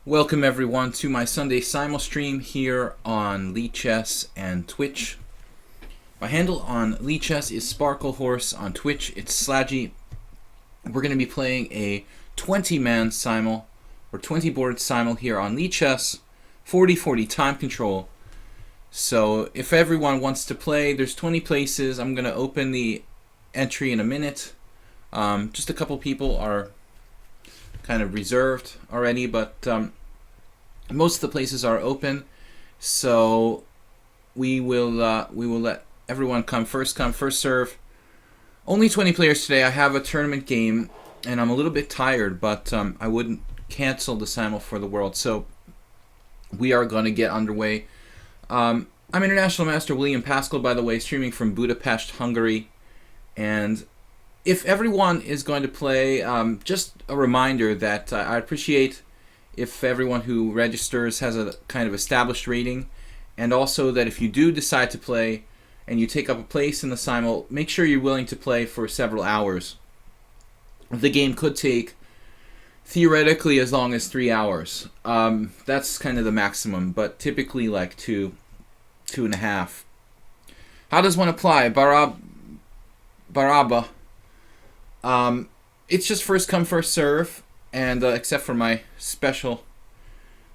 Welcome everyone to my Sunday simul stream here on lichess and Twitch. My handle on lichess is Sparkle Horse. On Twitch it's Slaggy. We're going to be playing a 20-man simul or 20-board simul here on lichess, 40-40 time control. So if everyone wants to play, there's 20 places. I'm going to open the entry in a minute. Just a couple people are kind of reserved already, but most of the places are open, so we will let everyone come first serve. Only 20 players today. I have a tournament game and I'm a little bit tired, but I wouldn't cancel the simul for the world, so we are going to get underway. I'm International Master William Paschall, by the way, streaming from Budapest, Hungary. And if everyone is going to play, just a reminder that I appreciate if everyone who registers has a kind of established rating, and also that if you do decide to play and you take up a place in the simul, make sure you're willing to play for several hours. The game could take theoretically as long as 3 hours. That's kind of the maximum, but typically like 2.5. How does one apply? Baraba. It's just first come, first serve, and except for my special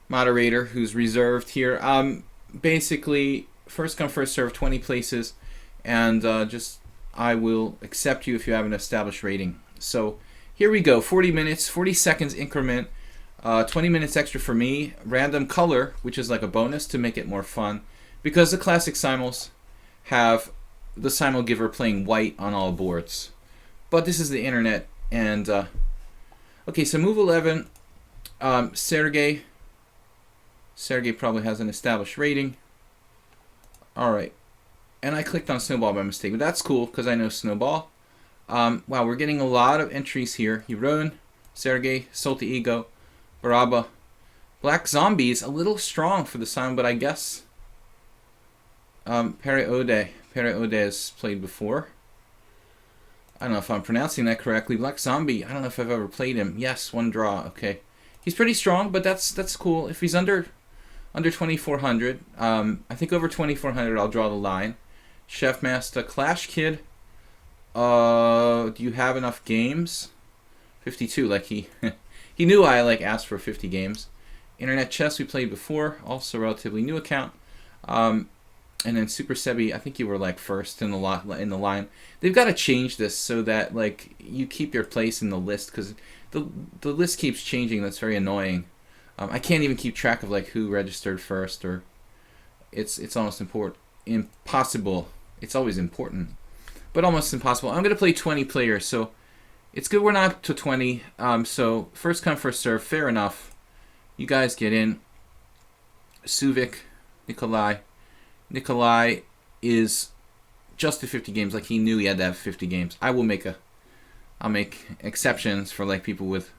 moderator who's reserved here. Basically, first come, first serve, 20 places, and just I will accept you if you have an established rating. So here we go, 40 minutes, 40 seconds increment, 20 minutes extra for me, random color, which is like a bonus to make it more fun, because the classic simuls have the simul giver playing white on all boards. But this is the internet, and okay, so move 11, Sergey probably has an established rating. Alright, and I clicked on Snowball by mistake, but that's cool, because I know Snowball. Wow, we're getting a lot of entries here. Hiron, Sergey, Salty Ego, Baraba. Black Zombies, a little strong for the simul, but I guess Pere Ode has played before. I don't know if I'm pronouncing that correctly. Black Zombie, I don't know if I've ever played him. Yes, one draw, okay. He's pretty strong, but that's cool. If he's under 2,400, I think over 2,400 I'll draw the line. Chef Master, Clash Kid, do you have enough games? 52, like he knew I asked for 50 games. Internet Chess we played before, also relatively new account. And then Super Sebi, I think you were first in the line. They've got to change this so that you keep your place in the list, because the list keeps changing. That's very annoying. I can't even keep track of who registered first, or it's almost impossible. It's always important, but almost impossible. I'm gonna play 20 players, so it's good we're not to 20. So first come, first serve. Fair enough. You guys get in. Suvik, Nikolai is just to 50 games. He knew he had to have 50 games. I'll make exceptions for people with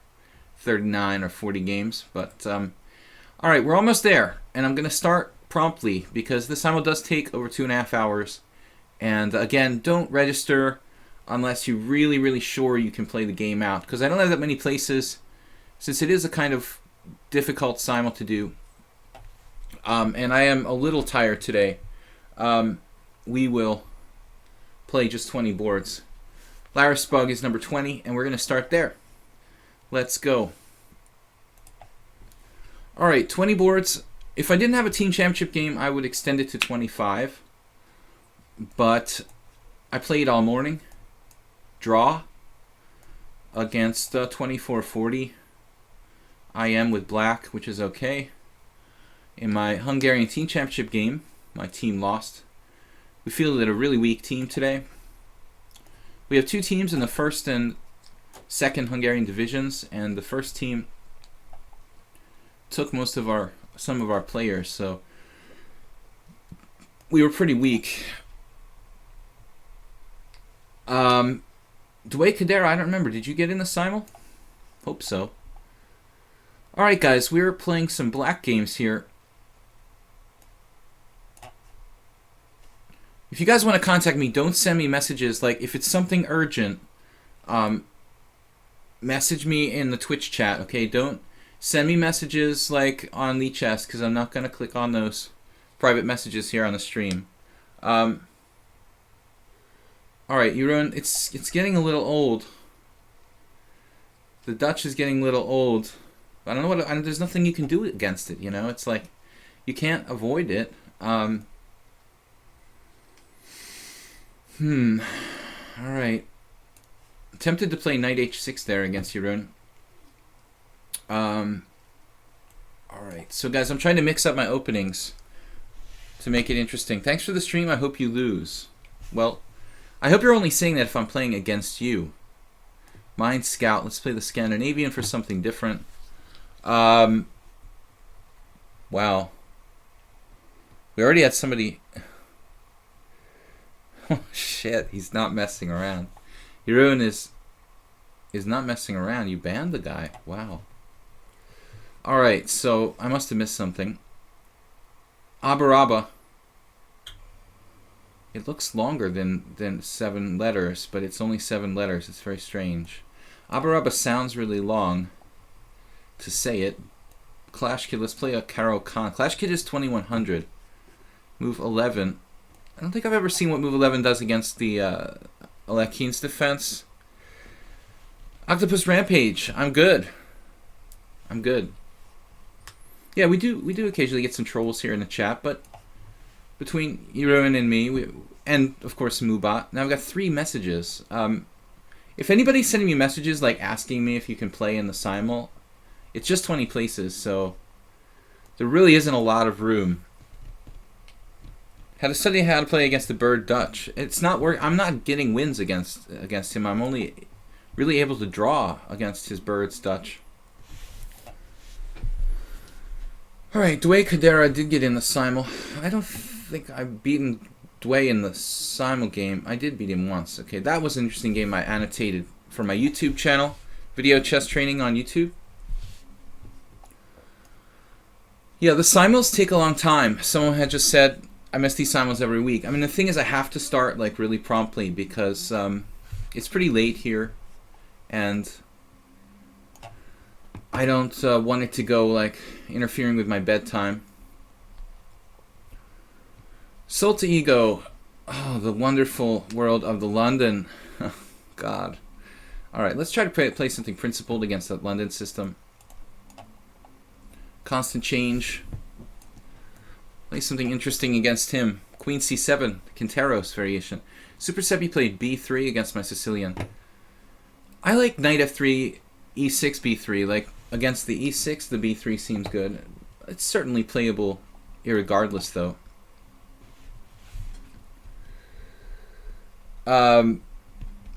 39 or 40 games. But all right, we're almost there, and I'm gonna start promptly because the simul does take over 2.5 hours. And again, don't register unless you're really sure you can play the game out, because I don't have that many places, since it is a kind of difficult simul to do. And I am a little tired today. We will play just 20 boards. Laris Bug is number 20, and we're going to start there. Let's go. Alright, 20 boards. If I didn't have a team championship game, I would extend it to 25. But I played all morning. Draw against 24-40. I am with black, which is okay. In my Hungarian team championship game, my team lost. We fielded a really weak team today. We have two teams in the first and second Hungarian divisions, and the first team took some of our players, so we were pretty weak. Dwayne Kadera, I don't remember. Did you get in the simul? Hope so. Alright guys, we're playing some black games here. If you guys want to contact me, don't send me messages. If it's something urgent, message me in the Twitch chat, okay? Don't Send me messages like on lichess, because I'm not going to click on those private messages here on the stream. All right, Jeroen, it's getting a little old. The Dutch is getting a little old. I don't know what. There's nothing you can do against it. You know, it's like you can't avoid it. All right. Tempted to play knight h6 there against Jeroen. All right. So guys, I'm trying to mix up my openings to make it interesting. Thanks for the stream. I hope you lose. Well, I hope you're only saying that if I'm playing against you. Mind Scout. Let's play the Scandinavian for something different. Wow. We already had somebody. Oh shit! He's not messing around. Jeroen is not messing around. You banned the guy. Wow. All right. So I must have missed something. Abaraba. It looks longer than 7 letters, but it's only 7 letters. It's very strange. Abaraba sounds really long to say it. Clash Kid, let's play a Caro Khan. Clash Kid is 2100. Move 11. I don't think I've ever seen what move 11 does against the Alekhine's defense. Octopus Rampage. I'm good. I'm good. Yeah, we do occasionally get some trolls here in the chat, but between Jeroen and me, and of course Mubat. Now I've got 3 messages. If anybody's sending me messages like asking me if you can play in the simul, it's just 20 places, so there really isn't a lot of room. How to study how to play against the Bird Dutch. It's not work. I'm not getting wins against him. I'm only really able to draw against his Bird's Dutch. All right, Dway Kadera did get in the simul. I don't think I've beaten Dway in the simul game. I did beat him once. Okay, that was an interesting game I annotated for my YouTube channel, Video Chess Training on YouTube. Yeah, the simuls take a long time. Someone had just said, I miss these simuls every week. I mean, the thing is I have to start like really promptly because it's pretty late here, and I don't want it to go like interfering with my bedtime. Soul to Ego. Oh, the wonderful world of the London. God. All right, let's try to play something principled against that London system. Constant change. Play something interesting against him. Queen c7, Quinteros variation. Super Seppi played b3 against my Sicilian. I like knight f3, e6, b3. Like against the e6, the b3 seems good. It's certainly playable irregardless, though.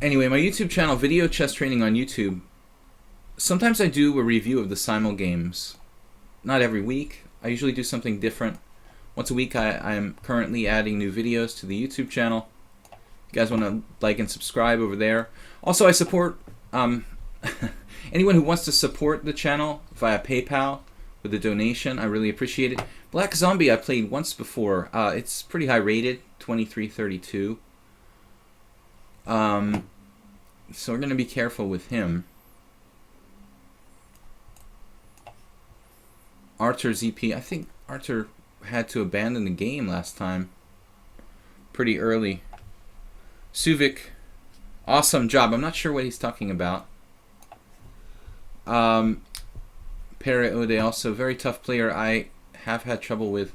Anyway, my YouTube channel, Video Chess Training on YouTube. Sometimes I do a review of the simul games. Not every week. I usually do something different. Once a week, I am currently adding new videos to the YouTube channel. If you guys want to like and subscribe over there. Also, I support anyone who wants to support the channel via PayPal with a donation. I really appreciate it. Black Zombie I played once before. It's pretty high rated, 2332. So we're going to be careful with him. Arthur ZP. I think Arthur had to abandon the game last time. Pretty early. Suvik. Awesome job. I'm not sure what he's talking about. Pere Ode, also very tough player. I have had trouble with.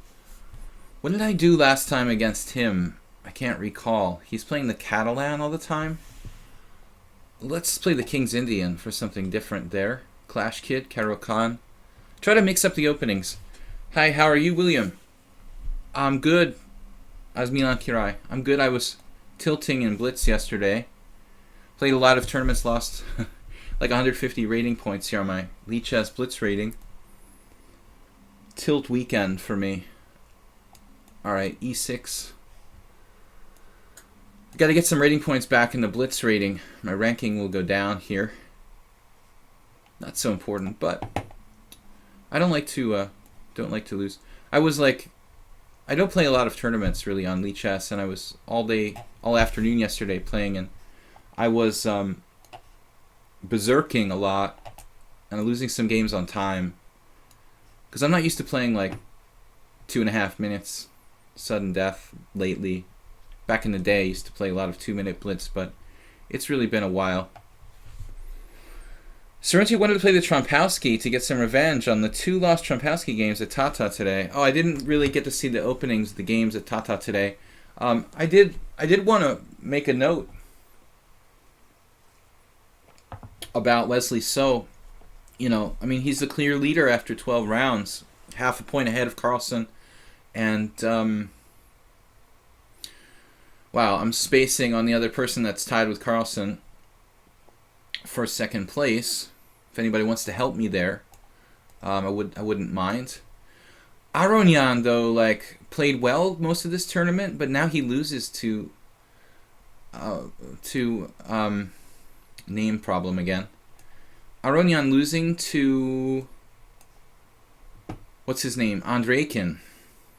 What did I do last time against him? I can't recall. He's playing the Catalan all the time. Let's play the King's Indian for something different there. Clash Kid, Caro Khan. Try to mix up the openings. Hi, how are you, William? I'm good. Milan Kirai. I'm good. I was tilting in Blitz yesterday. Played a lot of tournaments, lost like 150 rating points here on my lichess Blitz rating. Tilt weekend for me. Alright, e6. Got to get some rating points back in the Blitz rating. My ranking will go down here. Not so important, but I don't like to lose. I was like, I don't play a lot of tournaments really on lichess, and I was all afternoon yesterday playing, and I was berserking a lot, kind of losing some games on time. Because I'm not used to playing like 2.5 minutes, sudden death lately. Back in the day, I used to play a lot of 2-minute blitz, but it's really been a while. Sorrenti wanted to play the Trompowsky to get some revenge on the 2 lost Trompowsky games at Tata today. Oh, I didn't really get to see the openings of the games at Tata today. I did want to make a note about Wesley So. You know, I mean, he's the clear leader after 12 rounds, half a point ahead of Carlsen, and wow, I'm spacing on the other person that's tied with Carlsen for second place. If anybody wants to help me there, I wouldn't mind. Aronian, though, like, played well most of this tournament, but now he loses to name problem again. Aronian losing to, what's his name? Andreikin.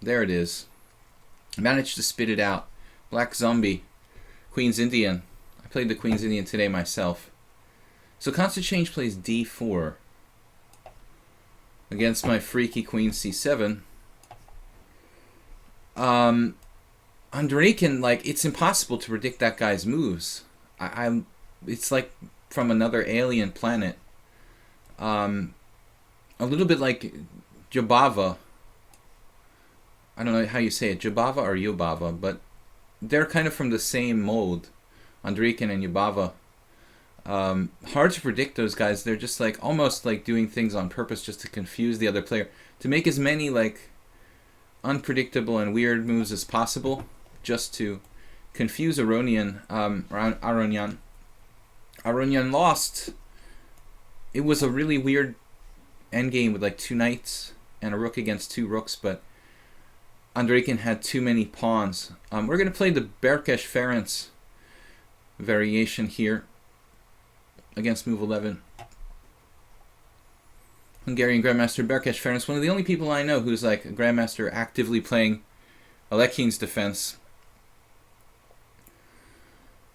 There it is. Managed to spit it out. Black Zombie. Queen's Indian. I played the Queen's Indian today myself. So Constant Change plays d4 against my freaky Queen c7. Andreikin, like, it's impossible to predict that guy's moves. It's like from another alien planet. A little bit like Jobava. I don't know how you say it, Jobava or Yobava, but they're kind of from the same mold, Andreikin and Yobava. Hard to predict those guys. They're just like almost like doing things on purpose just to confuse the other player, to make as many like unpredictable and weird moves as possible, just to confuse Aronian. Aronian lost. It was a really weird endgame with like 2 knights and a rook against 2 rooks, but Andreikin had too many pawns. We're going to play the Berkesh-Ferenc variation here against move 11. Hungarian Grandmaster Berkesh-Ferenc, one of the only people I know who's like a Grandmaster actively playing Alekhines defense.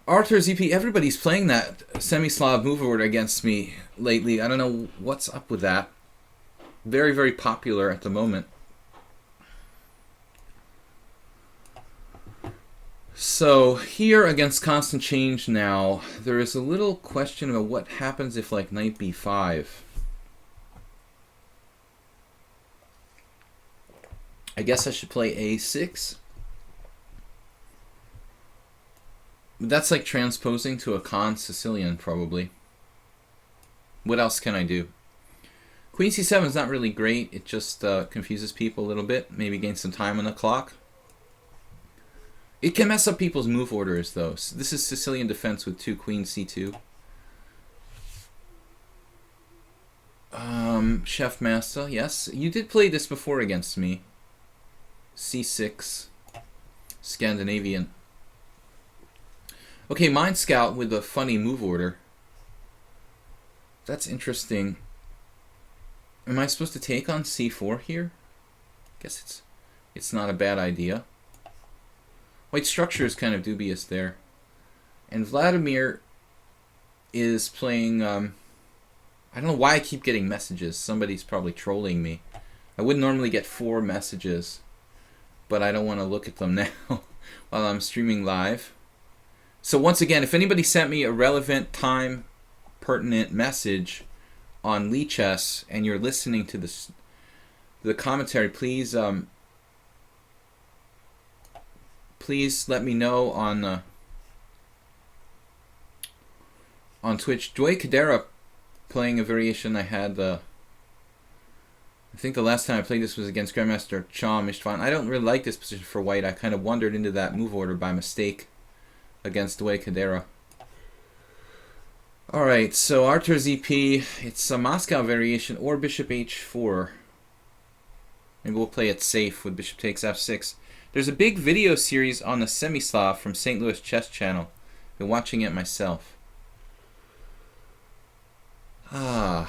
Arthur ZP, everybody's playing that Semi-Slav move order against me lately. I don't know what's up with that. Very, very popular at the moment. So here against Constant Change now, there is a little question about what happens if like knight b5. I guess I should play a6. But that's like transposing to a Khan Sicilian probably. What else can I do? Queen c7 is not really great. It just confuses people a little bit. Maybe gain some time on the clock. It can mess up people's move orders, though. So this is Sicilian defense with 2 queen c2. Chef Master, yes. You did play this before against me. c6. Scandinavian. Okay, Mind Scout with a funny move order. That's interesting. Am I supposed to take on c4 here? Guess it's not a bad idea. White structure is kind of dubious there. And Vladimir is playing, I don't know why I keep getting messages. Somebody's probably trolling me. I wouldn't normally get 4 messages, but I don't want to look at them now while I'm streaming live. So once again, if anybody sent me a relevant, time-pertinent message on lichess and you're listening to the commentary, please please let me know on Twitch. Joy Kadera playing a variation I had. I think the last time I played this was against Grandmaster Chom Istvan. I don't really like this position for white. I kind of wandered into that move order by mistake against Joy Kadera. Alright, so Artur ZP, it's a Moscow variation or Bishop H4. Maybe we'll play it safe with Bishop takes F6. There's a big video series on the Semi-Slav from St. Louis Chess Channel. Been watching it myself. Well,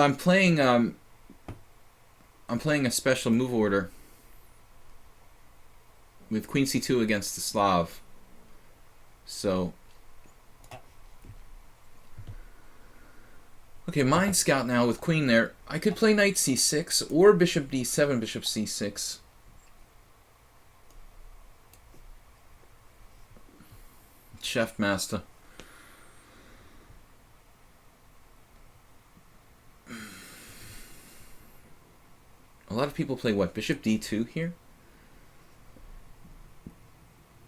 I'm playing a special move order with Queen C2 against the Slav. So Okay, Mind Scout now with queen there. I could play knight c6 or bishop d7, bishop c6. Chef Master. A lot of people play what? Bishop d2 here?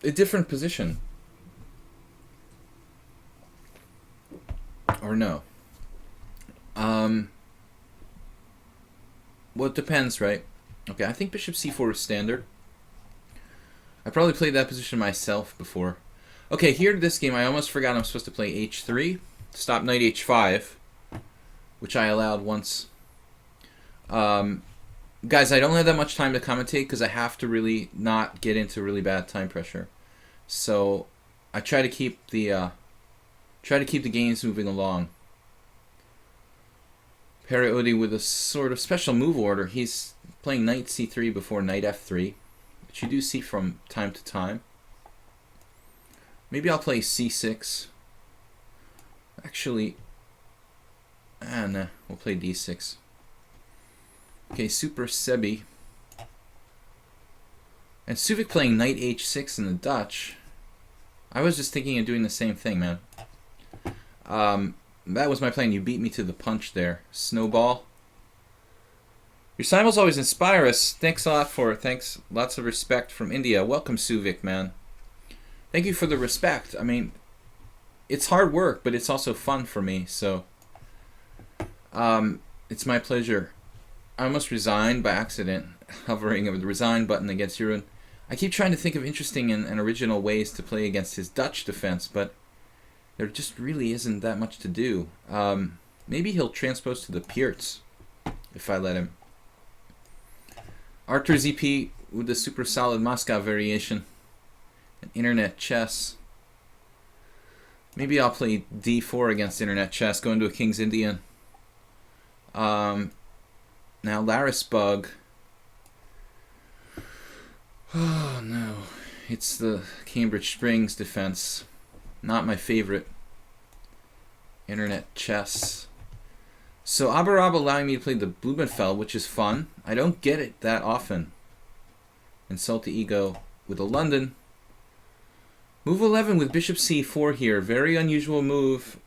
A different position. Or no? Well, it depends, right? Okay, I think bishop c4 is standard. I probably played that position myself before. Okay, here to this game, I almost forgot I'm supposed to play h3. Stop knight h5, which I allowed once. Guys, I don't have that much time to commentate because I have to really not get into really bad time pressure. So I try to keep the games moving along. Perry Odi with a sort of special move order. He's playing knight c3 before knight f3, which you do see from time to time. Maybe I'll play c6. Actually, nah, we'll play d6. Okay, Super Sebi. And Suvik playing knight h6 in the Dutch. I was just thinking of doing the same thing, man. That was my plan. You beat me to the punch there. Snowball. Your simuls always inspire us. Thanks a lot for it. Thanks. Lots of respect from India. Welcome, Suvik, man. Thank you for the respect. I mean, it's hard work, but it's also fun for me. So, it's my pleasure. I almost resigned by accident, hovering over the resign button against Jeroen. I keep trying to think of interesting and original ways to play against his Dutch defense, but there just really isn't that much to do. Maybe he'll transpose to the Pierts, if I let him. Arthur ZP with the super solid Moscow variation. And internet chess. Maybe I'll play d4 against internet chess, go into a King's Indian. Now Laris Bug. Oh no, it's the Cambridge Springs defense. Not my favorite. Internet chess. So Abarab allowing me to play the Blumenfeld, which is fun. I don't get it that often. Insult the ego with a London. Move 11 with bishop c4 here. Very unusual move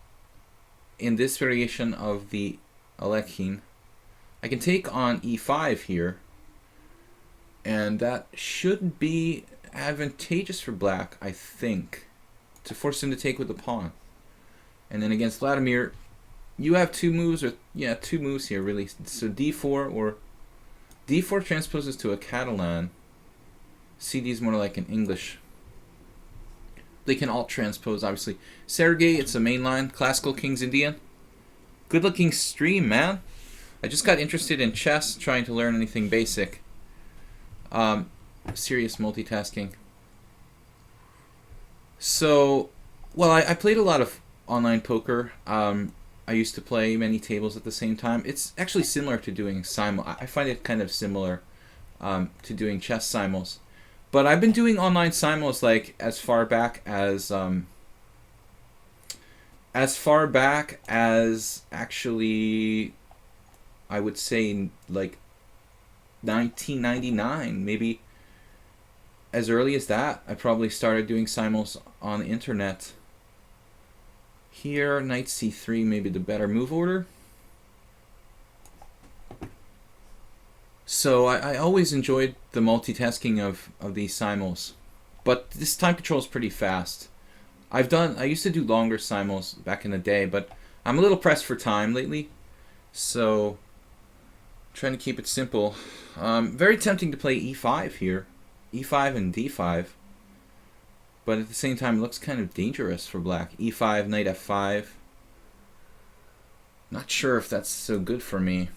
in this variation of the Alekhine. I can take on e5 here. And that should be advantageous for black, I think, to force him to take with the pawn. And then against Vladimir, you have two moves, or yeah, two moves here really. So d4 or d4 transposes to a Catalan. CD is more like an English. They can alt transpose, obviously. Sergey, it's a mainline classical King's Indian. Good looking stream, man. I just got interested in chess, trying to learn anything basic. Serious multitasking. So, well, I played a lot of online poker. I used to play many tables at the same time. It's actually similar to doing simul. I find it kind of similar to doing chess simuls. But I've been doing online simuls like as far back as actually, I would say like 1999, maybe as early as that. I probably started doing simuls on the internet. Here, knight c3, maybe the better move order. So I always enjoyed the multitasking of these simuls, but this time control is pretty fast. I used to do longer simuls back in the day, but I'm a little pressed for time lately, so trying to keep it simple. Very tempting to play e5 here, e5 and d5, but at the same time it looks kind of dangerous for black. e5, knight f5. Not sure if that's so good for me.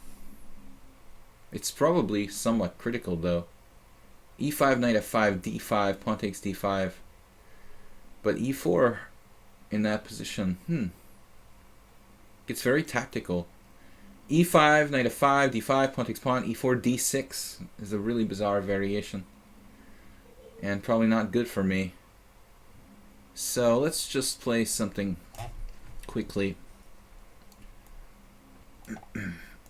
It's probably somewhat critical though. e5, knight f5, d5, pawn takes d5. But e4 in that position, gets very tactical. e5, knight f5, d5, pawn takes pawn, e4, d6 is a really bizarre variation. And probably not good for me. So let's just play something quickly.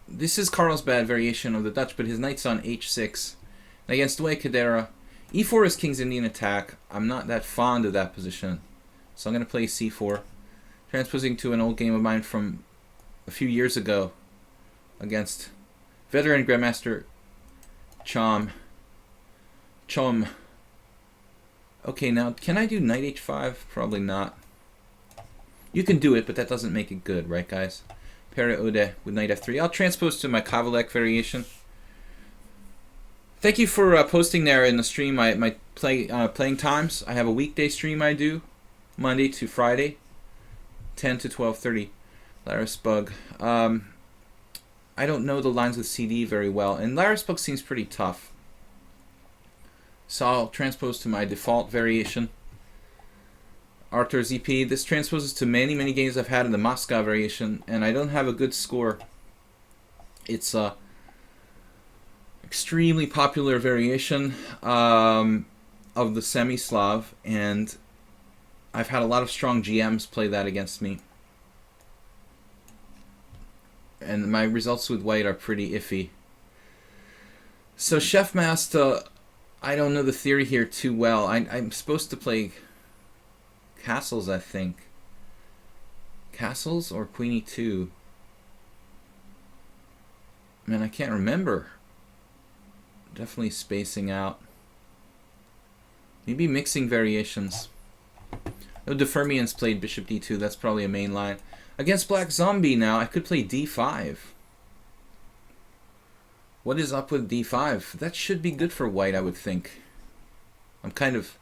This is Carlsbad variation of the Dutch, but his knight's on h6. And against Dwayne Cadera, e4 is King's Indian attack. I'm not that fond of that position, so I'm going to play c4. Transposing to an old game of mine from a few years ago against veteran Grandmaster Chom. Okay, now, can I do knight h5? Probably not. You can do it, but that doesn't make it good, right, guys? Pere Ode with knight f3. I'll transpose to my Kavalek variation. Thank you for posting there in the stream my playing times. I have a weekday stream I do, Monday to Friday, 10 to 12:30. Laris Bug. I don't know the lines with CD very well, and Laris Bug seems pretty tough. So I'll transpose to my default variation. Arthur ZP. This transposes to many, many games I've had in the Moscow variation, and I don't have a good score. It's a extremely popular variation of the Semi-Slav, and I've had a lot of strong GMs play that against me. And my results with white are pretty iffy. So Chef Master, I don't know the theory here too well. I'm supposed to play castles, I think. Castles or Queen e2? Man, I can't remember. Definitely spacing out. Maybe mixing variations. Oh, Defermian's played Bishop d2. That's probably a main line. Against Black Zombie now, I could play d5. What is up with d5? That should be good for white, I would think. I'm kind of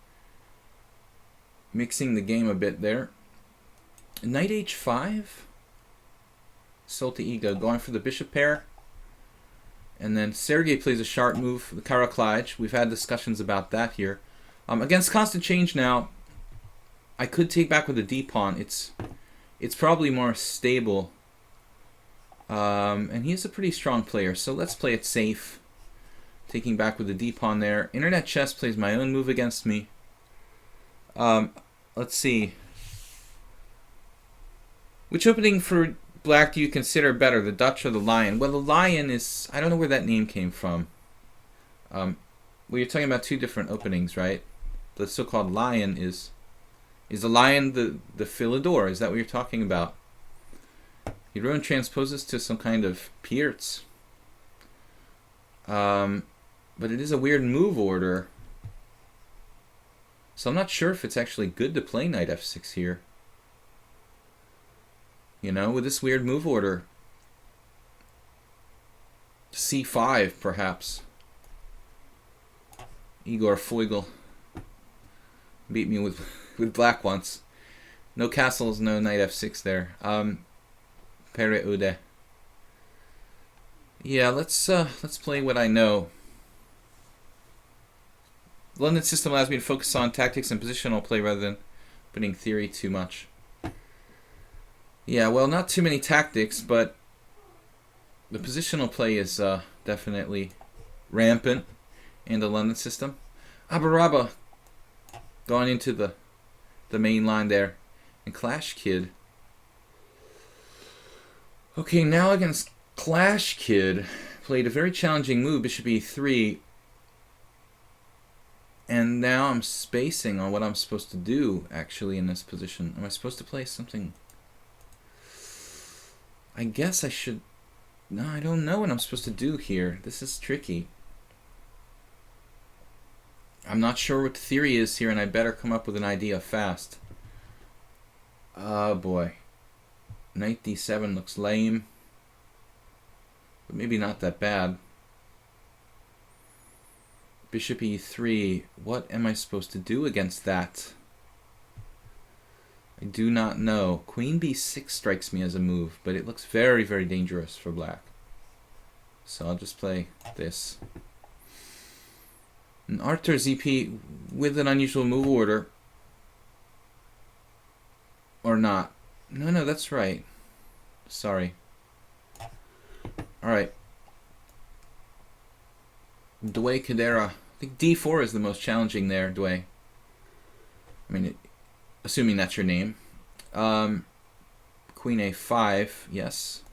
mixing the game a bit there. Knight h5? Salty Ego, going for the bishop pair. And then Sergey plays a sharp move, the Karaklaj. We've had discussions about that here. Against Constant Change now, I could take back with a d-pawn. It's probably more stable. And he's a pretty strong player, so let's play it safe. Taking back with the d-pawn there. Internet Chess plays my own move against me. Let's see. Which opening for black do you consider better, the Dutch or the Lion? Well, the Lion is... I don't know where that name came from. Well, you're talking about two different openings, right? The so-called Lion is... Is the Lion the Philidor? Is that what you're talking about? He ruined transposes to some kind of Pierz. But it is a weird move order. So I'm not sure if it's actually good to play knight f6 here. You know, with this weird move order. c5, perhaps. Igor Foigl beat me with black once. No castles, no knight f6 there. Pere Ude. Yeah, let's play what I know. The London system allows me to focus on tactics and positional play rather than putting theory too much. Yeah, well, not too many tactics, but the positional play is definitely rampant in the London system. Abaraba going into the main line there. And Clash Kid. Okay, now against Clash Kid, played a very challenging move, Bishop e3. And now I'm spacing on what I'm supposed to do, actually, in this position. Am I supposed to play something? I guess I should... No, I don't know what I'm supposed to do here. This is tricky. I'm not sure what the theory is here, and I better come up with an idea fast. Oh, boy. Knight d7 looks lame. But maybe not that bad. Bishop e3. What am I supposed to do against that? I do not know. Queen b6 strikes me as a move, but it looks very, very dangerous for black. So I'll just play this. And Arthur ZP with an unusual move order. Or not. No, that's right. Sorry. Alright. Dway Cadera. I think d4 is the most challenging there, Dway. I mean, assuming that's your name. Queen a5, yes.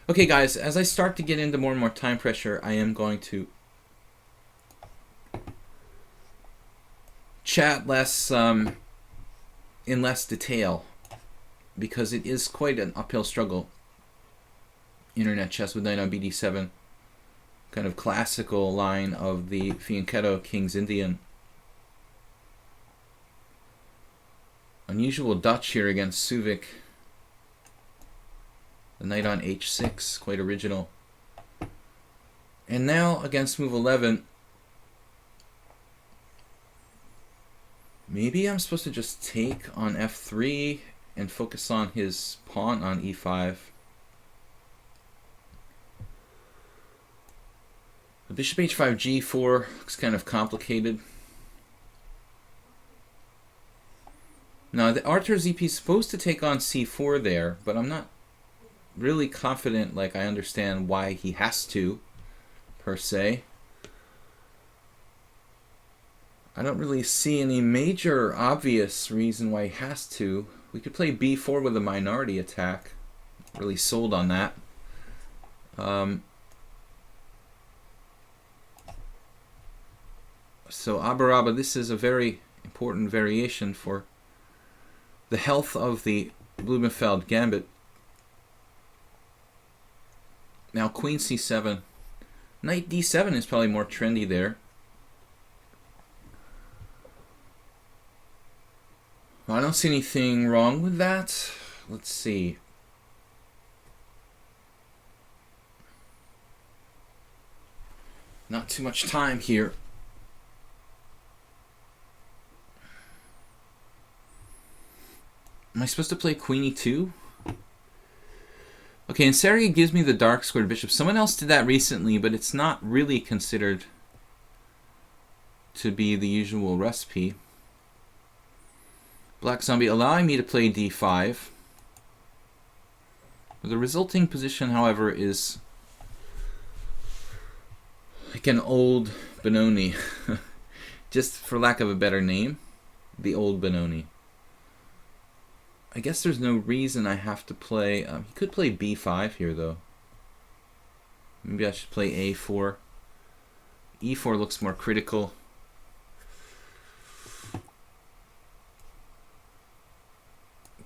Okay, guys, as I start to get into more and more time pressure, I am going to chat less in less detail, because it is quite an uphill struggle. Internet chess with knight on bd7, kind of classical line of the fianchetto King's Indian. Unusual Dutch here against Suvic. The knight on h6, quite original. And now against move 11, maybe I'm supposed to just take on f3 and focus on his pawn on e5. The bishop h5 g4 looks kind of complicated. Now the Arthur ZP is supposed to take on c4 there, but I'm not really confident, like I understand why he has to, per se. I don't really see any major obvious reason why he has to. We could play b4 with a minority attack. Really sold on that. So Abaraba, this is a very important variation for the health of the Blumenfeld gambit. Now queen c7. Knight d7 is probably more trendy there. Well, I don't see anything wrong with that. Let's see. Not too much time here. Am I supposed to play queen e2? Okay, and Sergey gives me the dark squared bishop. Someone else did that recently, but it's not really considered to be the usual recipe. Black Zombie allowing me to play d5. The resulting position, however, is like an old Benoni. Just for lack of a better name, the old Benoni. I guess there's no reason I have to play... he could play b5 here, though. Maybe I should play a4. e4 looks more critical.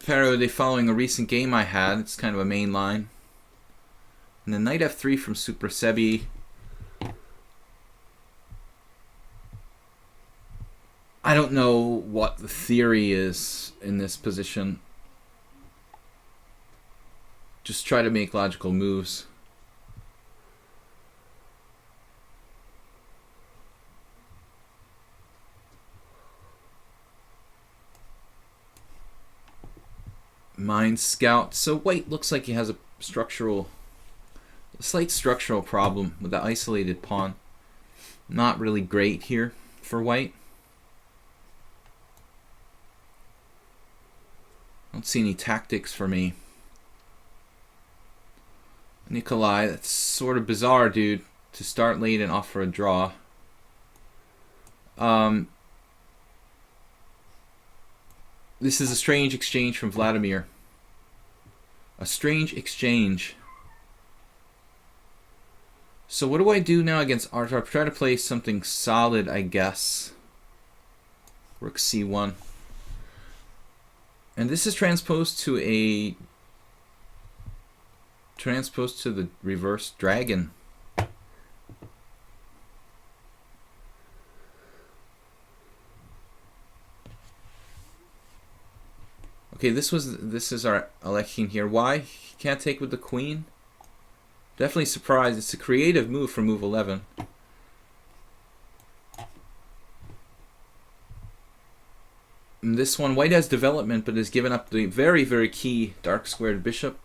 Parody following a recent game I had. It's kind of a main line. And then knight f3 from Super Sebi. I don't know what the theory is in this position. Just try to make logical moves. Mind Scout. So white looks like he has a slight structural problem with the isolated pawn. Not really great here for white. Don't see any tactics for me. Nikolai, that's sort of bizarre, dude, to start late and offer a draw. This is a strange exchange from Vladimir. A strange exchange. So what do I do now against Arthur? I'll try to play something solid, I guess. Rook c1. And this is transposed to the reverse dragon. Okay, this is our Alekhine here. Why? He can't take with the queen? Definitely surprised. It's a creative move for move 11. And this one, white has development, but has given up the very, very key dark squared bishop.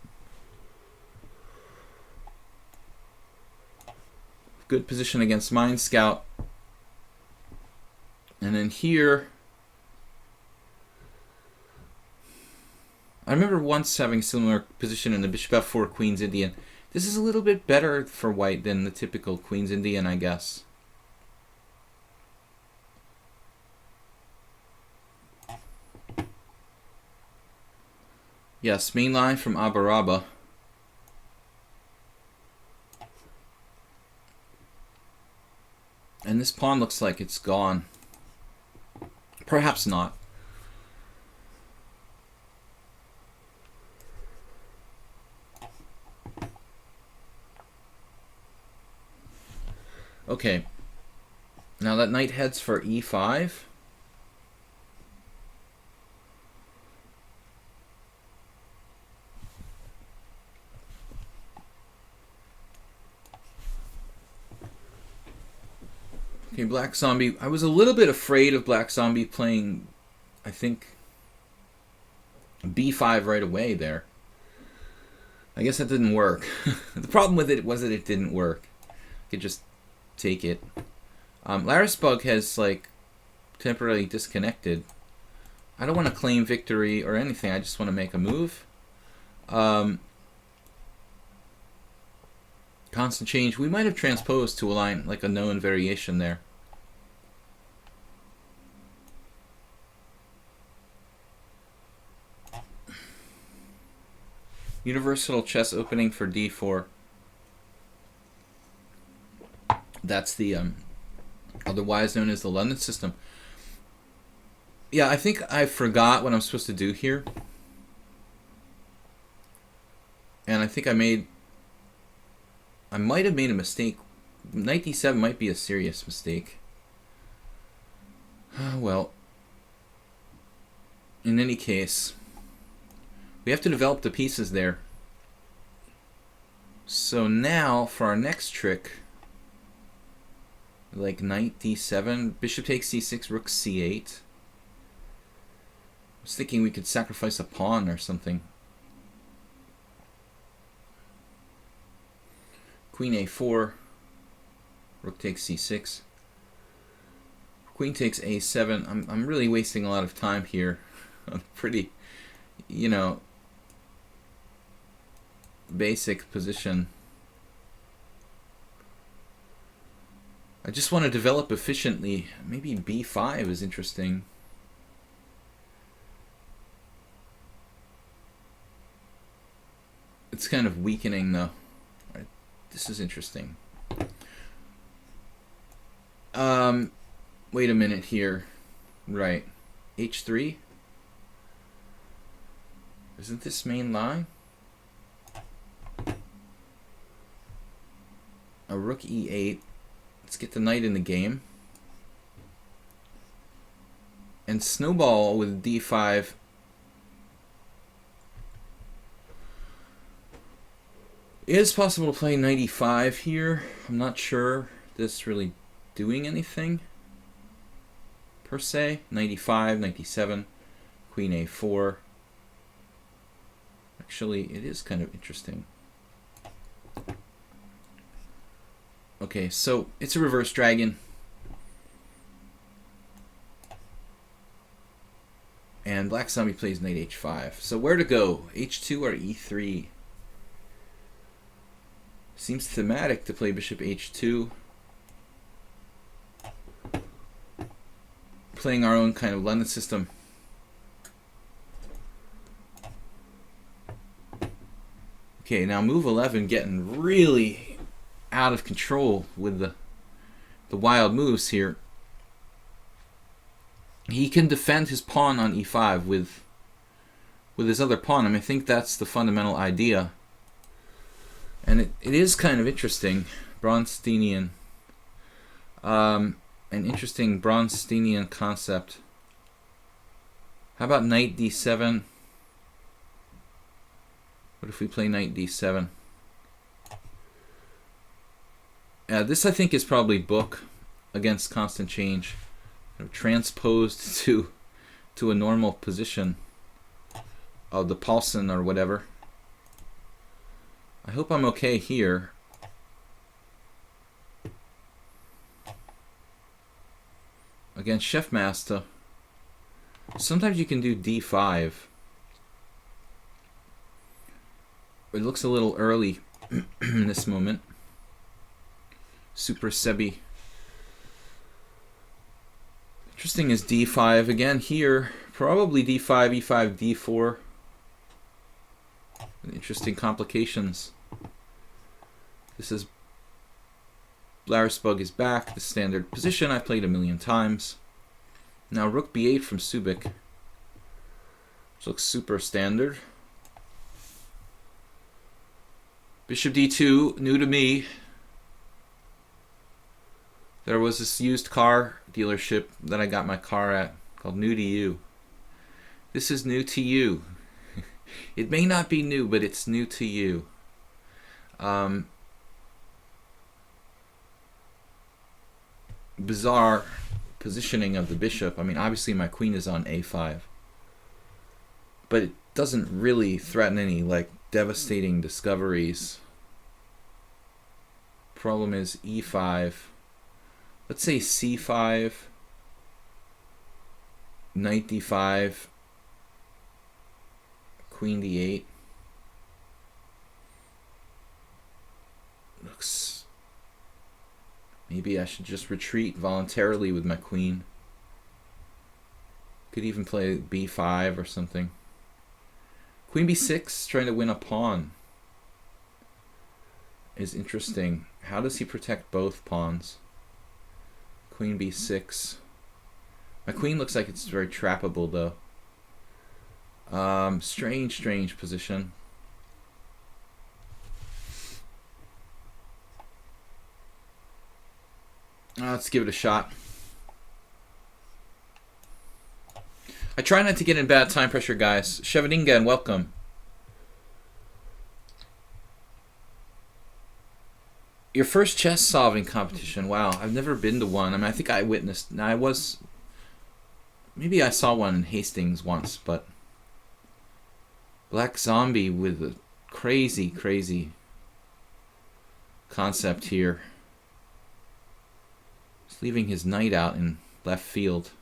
Good position against Mind Scout. And then here, I remember once having a similar position in the bishop f4 Queen's Indian. This is a little bit better for white than the typical Queen's Indian, I guess. Yes, main line from Abaraba. And this pawn looks like it's gone. Perhaps not. Okay. Now that knight heads for e5. Okay, Black Zombie. I was a little bit afraid of Black Zombie playing, I think, b5 right away there. I guess that didn't work. The problem with it was that it didn't work. I could just take it. Larisbug has, like, temporarily disconnected. I don't want to claim victory or anything. I just want to make a move. Constant change. We might have transposed to a line, like a known variation there. Universal chess opening for d4. That's the otherwise known as the London system. Yeah, I think I forgot what I'm supposed to do here. And I think I might have made a mistake. Knight d7 might be a serious mistake. Well, in any case, we have to develop the pieces there. So now, for our next trick, like knight d7, bishop takes c6, rook c8. I was thinking we could sacrifice a pawn or something. Queen a4, rook takes c6. Queen takes a7. I'm really wasting a lot of time here. I'm pretty, you know, basic position. I just want to develop efficiently. Maybe b5 is interesting. It's kind of weakening though. Right, this is interesting. Wait a minute here. Right. h3? Isn't this main line? A rook e8. Let's get the knight in the game. And snowball with d5. It is possible to play knight e5 here. I'm not sure this really doing anything per se. Knight e5, knight d7, queen a4. Actually, it is kind of interesting. Okay, so it's a reverse dragon. And Black Zombie plays knight h5. So where to go? h2 or e3? Seems thematic to play bishop h2. Playing our own kind of London system. Okay, now move 11 getting really out of control with the wild moves here. He can defend his pawn on e5 with his other pawn. I mean, I think that's the fundamental idea. And it is kind of interesting. Bronsteinian. An interesting Bronsteinian concept. How about knight d7? What if we play knight d7? This I think is probably book against constant change. Transposed to a normal position of the Paulson or whatever. I hope I'm okay here. Against Chef Master. Sometimes you can do d5. It looks a little early in this moment. Super Sebi. Interesting is d5 again here. Probably d5, e5, d4. Interesting complications. This is Larisbug is back, the standard position I've played a million times. Now rook b8 from Subic. This looks super standard. Bishop d2, new to me. There was this used car dealership that I got my car at called New to You. This is new to you. It may not be new, but it's new to you. Bizarre positioning of the bishop. I mean, obviously my queen is on a5. But it doesn't really threaten any, like, devastating discoveries. Problem is e5. Let's say c5, knight d5, queen d8. Looks... Maybe I should just retreat voluntarily with my queen. Could even play b5 or something. Queen b6, trying to win a pawn, is interesting. How does he protect both pawns? Queen b6. My queen looks like it's very trappable, though. Strange position. Let's give it a shot. I try not to get in bad time pressure, guys. Shevadinga, and welcome. Your first chess solving competition. Wow, I've never been to one. I mean, I think I witnessed. Now, maybe I saw one in Hastings once, but Black Zombie with a crazy concept here. He's leaving his knight out in left field.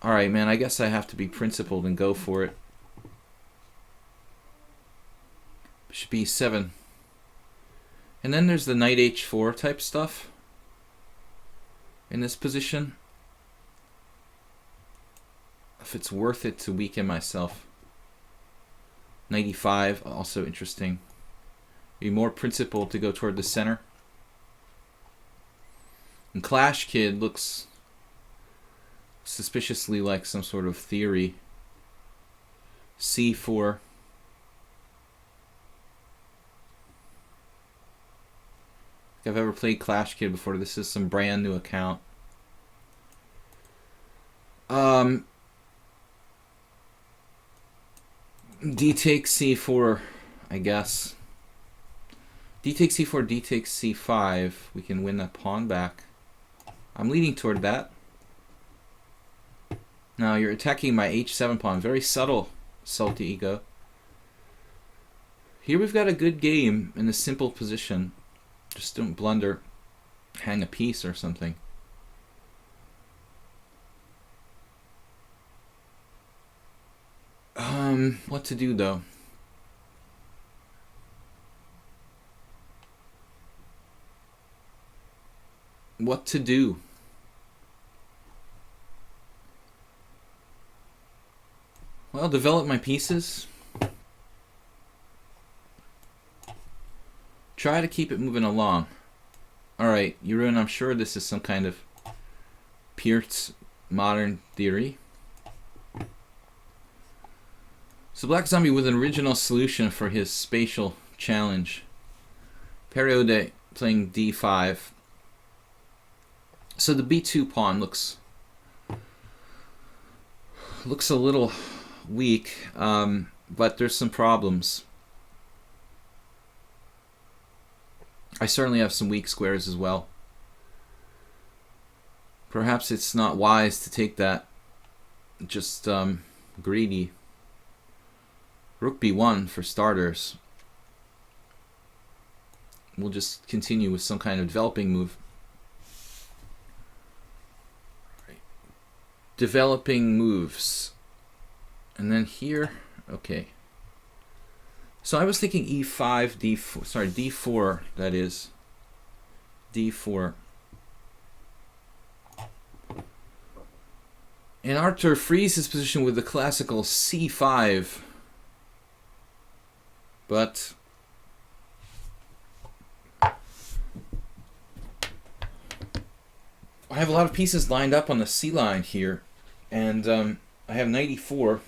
Alright, man, I guess I have to be principled and go for it. Bishop e7. And then there's the knight h4 type stuff in this position. If it's worth it to weaken myself. Knight e5, also interesting. Be more principled to go toward the center. And Clash Kid looks suspiciously like some sort of theory. c4. If I've ever played Clash Kid before, this is some brand new account. D takes c4, I guess. D takes c4, D takes c5. We can win that pawn back. I'm leaning toward that. Now you're attacking my h7 pawn. Very subtle, salty ego. Here we've got a good game in a simple position. Just don't blunder. Hang a piece or something. What to do though? What to do? Well, develop my pieces. Try to keep it moving along. Alright, Jeroen, I'm sure this is some kind of Peirce modern theory. So Black Zombie with an original solution for his spatial challenge. Periode playing d5. So the b2 pawn looks a little weak, but there's some problems. I certainly have some weak squares as well. Perhaps it's not wise to take that. Just greedy. Rook b1 for starters. We'll just continue with some kind of developing move. Right. Developing moves. And then here, okay. So I was thinking e5, d4, sorry, d4, that is. d4. And Arthur frees his position with the classical c5. But I have a lot of pieces lined up on the C line here, and I have knight e4,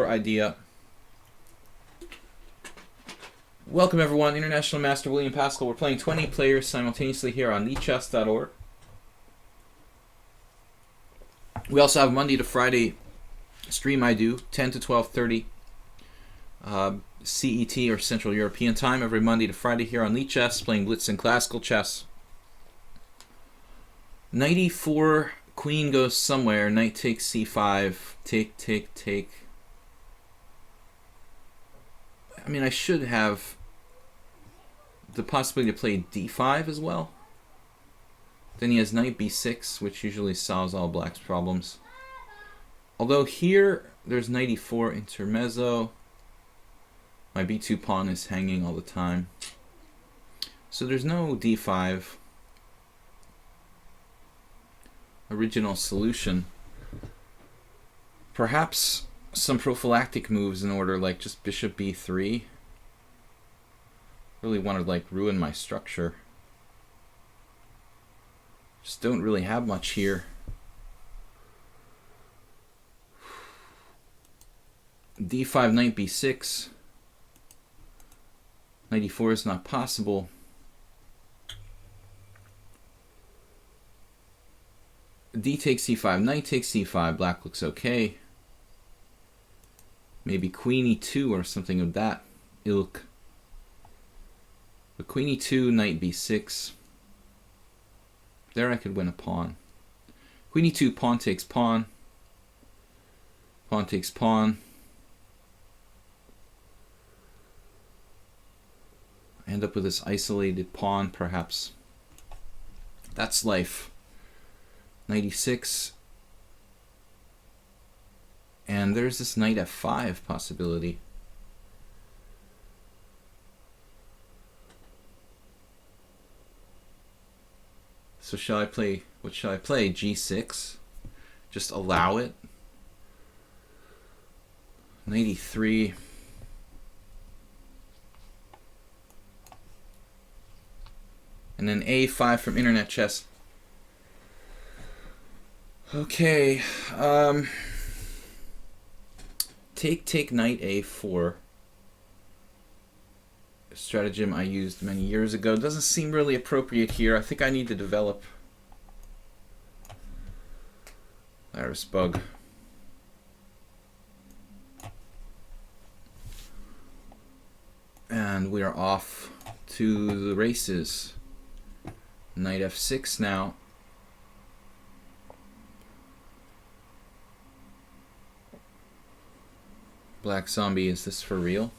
idea. Welcome everyone, International Master William Paschall. We're playing 20 players simultaneously here on lichess.org. We also have Monday to Friday stream I do, 10 to 12:30 CET or Central European time every Monday to Friday here on lichess, playing blitz and classical chess. Knight e4, queen goes somewhere, knight takes c5, take. I mean, I should have the possibility to play d5 as well. Then he has knight b6, which usually solves all black's problems. Although here, there's knight e4 intermezzo. My b2 pawn is hanging all the time. So there's no d5 original solution. Perhaps some prophylactic moves in order, like just bishop b3. Really want to like ruin my structure. Just don't really have much here. d5, knight b6. Knight e4 is not possible. D takes c5, knight takes c5, black looks okay. Maybe queen e2 or something of that ilk. But queen e2, knight b6. There I could win a pawn. Queen e2, pawn takes pawn. Pawn takes pawn. I end up with this isolated pawn, perhaps. That's life. Knight e6. And there's this knight f5 possibility. So shall I play, what shall I play? g6? Just allow it. Knight e3. And then a5 from Internet Chess. Okay, take knight a4. A stratagem I used many years ago. Doesn't seem really appropriate here. I think I need to develop Iris bug. And we are off to the races. Knight f6 now. Black Zombie, is this for real?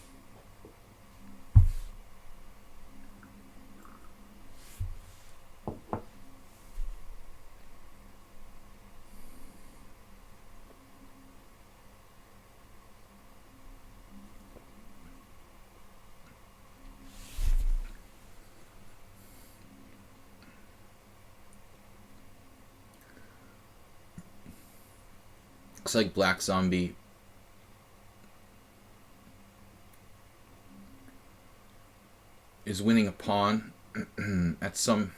Looks like Black Zombie is winning a pawn at some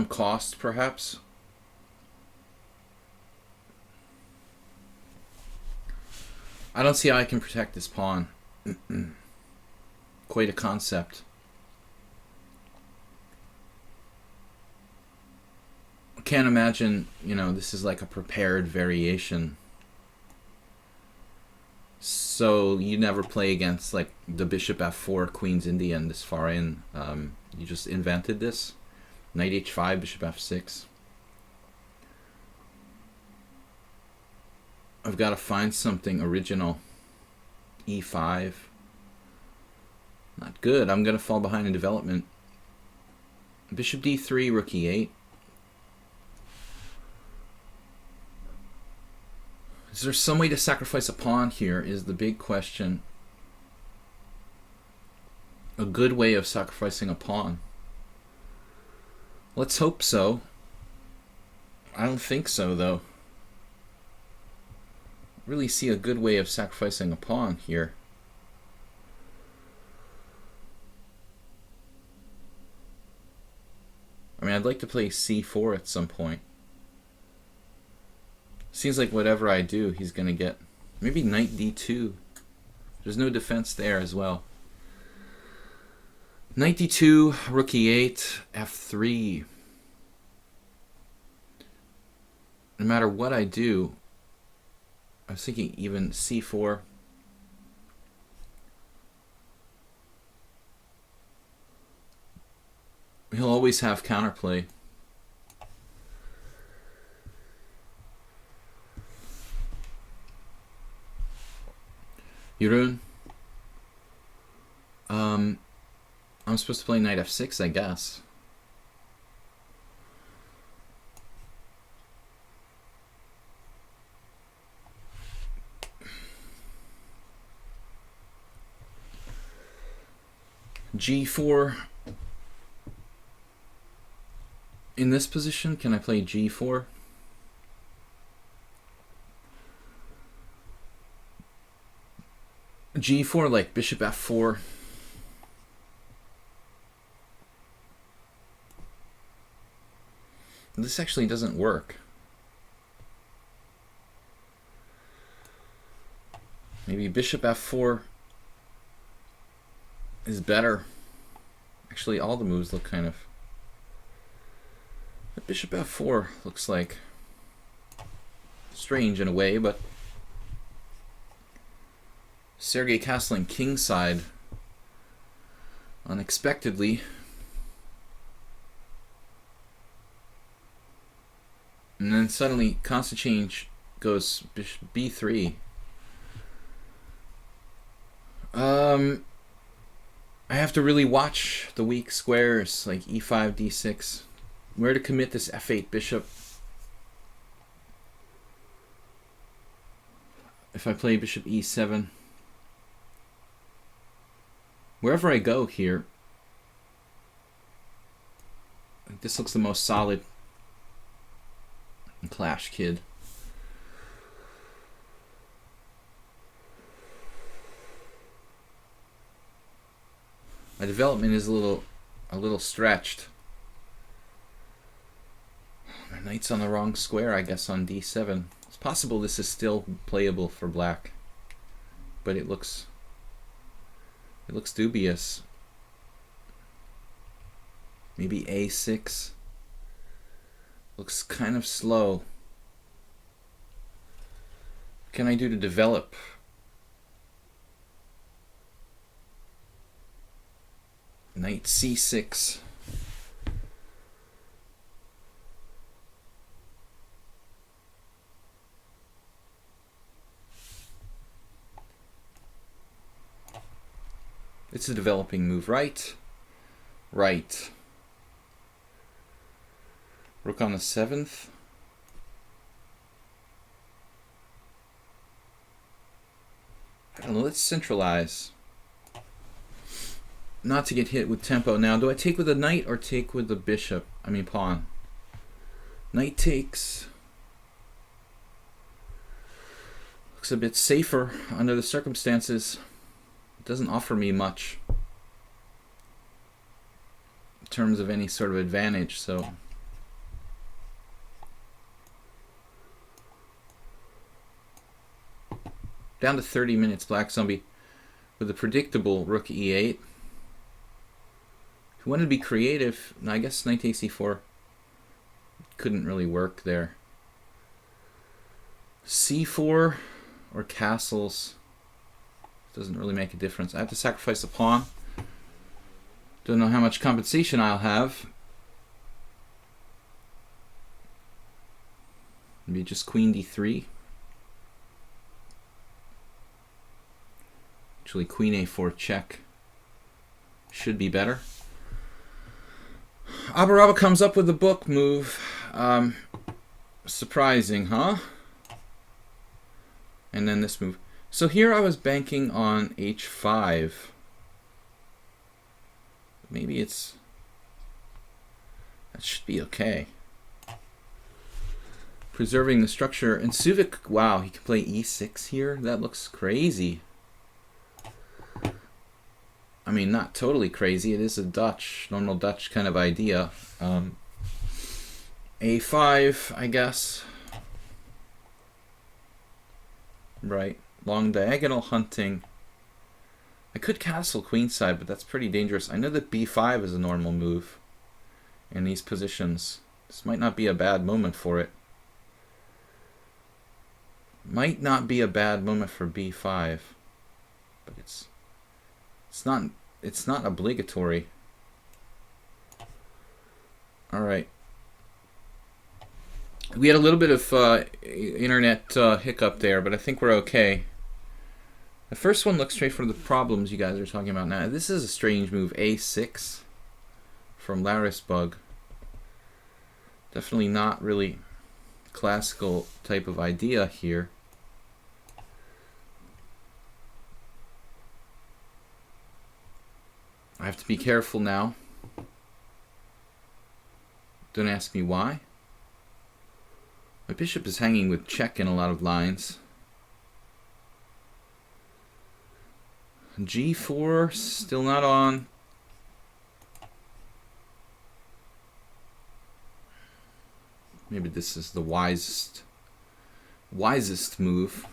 cost, perhaps. I don't see how I can protect this pawn. Quite a concept. I can't imagine, you know, this is like a prepared variation. So you never play against like the bishop f4, queen's Indian this far in. You just invented this. Knight h5, bishop f6. I've got to find something original. e5. Not good. I'm going to fall behind in development. Bishop d3, rook e8. Is there some way to sacrifice a pawn here is the big question. A good way of sacrificing a pawn. Let's hope so. I don't think so, though. Really see a good way of sacrificing a pawn here. I'd like to play c4 at some point. Seems like whatever I do, he's going to get. Maybe knight d2. There's no defense there as well. Knight d2, rook e8, f3. No matter what I do, I was thinking even c4. He'll always have counterplay. Jeroen. I'm supposed to play knight f6, I guess. g4. In this position, can I play g4? g4 like bishop f4. This actually doesn't work. Maybe bishop f4 is better. Actually, all the moves look kind of... But bishop f4 looks like strange in a way, but Sergei castling kingside unexpectedly. And then suddenly constant change goes bishop b3. I have to really watch the weak squares like e5, d6. Where to commit this f8 bishop. If I play bishop e7. Wherever I go here, this looks the most solid. Clash, kid. My development is a little stretched. My knight's on the wrong square, I guess, on d7. It's possible this is still playable for black, but it looks dubious. Maybe a6. Looks kind of slow. What can I do to develop? Knight c6. It's a developing move, right? Right. Rook on the 7th. I don't know, let's centralize. Not to get hit with tempo. Now, do I take with the knight or take with the bishop? I mean pawn. Knight takes. Looks a bit safer under the circumstances. It doesn't offer me much in terms of any sort of advantage, so... Down to 30 minutes, Black Zombie, with a predictable rook e8. If you wanted to be creative, I guess knight takes e4 couldn't really work there. c4 or castles doesn't really make a difference. I have to sacrifice a pawn. Don't know how much compensation I'll have. Maybe just queen d3. Actually, queen a4 check should be better. Abaraba comes up with the book move. Surprising, huh? And then this move. So here I was banking on h5. Maybe it's... That should be okay. Preserving the structure. And Suvik, wow, he can play e6 here? That looks crazy. I mean, not totally crazy. It is a normal Dutch kind of idea. A5, I guess. Right. Long diagonal hunting. I could castle queenside, but that's pretty dangerous. I know that B5 is a normal move in these positions. This might not be a bad moment for it. Might not be a bad moment for B5, but it's not obligatory. All right. We had a little bit of internet hiccup there, but I think we're okay. The first one looks straight for the problems you guys are talking about now. This is a strange move, A6 from Larisbug. Definitely not really classical type of idea here. I have to be careful now. Don't ask me why. My bishop is hanging with check in a lot of lines. G4 still not on. Maybe this is the wisest move.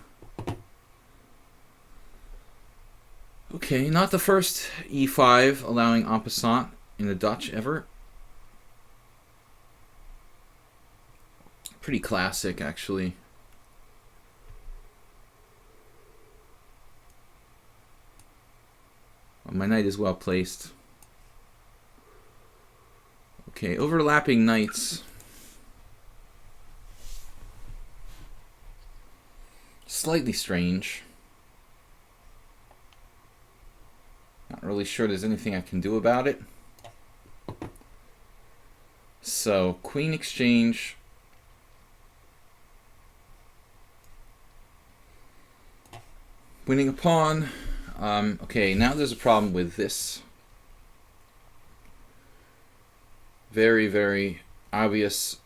Okay, not the first E5 allowing en passant in the Dutch ever. Pretty classic, actually. Well, my knight is well placed. Okay, overlapping knights. Slightly strange. Not really sure there's anything I can do about it. So, queen exchange. Winning a pawn. Okay, now there's a problem with this. Very, very obvious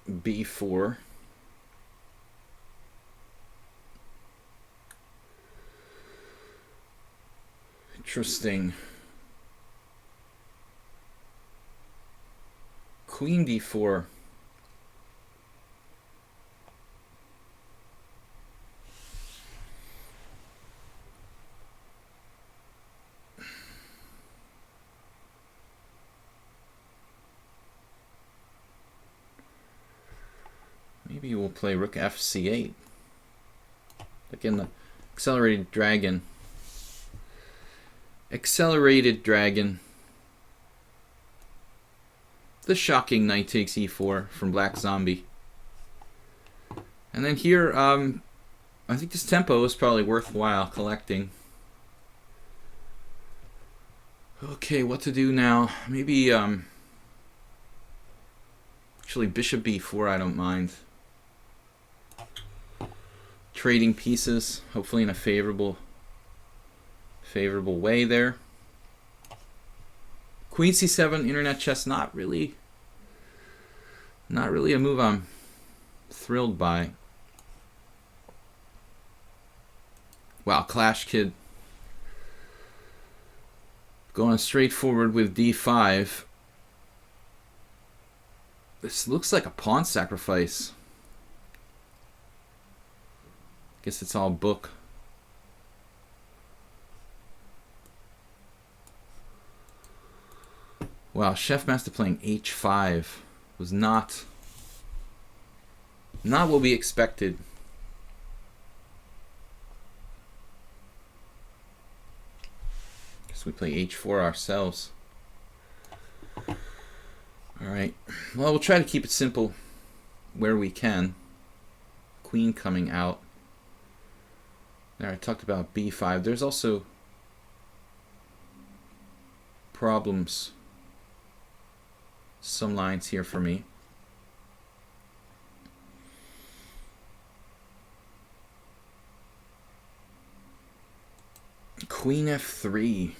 B4. Interesting. Queen D4. Maybe we'll play rook FC8. Like in the accelerated dragon. Accelerated dragon. The shocking knight takes e4 from Black Zombie. And then here, I think this tempo is probably worthwhile collecting. Okay, what to do now? Maybe, actually bishop b4 I don't mind. Trading pieces, hopefully in a favorable way there. Queen c7, internet chess, not really a move I'm thrilled by. Wow, Clash Kid going straight forward with d5. This looks like a pawn sacrifice. Guess it's all book. Wow, Chef Master playing h5 was not what we expected. Guess we play h4 ourselves. Alright, well, we'll try to keep it simple where we can. Queen coming out. There, I talked about b5. There's also problems. Some lines here for me. Queen f3.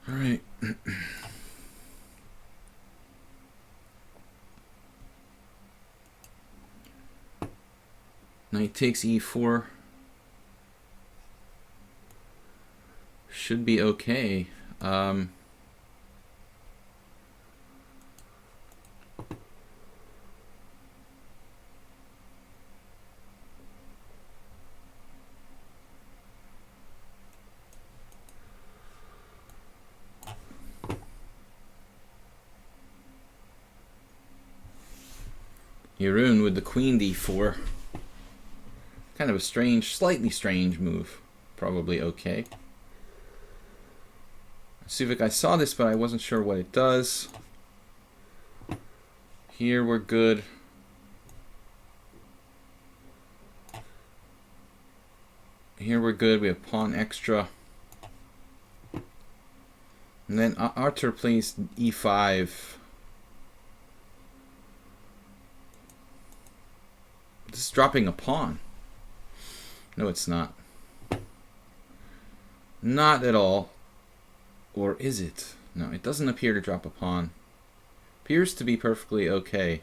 All right. Knight takes e4. Should be okay. Yeroon with the queen d4. Kind of a strange, slightly strange move. Probably okay. Suvik, I saw this, but I wasn't sure what it does. Here we're good. Here we're good. We have pawn extra. And then Arthur plays e5. This is dropping a pawn. No, it's not. Not at all. Or is it? No, it doesn't appear to drop a pawn. Appears to be perfectly okay.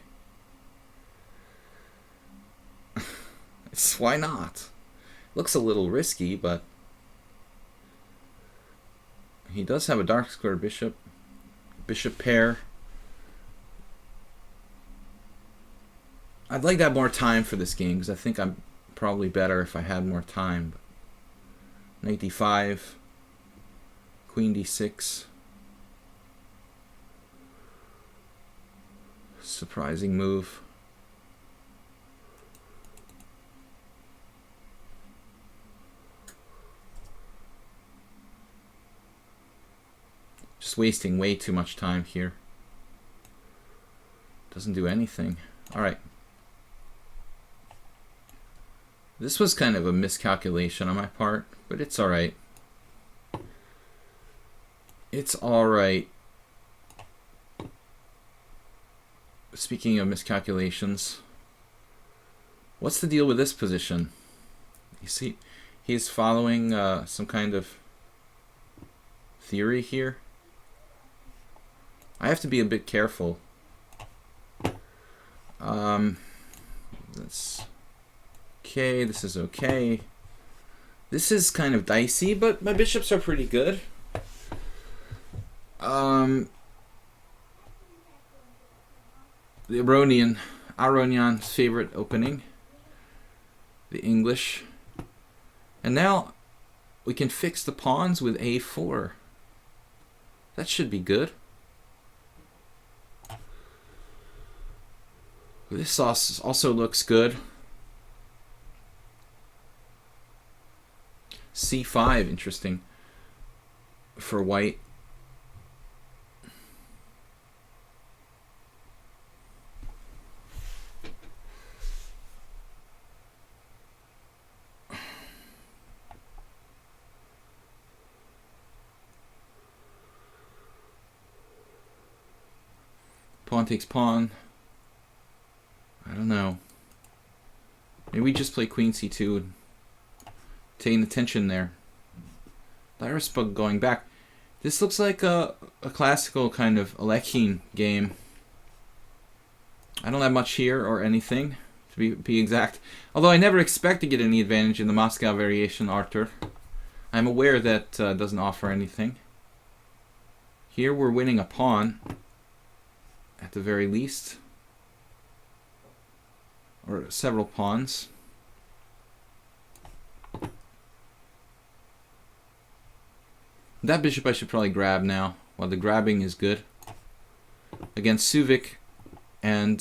Why not? Looks a little risky, but he does have a dark square bishop. Bishop pair. I'd like to have more time for this game because I think I'm probably better if I had more time. Knight d5. Queen d6. Surprising move. Just wasting way too much time here. Doesn't do anything. Alright. This was kind of a miscalculation on my part, but it's alright. It's alright. Speaking of miscalculations, what's the deal with this position? You see, he's following some kind of theory here. I have to be a bit careful. That's okay. This is okay. This is kind of dicey, but my bishops are pretty good. The Aronyan's favorite opening. The English. And now we can fix the pawns with a4. That should be good. This also looks good. c5, interesting for white. Pawn takes pawn. I don't know. Maybe we just play queen c2 and taking the tension there. Lyrisbug going back. This looks like a classical kind of Alekhine game. I don't have much here or anything, to be exact. Although I never expect to get any advantage in the Moscow variation, Arthur. I'm aware that doesn't offer anything. Here we're winning a pawn, at the very least. Or several pawns. That bishop I should probably grab now, while the grabbing is good. Against Suvik and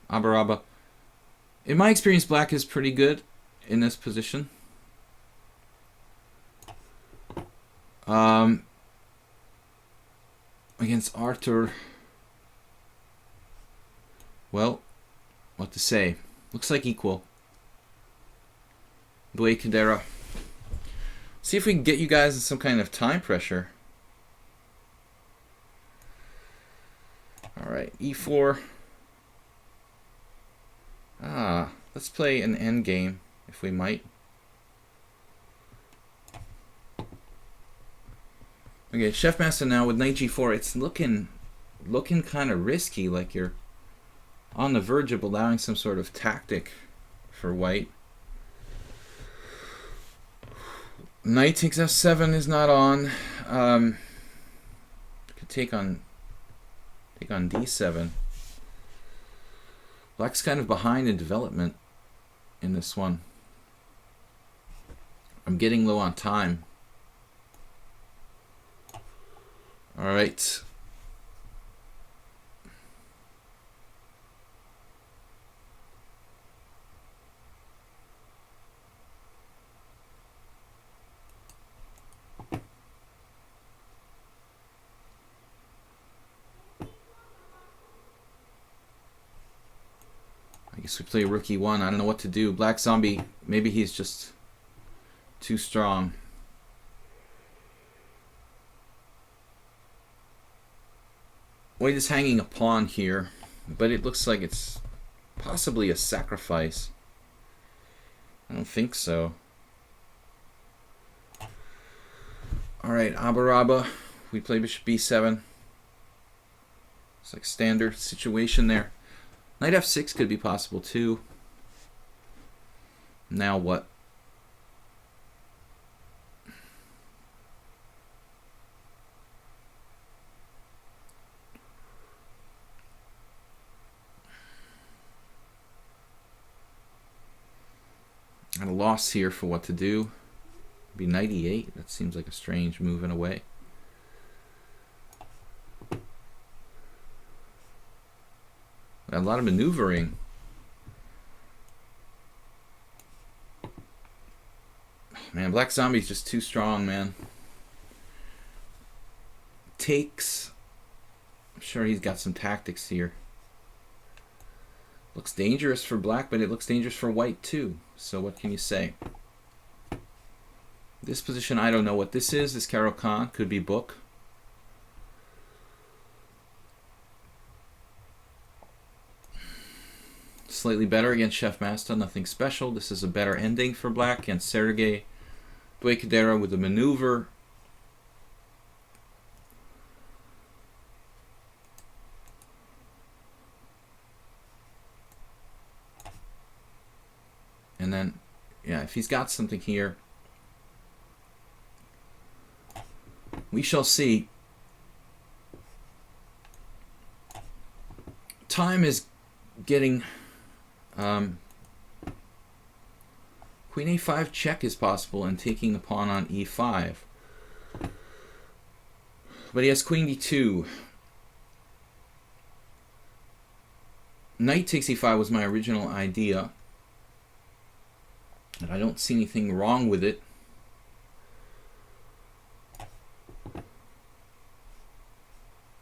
Abaraba. In my experience, black is pretty good in this position. Against Arthur, well, what to say? Looks like equal. Dway Kadera. See if we can get you guys in some kind of time pressure. Alright, e4. Let's play an endgame, if we might. Okay, Chefmaster now with knight g4. It's looking kind of risky, like you're on the verge of allowing some sort of tactic for white. Knight takes f7 is not on. Could take on d7. Black's kind of behind in development in this one. I'm getting low on time. All right. I guess we play rook e1. I don't know what to do. Black zombie, maybe he's just too strong. White is hanging a pawn here, but it looks like it's possibly a sacrifice. I don't think so. Alright, Abaraba. We play bishop b7. It's like standard situation there. Knight f6 could be possible too. Now what? At a loss here for what to do. Be knight e8. That seems like a strange move in a way. A lot of maneuvering. Man, Black Zombie's just too strong, man. Takes. I'm sure he's got some tactics here. Looks dangerous for Black, but it looks dangerous for White too. So what can you say? This position, I don't know what this is. This Caro Kann could be book. Slightly better against Chef Masta, nothing special. This is a better ending for Black against Sergei Buekadera with a maneuver. And then, yeah, if he's got something here, we shall see. Time is getting... Queen a5 check is possible and taking the pawn on e5. But he has queen d2. Knight takes e5 was my original idea. And I don't see anything wrong with it.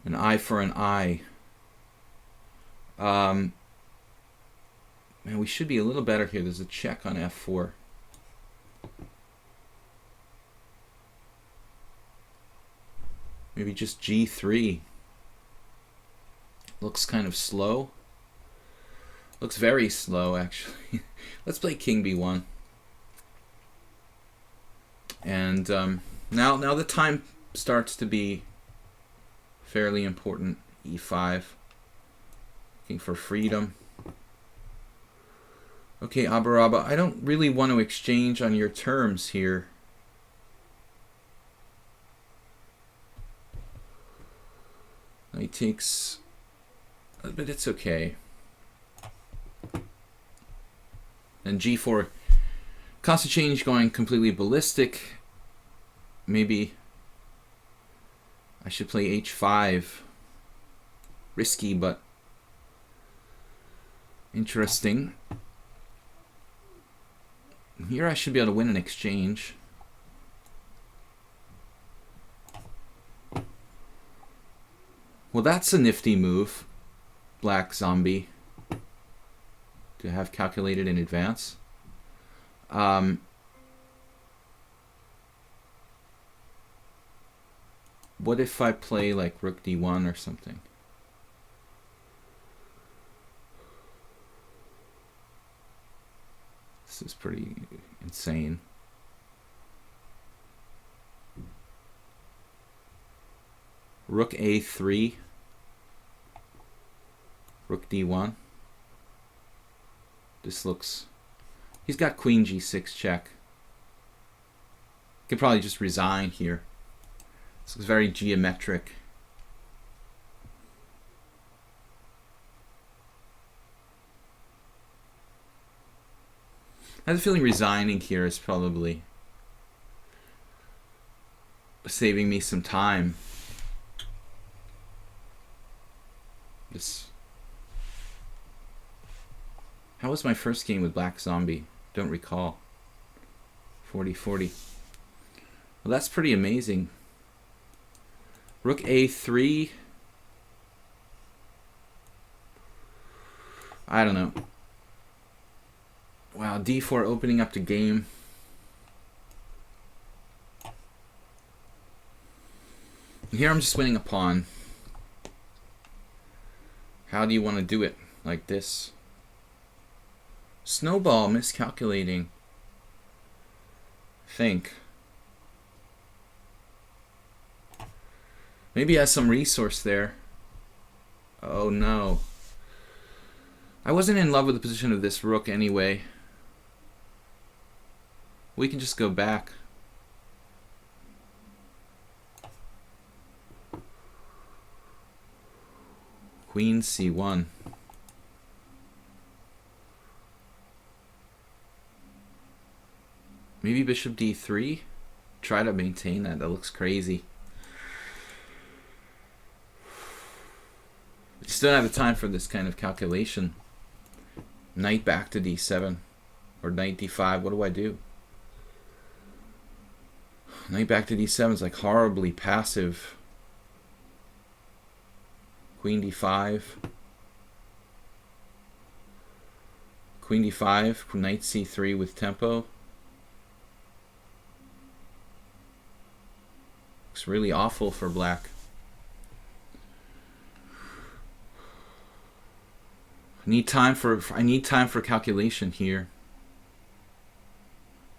An eye for an eye. Man, we should be a little better here. There's a check on f4. Maybe just g3. Looks kind of slow. Looks very slow, actually. Let's play king b1. And now the time starts to be fairly important. e5. Looking for freedom. Okay, Abaraba, I don't really want to exchange on your terms here. He takes, but it's okay. And g4, constant change going completely ballistic. Maybe I should play h5. Risky, but interesting. Here I should be able to win an exchange. Well, that's a nifty move, Black Zombie, to have calculated in advance. What if I play like rook d1 or something? This is pretty insane. Rook a3. Rook d1. This looks... He's got queen g6 check. Could probably just resign here. This looks very geometric. I have a feeling resigning here is probably saving me some time. How was my first game with Black Zombie? Don't recall. 40-40. Well, that's pretty amazing. Rook A3. I don't know. Wow, D4 opening up the game. Here I'm just winning a pawn. How do you want to do it? Like this? Snowball, miscalculating. Think. Maybe he has some resource there. Oh no. I wasn't in love with the position of this rook anyway. We can just go back. Queen C1. Maybe bishop D3? Try to maintain that. That looks crazy. I just don't have the time for this kind of calculation. Knight back to D7. Or knight D5. What do I do? Knight back to D7 is like horribly passive. Queen D5. Queen D5. Knight C3 with tempo. Looks really awful for black. I need time for calculation here.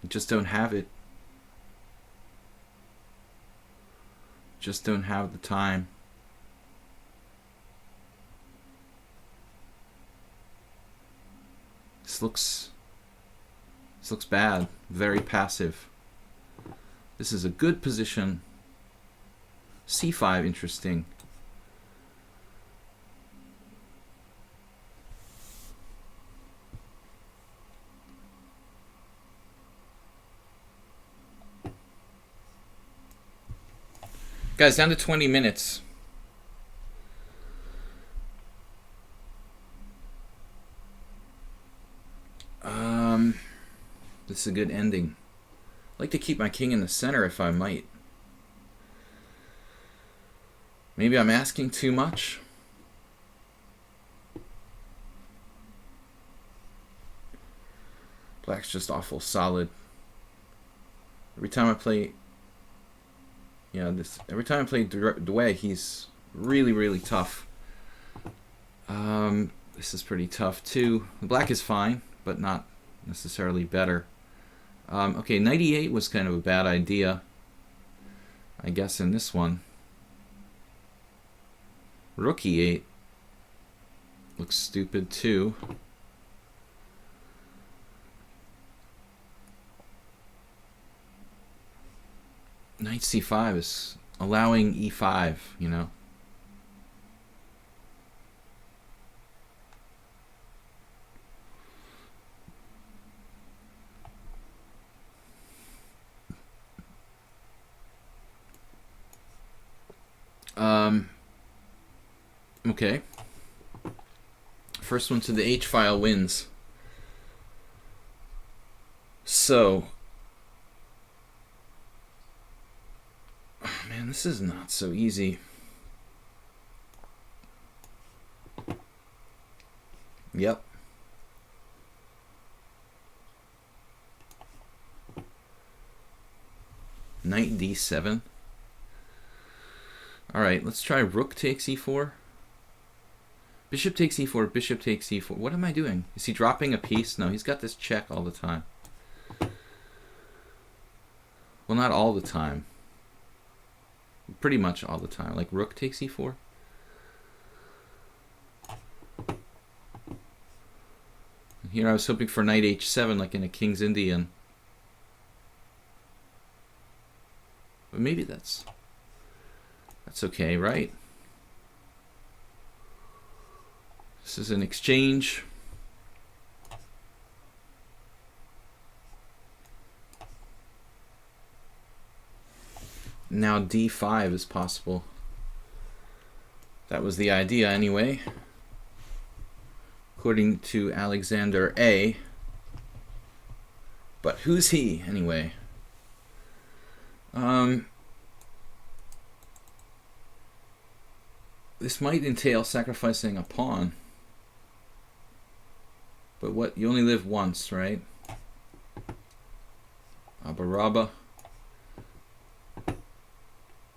I just don't have it. Just don't have the time. This looks bad. Very passive. This is a good position. C5, interesting. Guys, down to 20 minutes. This is a good ending. I'd like to keep my king in the center if I might. Maybe I'm asking too much. Black's just awful solid. Every time I play, every time I play Dway, he's really, really tough. This is pretty tough too. Black is fine, but not necessarily better. Okay, knight e8 was kind of a bad idea, I guess, in this one. Rook e8 looks stupid too. Knight c5 is allowing e5, you know. Okay. First one to the H file wins. So, oh man, this is not so easy. Yep. Knight d7. Alright, let's try rook takes e4. Bishop takes e4, bishop takes e4. What am I doing? Is he dropping a piece? No, he's got this check all the time. Well, not all the time. Pretty much all the time. Like rook takes e4. Here I was hoping for knight h7 like in a King's Indian. But maybe that's okay, right? This is an exchange. Now d5 is possible. That was the idea anyway, according to Alexander A. But who's he anyway? This might entail sacrificing a pawn. But what, you only live once, right? Abaraba.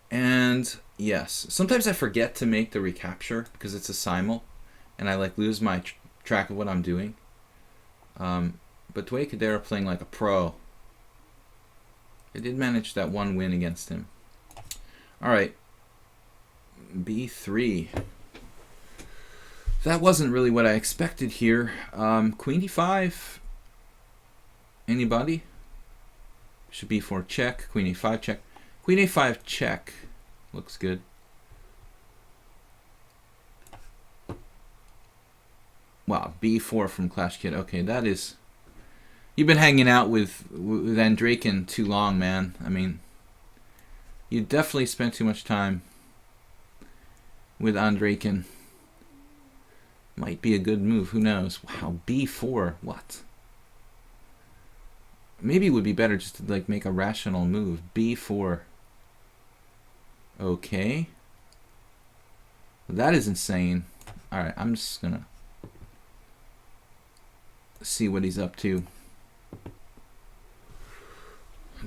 And yes, sometimes I forget to make the recapture because it's a simul, and I like lose my track of what I'm doing. But Will Paschall playing like a pro. I did manage that one win against him. All right, b3. That wasn't really what I expected here. Queen e5. Anybody? Should b4 check. Queen e5 check. Queen a5 check. Looks good. Wow, b4 from Clash Kid. Okay, that is... You've been hanging out with Andraken too long, man. I mean, you definitely spent too much time with Andraken. Might be a good move. Who knows? Wow, b4. What? Maybe it would be better just to like make a rational move. b4. Okay. That is insane. Alright, I'm just gonna see what he's up to.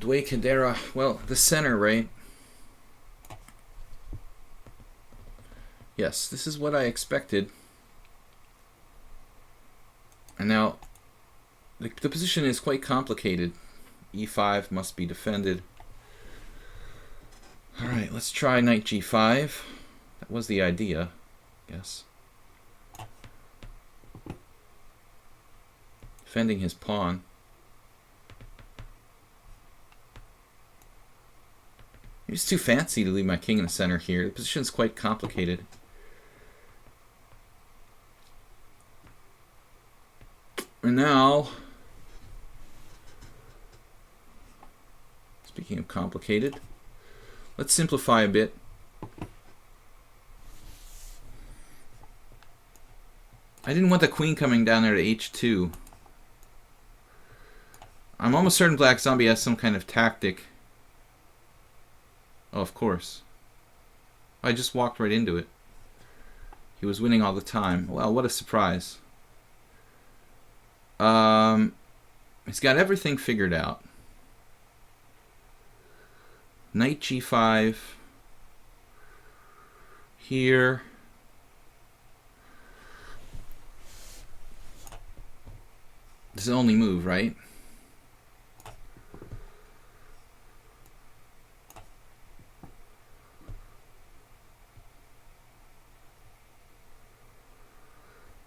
Will Paschall, well, the center, right? Yes, this is what I expected. And now, the position is quite complicated. e5 must be defended. Alright, let's try knight g5. That was the idea, I guess. Defending his pawn. It's too fancy to leave my king in the center here. The position's quite complicated. And now, speaking of complicated, let's simplify a bit. I didn't want the queen coming down there to h2. I'm almost certain Black Zombie has some kind of tactic. Oh, of course. I just walked right into it. He was winning all the time. Well, what a surprise. He's got everything figured out. Knight g5. Here. This is the only move, right?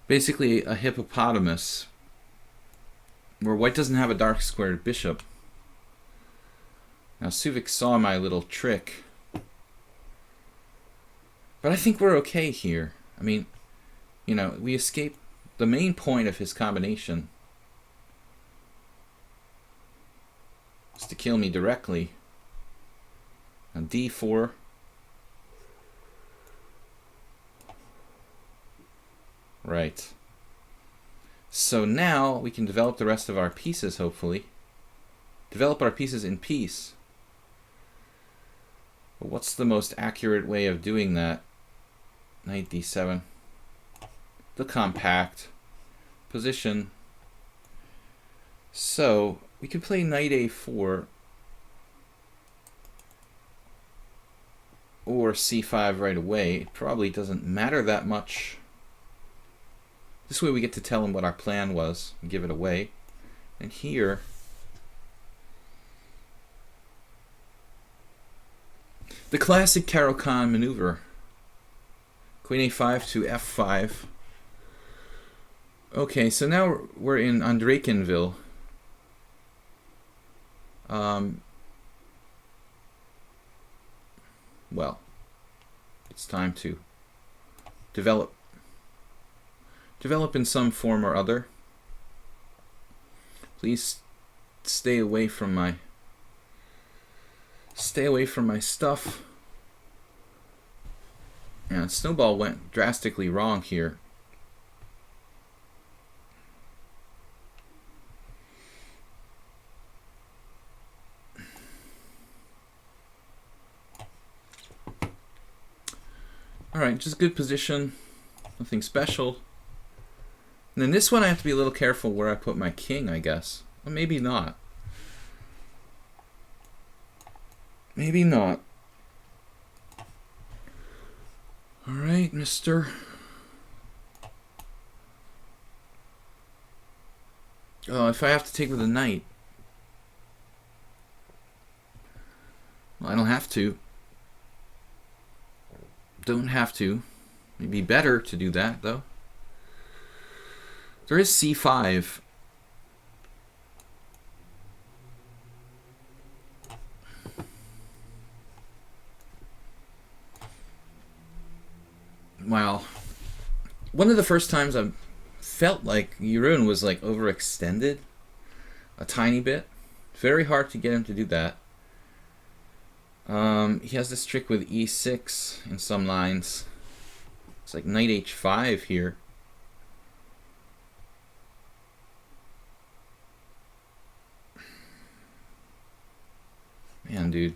Basically a hippopotamus where white doesn't have a dark squared bishop. Now Suvik saw my little trick, but I think we're okay here. I mean, you know, we escape the main point of his combination is to kill me directly. Now d4. Right. So now we can develop the rest of our pieces, hopefully. Develop our pieces in peace. But what's the most accurate way of doing that? Knight d7. The compact position. So we can play knight a4 or c5 right away. It probably doesn't matter that much. This way we get to tell him what our plan was and give it away. And here, the classic Caro-Kann maneuver. Queen a5 to f5. Okay, so now we're in well, it's time to develop in some form or other. Please stay away from my stuff. Yeah, snowball went drastically wrong here. Alright, just good position. Nothing special. And then this one I have to be a little careful where I put my king, I guess. Well, maybe not. Maybe not. Alright, mister. Oh, if I have to take with a knight. Well, I don't have to. Don't have to. It'd be better to do that, though. There is c5. Wow. One of the first times I felt like Jeroen was like overextended a tiny bit. Very hard to get him to do that. He has this trick with e6 in some lines. It's like knight h5 here. Man, dude.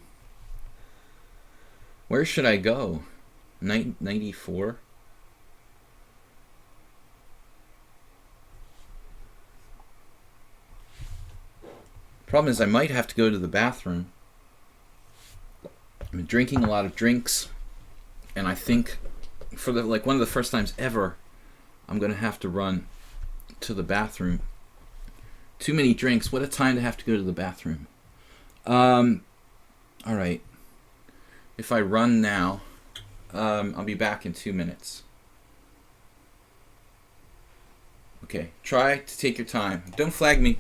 Where should I go? Knight e4? Problem is I might have to go to the bathroom. I've been drinking a lot of drinks, and I think for the one of the first times ever, I'm gonna have to run to the bathroom. Too many drinks. What a time to have to go to the bathroom. All right. If I run now, I'll be back in 2 minutes. Okay. Try to take your time. Don't flag me.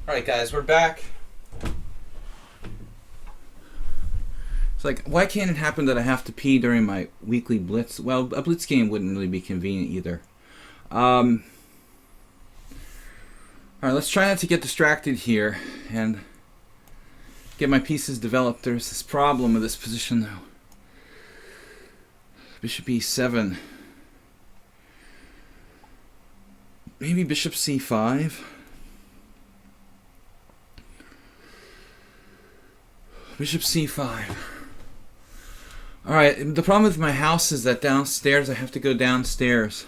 Alright guys, we're back. It's like, why can't it happen that I have to pee during my weekly blitz? Well, a blitz game wouldn't really be convenient either. Alright, let's try not to get distracted here and get my pieces developed. There's this problem with this position though. Bishop e7. Maybe bishop c5. Bishop c5. Alright, the problem with my house is that downstairs I have to go downstairs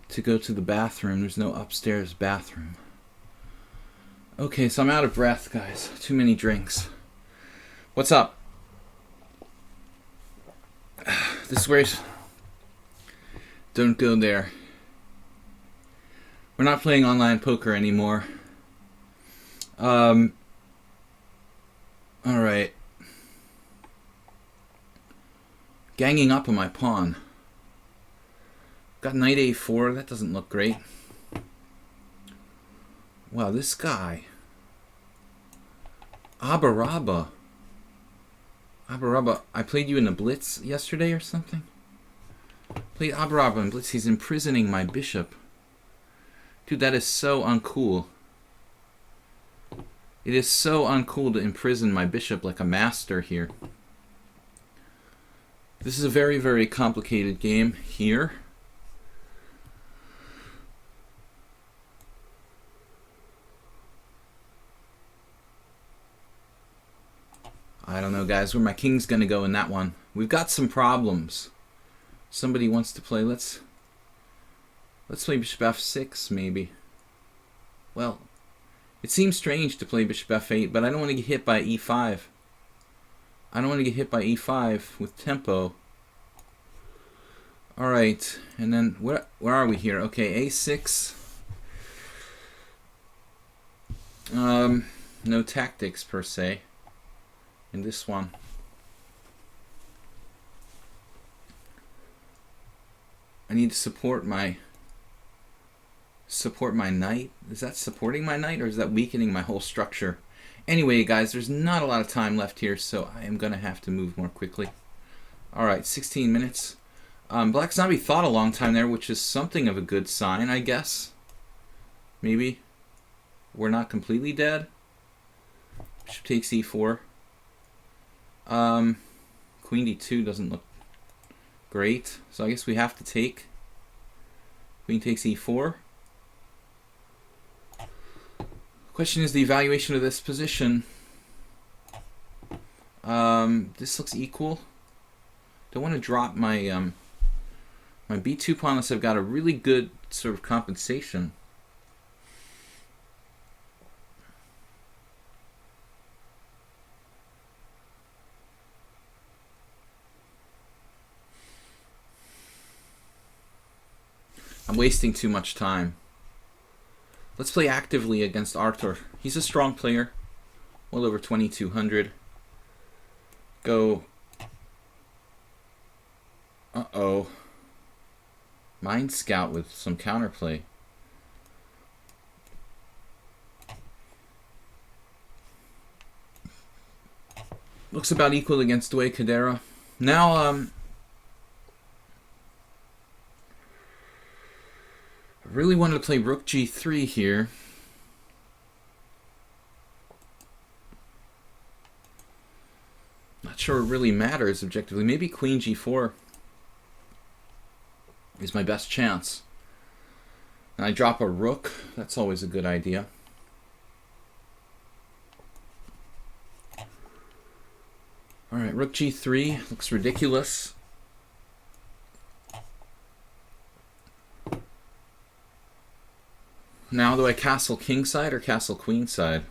to go to the bathroom. There's no upstairs bathroom. Okay, so I'm out of breath, guys. Too many drinks. What's up? This is where... Don't go there. We're not playing online poker anymore. Alright. Ganging up on my pawn. Got knight a4. That doesn't look great. Wow, this guy. Abaraba. Abaraba. I played you in a blitz yesterday or something? Played Abaraba in blitz. He's imprisoning my bishop. Dude, that is so uncool. It is so uncool to imprison my bishop like a master here. This is a very, very complicated game here. I don't know, guys, where my king's gonna go in that one. We've got some problems. Somebody wants to play. Let's play bishop f6, maybe. Well, it seems strange to play bishop f8, but I don't want to get hit by e5. I don't want to get hit by e5 with tempo. Alright, and then where are we here? Okay, a6. No tactics per se in this one. I need to support my knight. Is that supporting my knight or is that weakening my whole structure? Anyway, guys, there's not a lot of time left here, so I am gonna have to move more quickly. Alright, 16 minutes. Black Zombie thought a long time there, which is something of a good sign, I guess. Maybe. We're not completely dead. Bishop takes e4. Queen d2 doesn't look great, so I guess we have to take. Queen takes e4. Question is the evaluation of this position. This looks equal. Don't want to drop my my b2 pawn unless I've got a really good sort of compensation. I'm wasting too much time. Let's play actively against Arthur. He's a strong player. Well over 2,200. Go. Uh-oh. Mind Scout with some counterplay. Looks about equal against Dwayne Cadera. Now, I really wanted to play Rook G3 here. Not sure it really matters objectively. Maybe Queen G4 is my best chance. And I drop a rook. That's always a good idea. Alright, Rook G3 looks ridiculous. Now, do I castle kingside or castle queenside?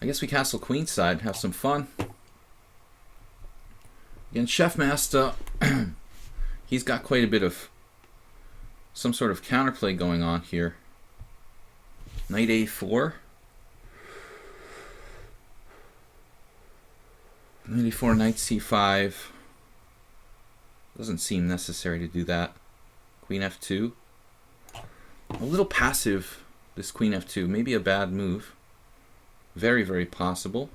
I guess we castle queenside, have some fun. Again, Chef Master, he's got quite a bit of some sort of counterplay going on here. Knight a4. Knight a4, knight c5. Doesn't seem necessary to do that. Queen f2. A little passive, this Queen f2. Maybe a bad move. Very, very possible.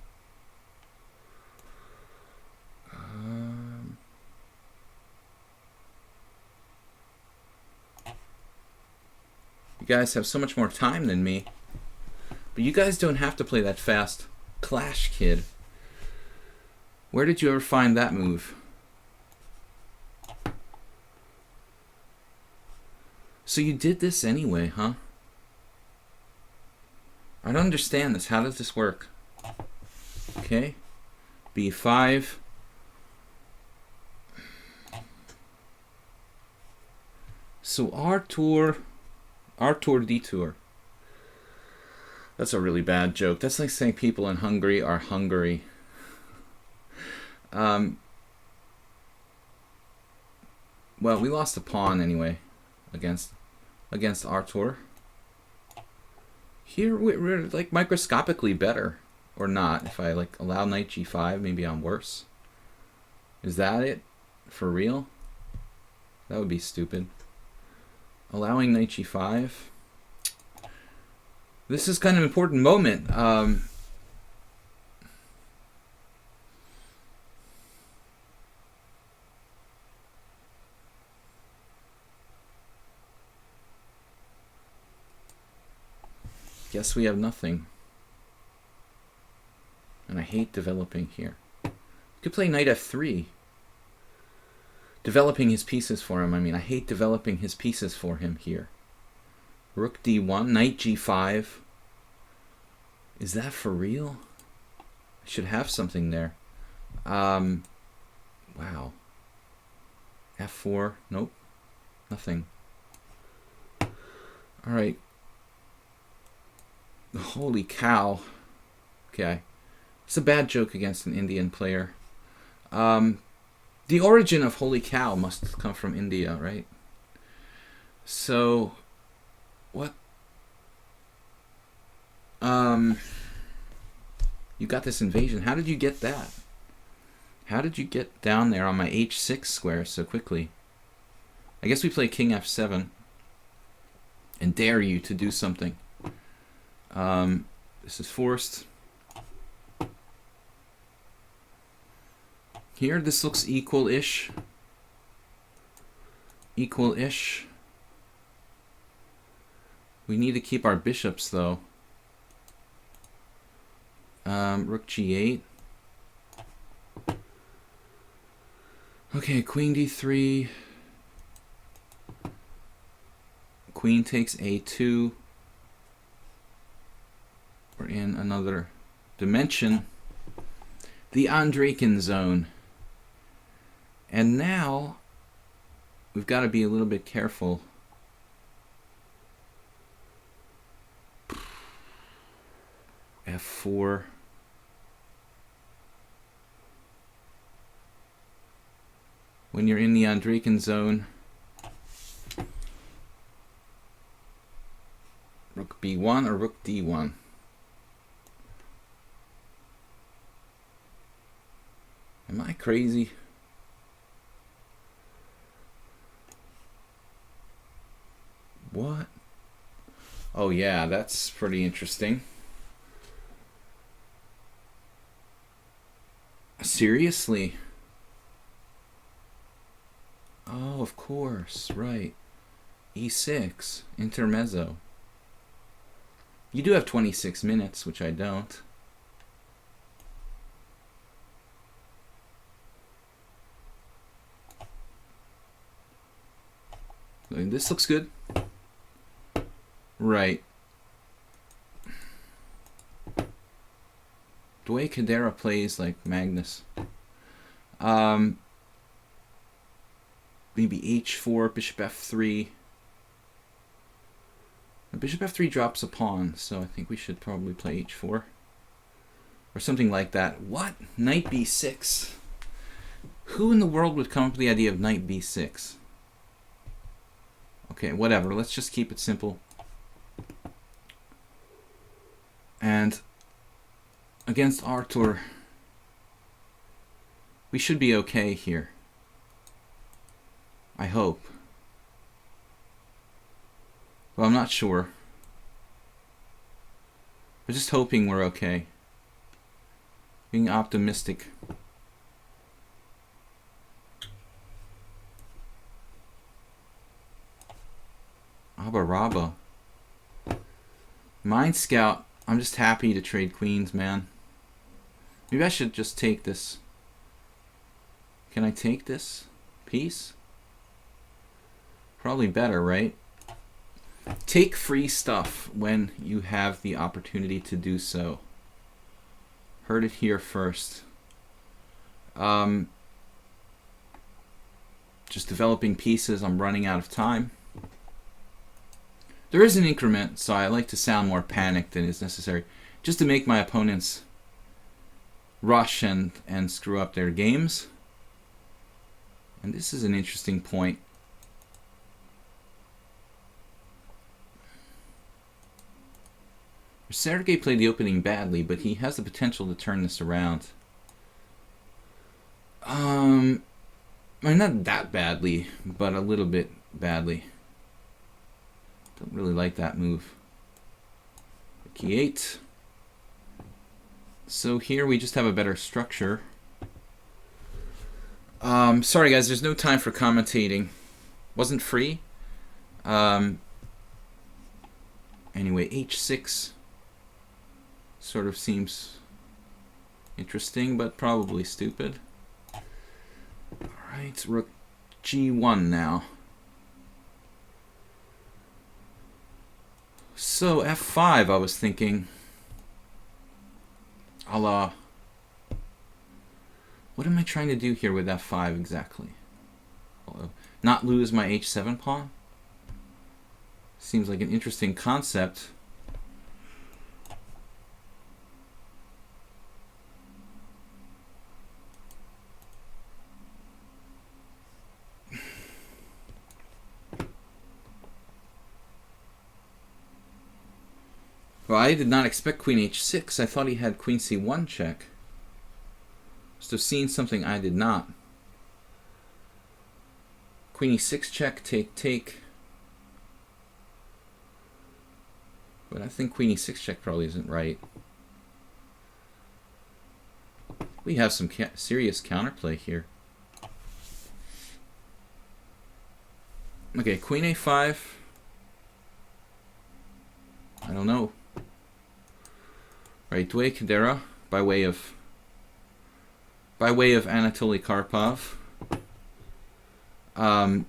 You guys have so much more time than me. But you guys don't have to play that fast. Clash Kid. Where did you ever find that move? So you did this anyway, huh? I don't understand this. How does this work? Okay, b5. So Artur detour. That's a really bad joke. That's like saying people in Hungary are Hungary. Well, we lost a pawn anyway against Artur. Here we're like microscopically better, or not. If I like allow knight g5, maybe I'm worse. Is that it? For real? That would be stupid. Allowing knight g5. This is kind of an important moment. Guess we have nothing. And I hate developing here. You could play knight f3. Developing his pieces for him. I mean, I hate developing his pieces for him here. Rook d1, knight g5. Is that for real? I should have something there. Wow. f4, nope, nothing. All right. Holy cow. Okay. It's a bad joke against an Indian player. The origin of holy cow must come from India, right? So, what? You got this invasion. How did you get that? How did you get down there on my h6 square so quickly? I guess we play king f7 and dare you to do something. This is forced. Here, this looks equal-ish. Equal-ish. We need to keep our bishops, though. Rook g8. Okay, queen d3. Queen takes a2. We're in another dimension. The Andrekin zone. And now, we've got to be a little bit careful. f4. When you're in the Andrekin zone, rook b1 or rook d1. Am I crazy? What? Oh yeah, that's pretty interesting. Seriously? Oh, of course, right. e6, intermezzo. You do have 26 minutes, which I don't. This looks good. Right. The way Cadera plays like Magnus. Maybe h4, bishop f3. Bishop f3 drops a pawn, so I think we should probably play h4. Or something like that. What? Knight b6. Who in the world would come up with the idea of knight b6? Okay, whatever. Let's just keep it simple. And against Artur, we should be okay here. I hope. Well, I'm not sure. We're just hoping we're okay. Being optimistic. Abba Rabba. Mind Scout. I'm just happy to trade queens, man. Maybe I should just take this. Can I take this piece? Probably better, right? Take free stuff when you have the opportunity to do so. Heard it here first. Just developing pieces. I'm running out of time. There is an increment, so I like to sound more panicked than is necessary, just to make my opponents rush and screw up their games. And this is an interesting point. Sergey played the opening badly, but he has the potential to turn this around. I mean, not that badly, but a little bit badly. Don't really like that move. Rook e8. So here we just have a better structure. Sorry guys, there's no time for commentating. Wasn't free. Anyway, h6 sort of seems interesting, but probably stupid. Alright, rook g1 now. So f5, I was thinking, a la, what am I trying to do here with f5 exactly? Not lose my h7 pawn? Seems like an interesting concept. Well, I did not expect queen h6. I thought he had queen c1 check. Must have seen something I did not. Queen e6 check, take, take. But I think queen e6 check probably isn't right. We have some serious counterplay here. Okay, queen a5. I don't know. Right, Dway Kadera by way of Anatoly Karpov. Wow,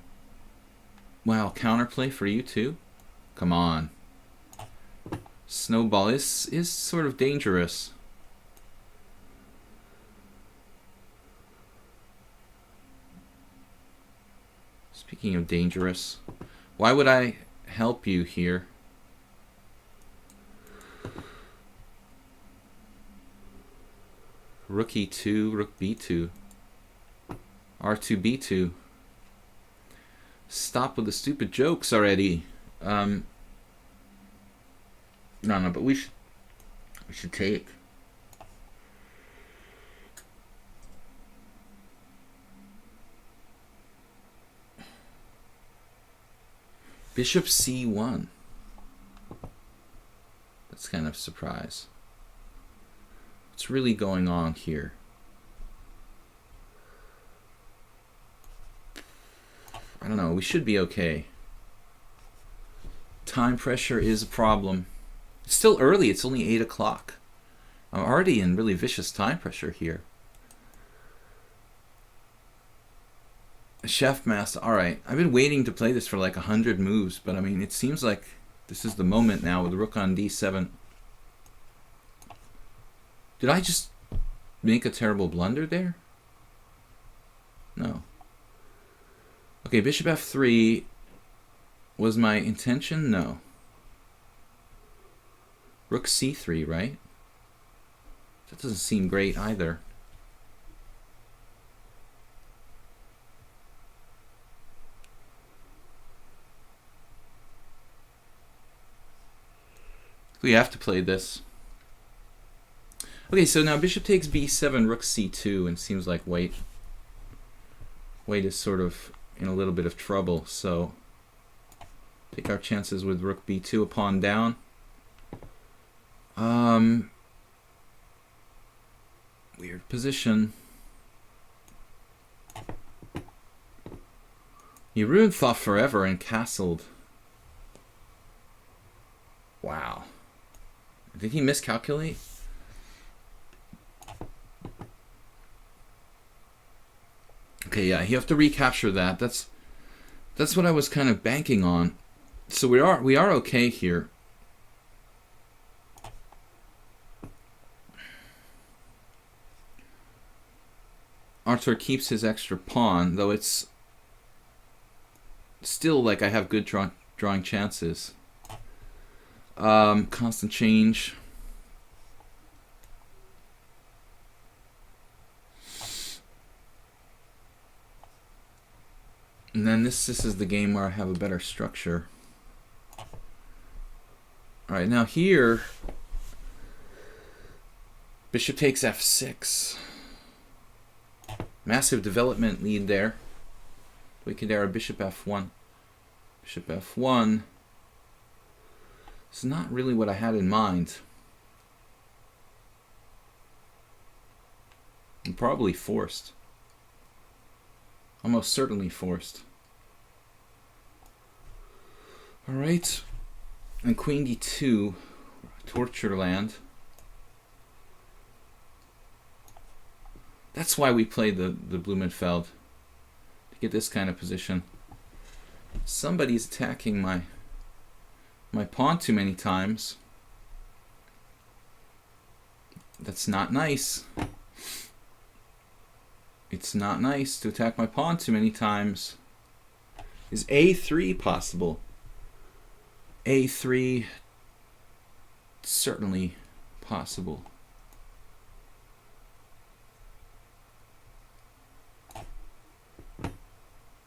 counterplay for you too? Come on. Snowball is sort of dangerous. Speaking of dangerous, why would I help you here? Rook e2, rook b2, r2 b2. Stop with the stupid jokes already. No, but we should take. Bishop c1. That's kind of a surprise. What's really going on here? I don't know. We should be okay. Time pressure is a problem. It's still early. It's only 8 o'clock. I'm already in really vicious time pressure here. Chef Master. Alright. I've been waiting to play this for like 100 moves, but I mean, it seems like this is the moment now with rook on d7. Did I just make a terrible blunder there? No. Okay, bishop f3 was my intention? No. Rook c3, right? That doesn't seem great either. We have to play this. Okay, so now bishop takes b7, rook c2, and seems like white is sort of in a little bit of trouble. So take our chances with rook b2, a pawn down. Weird position. He ruined thought forever and castled. Wow. Did he miscalculate? Okay, yeah, you have to recapture that. That's what I was kind of banking on. So we are okay here. Arthur keeps his extra pawn, though it's still like I have good drawing chances. Constant change. And then this is the game where I have a better structure. Alright, now here, bishop takes f6. Massive development lead there. Wikidera, bishop f1. Bishop f1. It's not really what I had in mind. I'm probably forced. Almost certainly forced. Alright. And queen d2. Torture land. That's why we played the Blumenfeld. To get this kind of position. Somebody's attacking my pawn too many times. That's not nice. It's not nice to attack my pawn too many times. Is a3 possible? a3 certainly possible.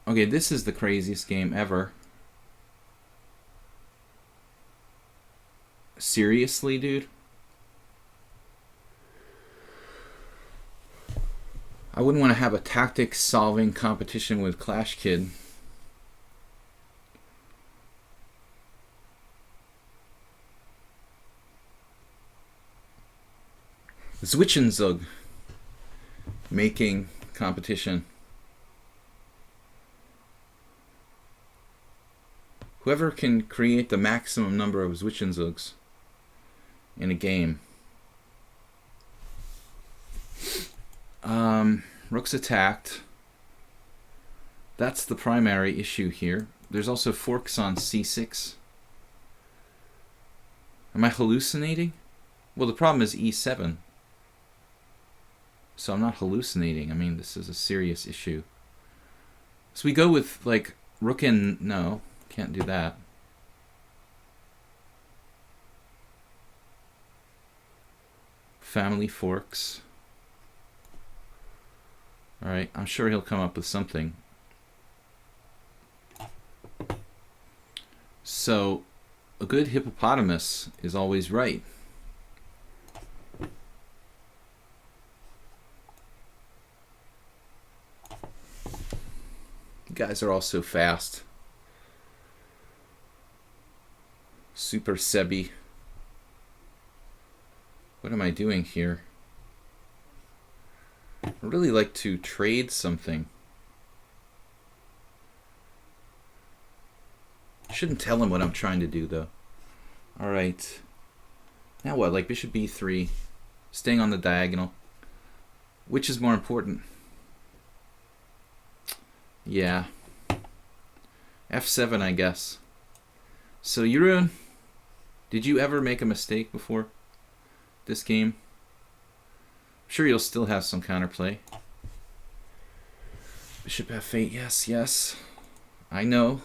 Okay, this is the craziest game ever. Seriously, dude? I wouldn't want to have a tactics solving competition with Clash Kid. Zwischenzug making competition. Whoever can create the maximum number of Zwischenzugs in a game. Rook's attacked. That's the primary issue here. There's also forks on c6. Am I hallucinating? Well, the problem is e7. So I'm not hallucinating. I mean, this is a serious issue. So we go with, like, rook in... No, can't do that. Family forks. Alright, I'm sure he'll come up with something. So, a good hippopotamus is always right. You guys are all so fast. Super Sebi. What am I doing here? I'd really like to trade something. Shouldn't tell him what I'm trying to do, though. Alright. Now what? Like bishop b3. Staying on the diagonal. Which is more important? Yeah. f7, I guess. So, Jeroen, did you ever make a mistake before this game? I'm sure you'll still have some counterplay. Bishop f8, yes, yes. I know.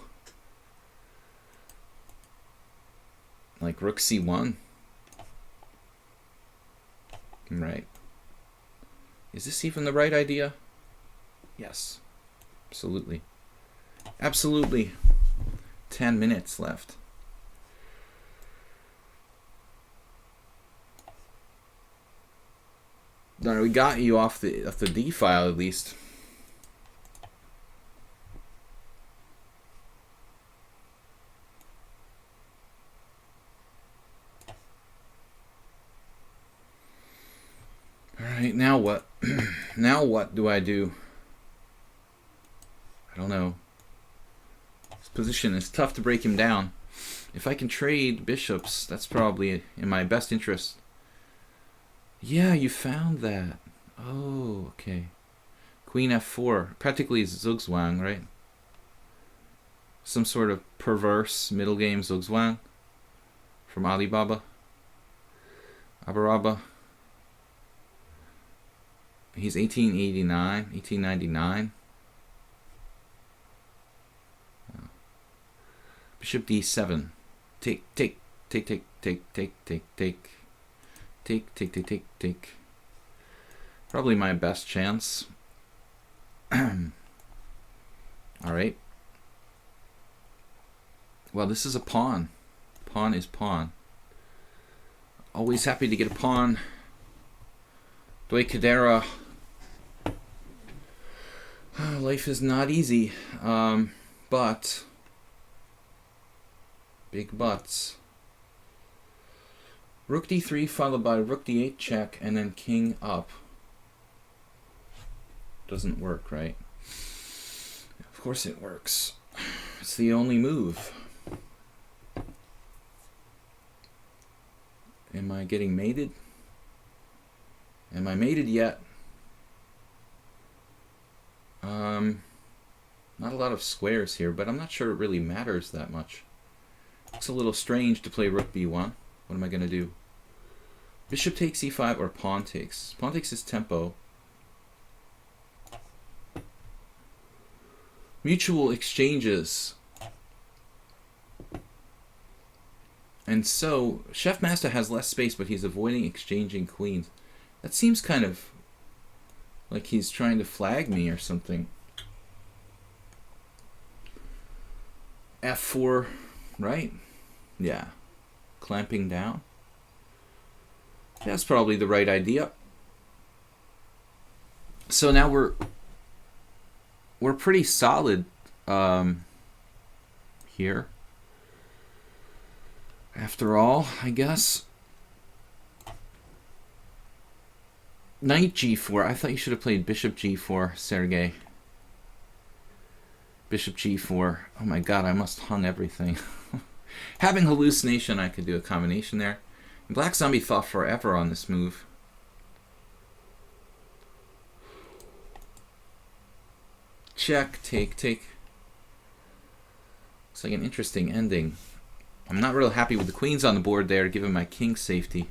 Like rook c1. Right. Is this even the right idea? Yes. Absolutely. Absolutely. 10 minutes left. No, we got you off the D file at least. All right, now what? Now what do I do? I don't know. This position is tough to break him down. If I can trade bishops, that's probably in my best interest. Yeah, you found that. Oh, okay. Queen f4. Practically Zugzwang, right? Some sort of perverse middle game Zugzwang from Alibaba. Abaraba. He's 1889, 1899. Bishop d7. Take, take, take, take, take, take, take, take. Take, take, take, take, take. Probably my best chance. Alright. Well, this is a pawn. Pawn is pawn. Always happy to get a pawn. Doi Cadera. Life is not easy. But big buts. Rook d3 followed by rook d8 check and then king up. Doesn't work, right? Of course it works. It's the only move. Am I getting mated? Am I mated yet? Not a lot of squares here, but I'm not sure it really matters that much. Looks a little strange to play rook b1. What am I going to do? Bishop takes e5 or pawn takes? Pawn takes is tempo. Mutual exchanges. And so, Chef Master has less space, but he's avoiding exchanging queens. That seems kind of like he's trying to flag me or something. F4, right? Yeah. Clamping down. That's probably the right idea. So now we're pretty solid here. After all, I guess. Knight g4. I thought you should have played bishop g4, Sergey. Bishop g4. Oh my god, I must hung everything. Having hallucination, I could do a combination there. Black Zombie thought forever on this move. Check, take, take. Looks like an interesting ending. I'm not real happy with the queens on the board there, given my king safety.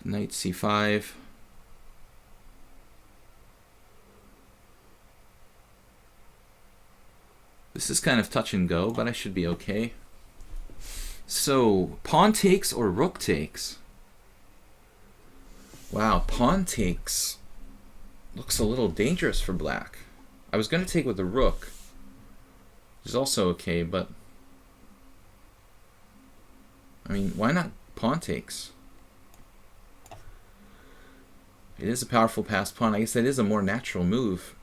Knight c5. This is kind of touch and go, but I should be okay. So, pawn takes or rook takes? Wow, pawn takes looks a little dangerous for black. I was going to take with the rook, which is also okay, but I mean, why not pawn takes? It is a powerful passed pawn. I guess that is a more natural move.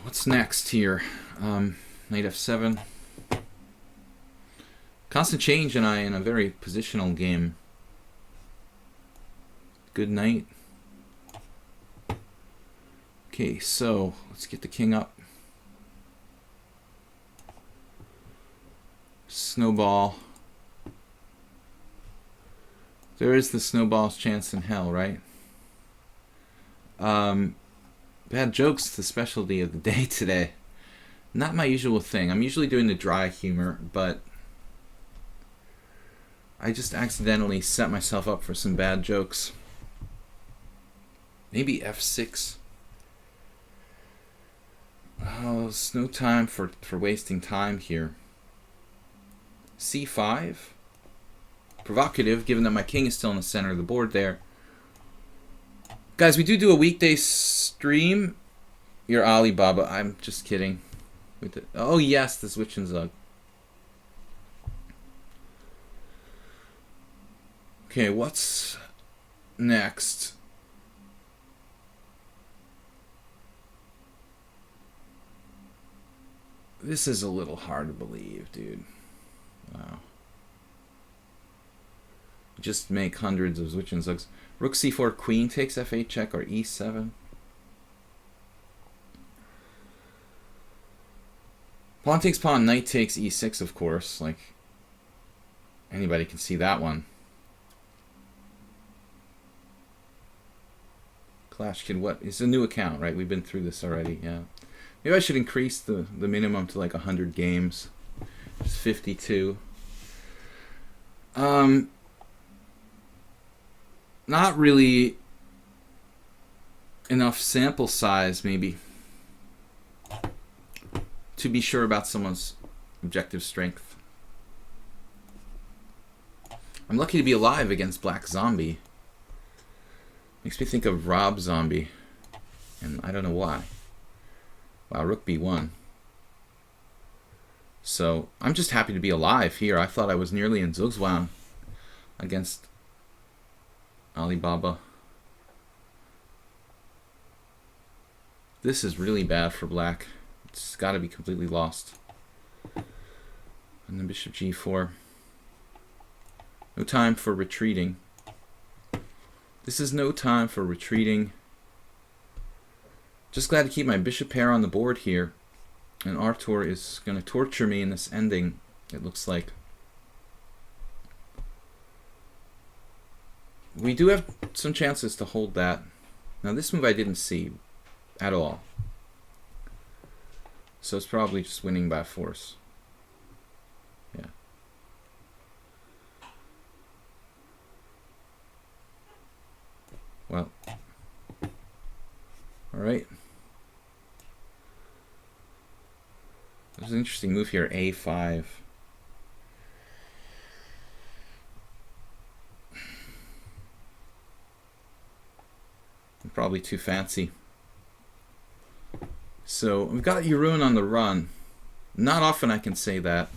What's next here? Knight f7. Constant Change and I in a very positional game. Good night. Okay, so let's get the king up. Snowball. There is the snowball's chance in hell, right? Bad jokes, the specialty of the day today. Not my usual thing. I'm usually doing the dry humor, but I just accidentally set myself up for some bad jokes. Maybe f6. Oh, there's no time for wasting time here. c5. Provocative, given that my king is still in the center of the board there. Guys, we do a weekday stream. You're Alibaba. I'm just kidding. Oh yes, the Switch and Zug. Okay, what's next? This is a little hard to believe, dude. Wow. Just make hundreds of Switch and Zugs. Rook c4, queen takes f8 check, or e7. Pawn takes pawn, knight takes e6, of course. Like, anybody can see that one. Clash Kid, what? It's a new account, right? We've been through this already, yeah. Maybe I should increase the minimum to like 100 games. It's 52. Not really enough sample size, maybe, to be sure about someone's objective strength. I'm lucky to be alive against Black Zombie. Makes me think of Rob Zombie, and I don't know why. Wow, Rook B1. So I'm just happy to be alive here. I thought I was nearly in Zugzwang against Alibaba. This is really bad for black. It's got to be completely lost. And then bishop g4. No time for retreating. This is no time for retreating. Just glad to keep my bishop pair on the board here. And Artur is going to torture me in this ending, it looks like. We do have some chances to hold that. Now this move I didn't see at all. So it's probably just winning by force. Yeah. Well. Alright. There's an interesting move here, A5. Probably too fancy. So we've got Yurun on the run. Not often I can say that.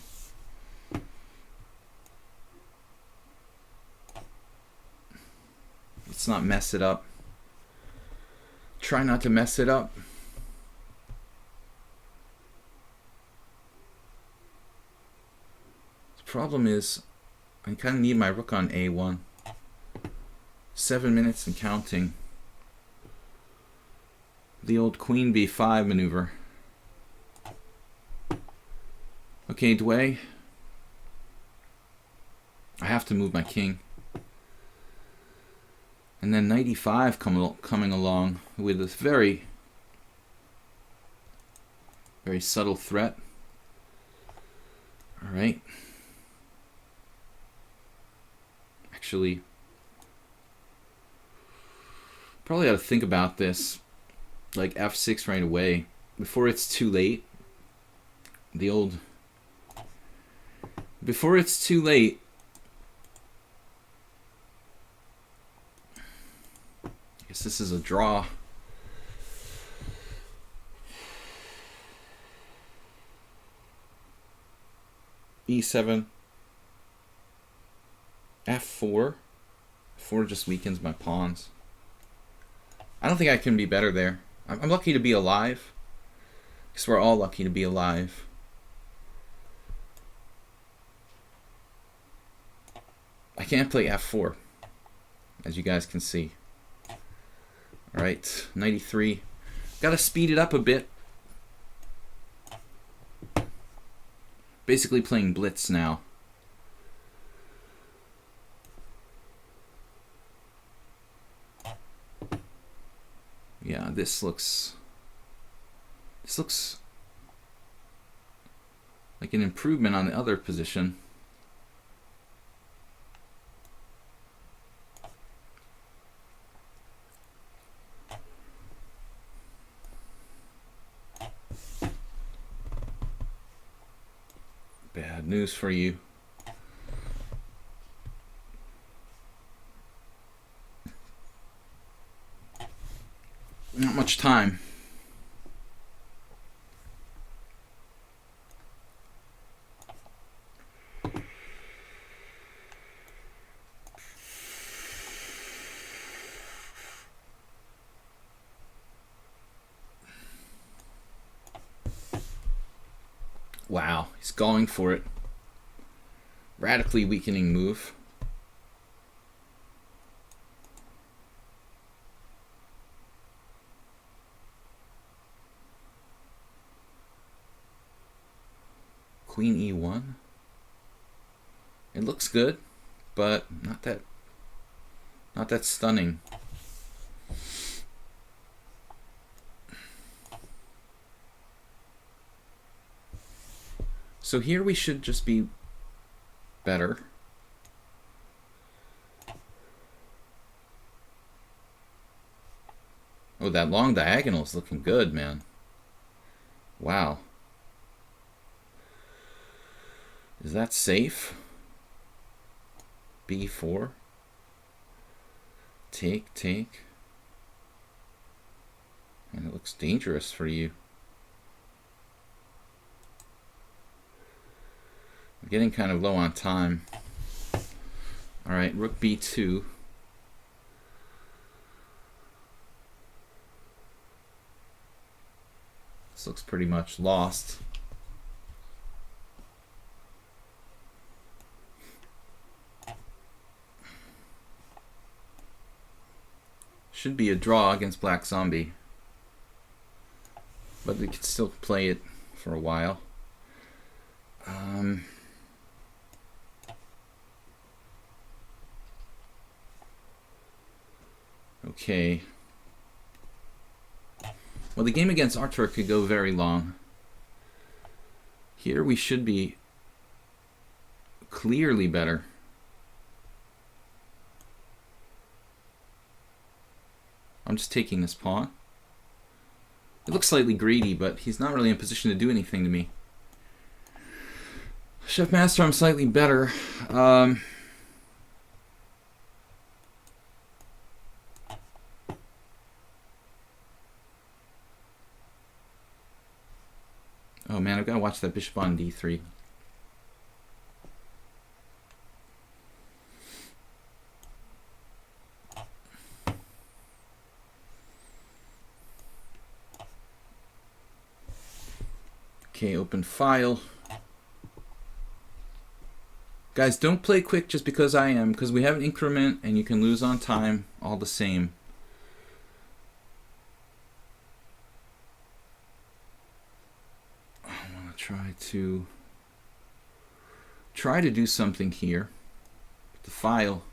Let's not mess it up. Try not to mess it up. The problem is I kind of need my rook on A1. 7 minutes and counting. The old queen b5 maneuver. Okay, Dway. I have to move my king. And then knight e5 coming along with this very, very subtle threat. All right. Actually, probably ought to think about this. Like f6 right away before it's too late. The old before it's too late. I guess this is a draw. E7 f4. 4 just weakens my pawns. I don't think I can be better there. I'm lucky to be alive, because we're all lucky to be alive. I can't play f4, as you guys can see. Alright, 93. Gotta speed it up a bit. Basically playing blitz now. Yeah, this looks like an improvement on the other position. Bad news for you. Not much time. Wow, he's going for it. Radically weakening move. Queen e1. It looks good, but not that stunning. So here we should just be better. Oh, that long diagonal is looking good, man. Wow. Is that safe? B4. Take, take. And it looks dangerous for you. I'm getting kind of low on time. Alright, rook B2. This looks pretty much lost. Should be a draw against Black Zombie. But we could still play it for a while. Okay. Well, the game against Arthur could go very long. Here we should be clearly better. I'm just taking this pawn. It looks slightly greedy, but he's not really in a position to do anything to me. Chef Master, I'm slightly better. Oh man, I've got to watch that bishop on d3. Okay, open file. Guys, don't play quick just because I am, because we have an increment and you can lose on time all the same. I want to try to do something here. The file.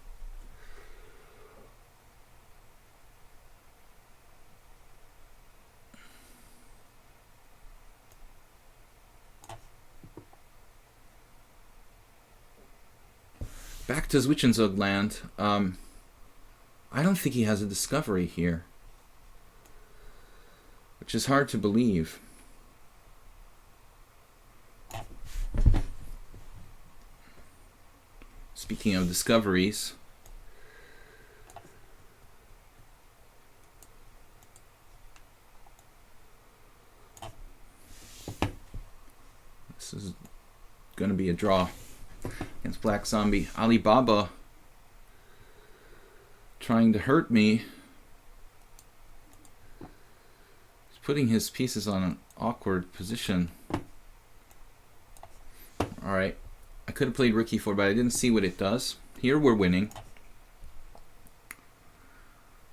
Back to Zwischenzug land. I don't think he has a discovery here, which is hard to believe. Speaking of discoveries, this is going to be a draw against Black Zombie. Alibaba trying to hurt me. He's putting his pieces on an awkward position. Alright. I could have played rook e4, but I didn't see what it does. Here we're winning.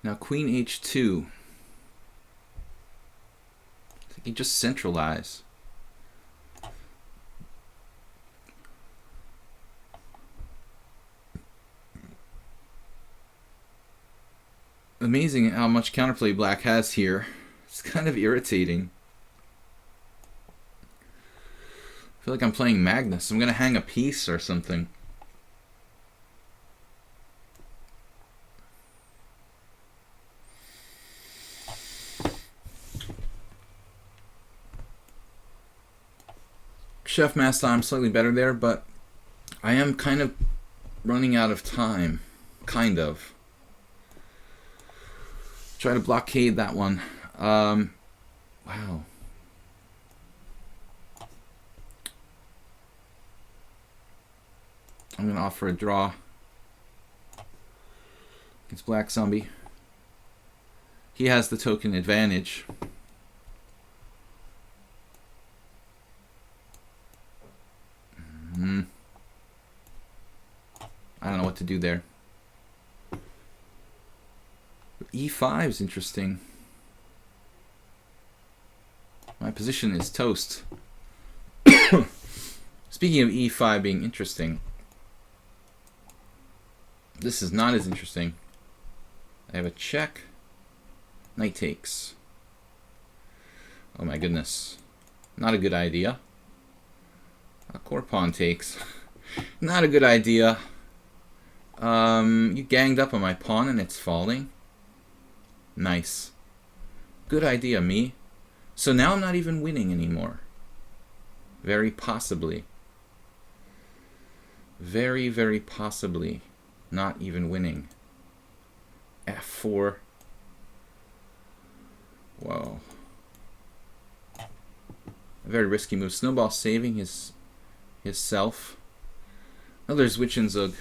Now queen h2. I think he just centralize. Amazing how much counterplay Black has here. It's kind of irritating. I feel like I'm playing Magnus. I'm going to hang a piece or something. Chef Master, I'm slightly better there, but I am kind of running out of time. Kind of. Try to blockade that one. Wow. I'm going to offer a draw against Black Zombie. He has the token advantage. I don't know what to do there. E5 is interesting. My position is toast. Speaking of E5 being interesting, this is not as interesting. I have a check. Knight takes. Oh my goodness. Not a good idea. A core pawn takes. Not a good idea. You ganged up on my pawn and it's falling. Nice. Good idea, me. So now I'm not even winning anymore. Very possibly. Very, very possibly not even winning. F4. Whoa. A very risky move. Snowball saving his self. Oh, there's Witch and Zug.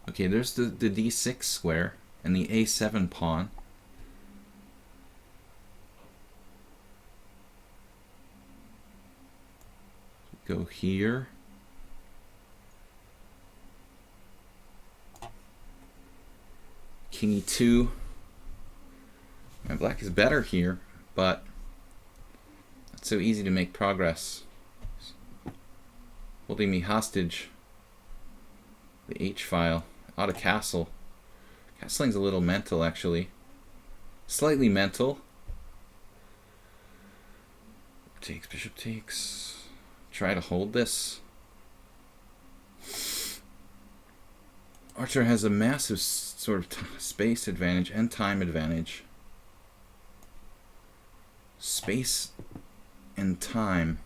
Okay, there's the d6 square and the a7 pawn. Go here. King e2. My black is better here, but it's so easy to make progress. Holding me hostage. The H file. Out of castle. Castling's a little mental, actually. Slightly mental. Takes, bishop takes. Try to hold this. Archer has a massive sort of space advantage and time advantage. Space and time.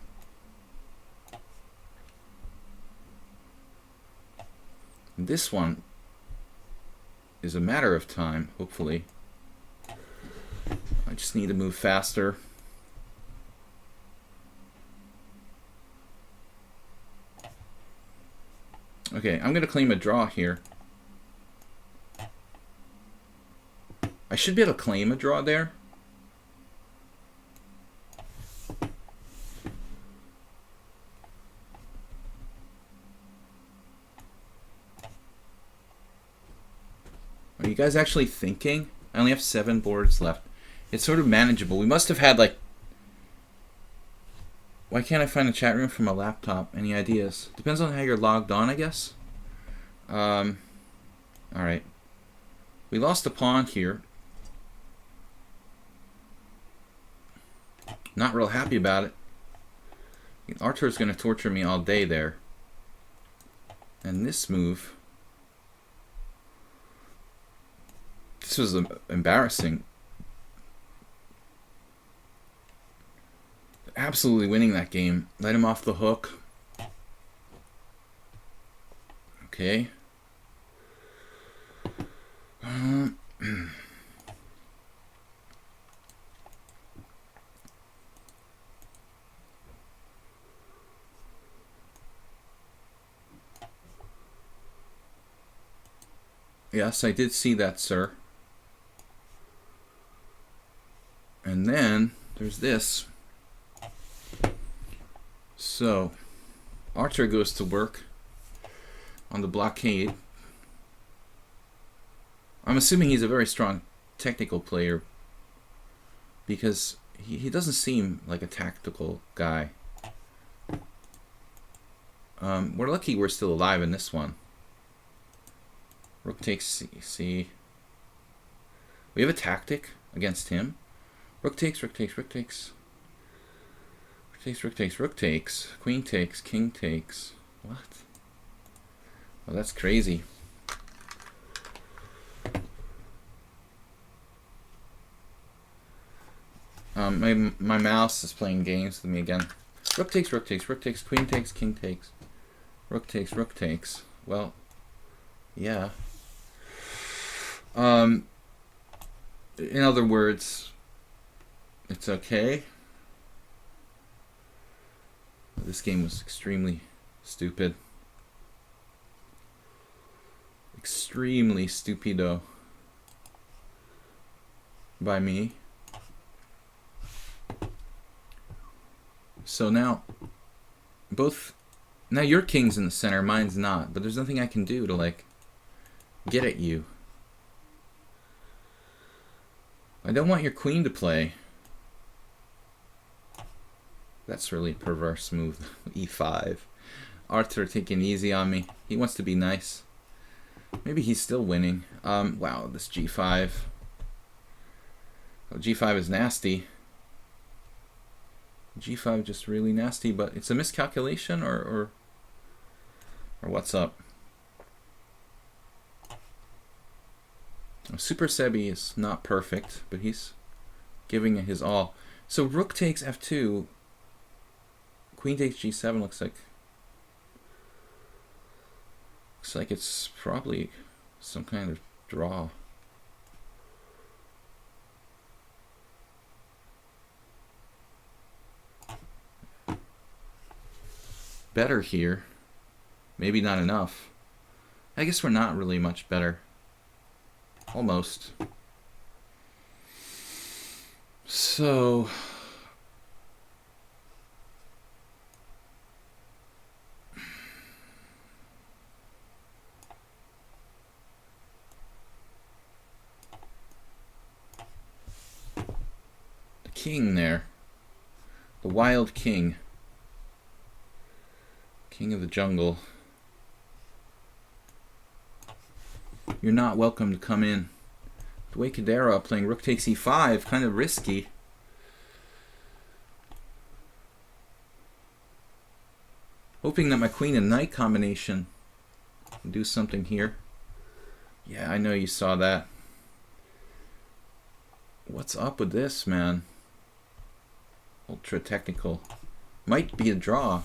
This one is a matter of time, hopefully. I just need to move faster. Okay, I'm going to claim a draw here. I should be able to claim a draw there. Are you guys actually thinking? I only have 7 boards left. It's sort of manageable. We must have had like... Why can't I find a chat room from a laptop? Any ideas? Depends on how you're logged on, I guess. Alright. We lost a pawn here. Not real happy about it. Arthur's going to torture me all day there. And this move... This was embarrassing. Absolutely winning that game. Let him off the hook. Okay. Yes, I did see that, sir. And then there's this. So, Archer goes to work on the blockade. I'm assuming he's a very strong technical player because he doesn't seem like a tactical guy. We're lucky we're still alive in this one. Rook takes C. We have a tactic against him. Rook takes, rook takes, rook takes. Rook takes, rook takes, rook takes. Queen takes, king takes. What? Oh, that's crazy. My mouse is playing games with me again. Rook takes, rook takes, rook takes, queen takes, king takes. Rook takes, rook takes. Well, yeah. In other words, it's okay. This game was extremely stupid. Extremely stupido by me. So now your king's in the center, mine's not, but there's nothing I can do to like get at you. I don't want your queen to play. That's really a perverse move. E5. Arthur taking easy on me. He wants to be nice. Maybe he's still winning. Wow, this G5. Well, G5 is nasty. G5 just really nasty, but it's a miscalculation or what's up? Super Sebi is not perfect, but he's giving it his all. So rook takes f2. Queen takes g7 looks like it's probably some kind of draw. Better here. Maybe not enough. I guess we're not really much better. Almost. So the king there. The wild king. King of the jungle. You're not welcome to come in. The way Kadera playing rook takes e5, kind of risky. Hoping that my queen and knight combination can do something here. Yeah, I know you saw that. What's up with this, man? Ultra technical. Might be a draw.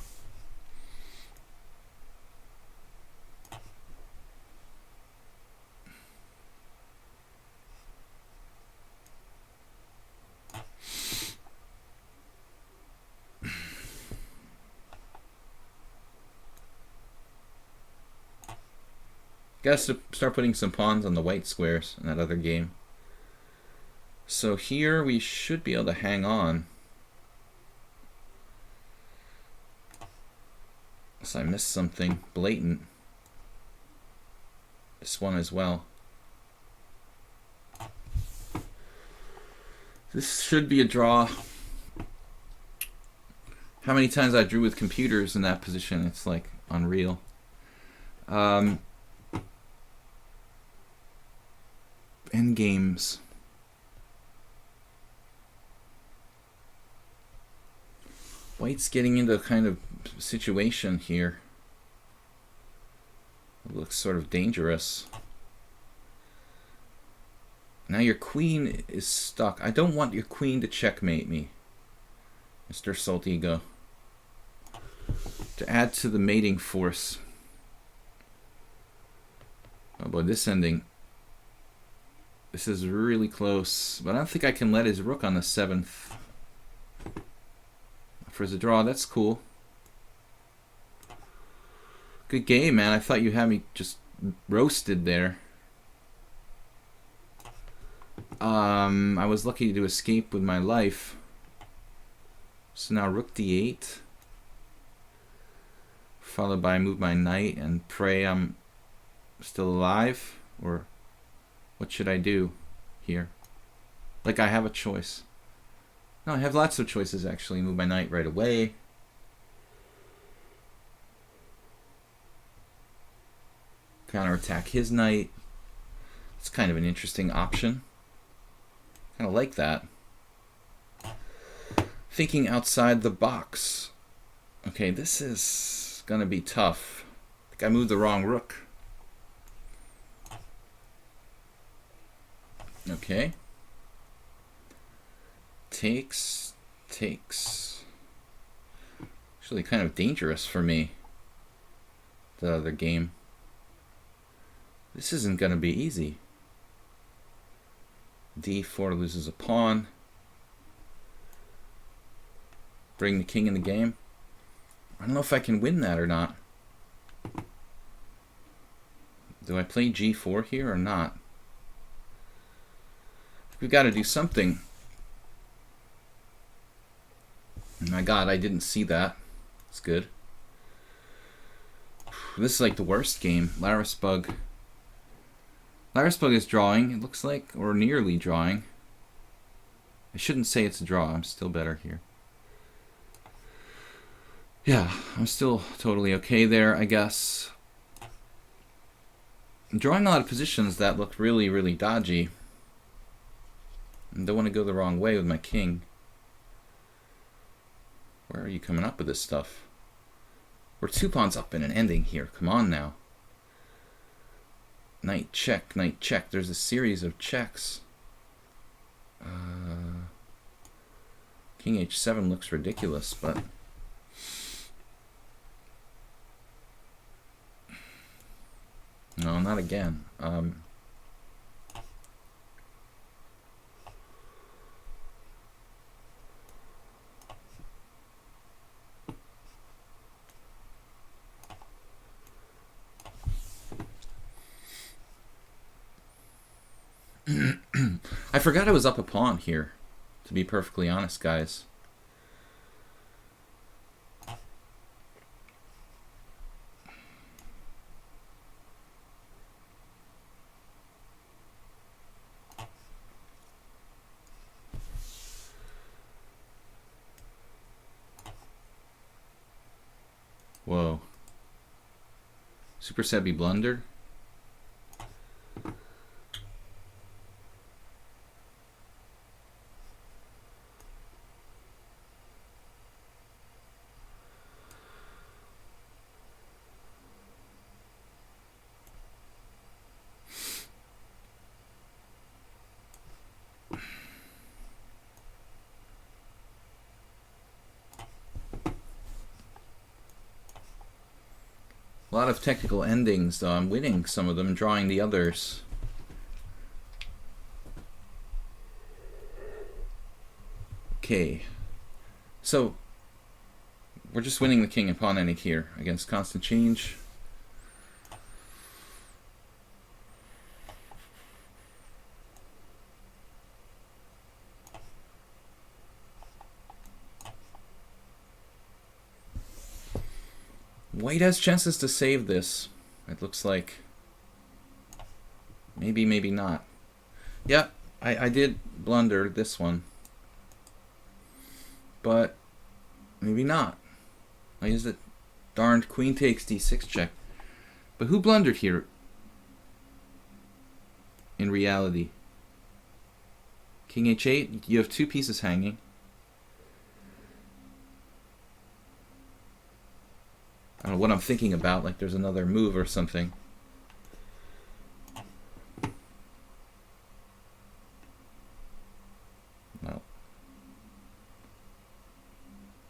Gotta start putting some pawns on the white squares in that other game. So here we should be able to hang on. Unless I missed something blatant. This one as well. This should be a draw. How many times I drew with computers in that position, it's like unreal. End games. White's getting into a kind of situation here. It looks sort of dangerous. Now your queen is stuck. I don't want your queen to checkmate me, Mr. Saltigo. To add to the mating force. Oh boy, this ending. This is really close, but I don't think I can let his rook on the 7th. For the draw, that's cool. Good game, man. I thought you had me just roasted there. I was lucky to escape with my life. So now rook d8. Followed by move my knight and pray I'm still alive, or what should I do here? Like I have a choice. No, I have lots of choices actually. Move my knight right away. Counterattack his knight. It's kind of an interesting option. Kind of like that. Thinking outside the box. Okay, this is gonna be tough. I think I moved the wrong rook. Okay. Takes. Actually kind of dangerous for me. The other game. This isn't going to be easy. d4 loses a pawn. Bring the king in the game. I don't know if I can win that or not. Do I play g4 here or not? We've got to do something. My god, I didn't see that. It's good. This is like the worst game. Larisbug. Larisbug is drawing, it looks like, or nearly drawing. I shouldn't say it's a draw. I'm still better here. Yeah, I'm still totally okay there, I guess. I'm drawing a lot of positions that look really, really dodgy. I don't want to go the wrong way with my king. Where are you coming up with this stuff? We're 2 pawns up in an ending here. Come on now. Knight check, knight check. There's a series of checks. King h7 looks ridiculous, but no, not again. I forgot I was up a pawn here, to be perfectly honest, guys. Whoa. Super Sebi blundered. A lot of technical endings, though. I'm winning some of them, drawing the others. Okay. So, we're just winning the king and pawn ending here against constant change. White has chances to save this. It looks like. Maybe, maybe not. Yeah, I did blunder this one. But maybe not. I used the darned queen takes d6 check. But who blundered here? In reality. King h8, you have two pieces hanging. I don't know what I'm thinking about, like there's another move or something. No.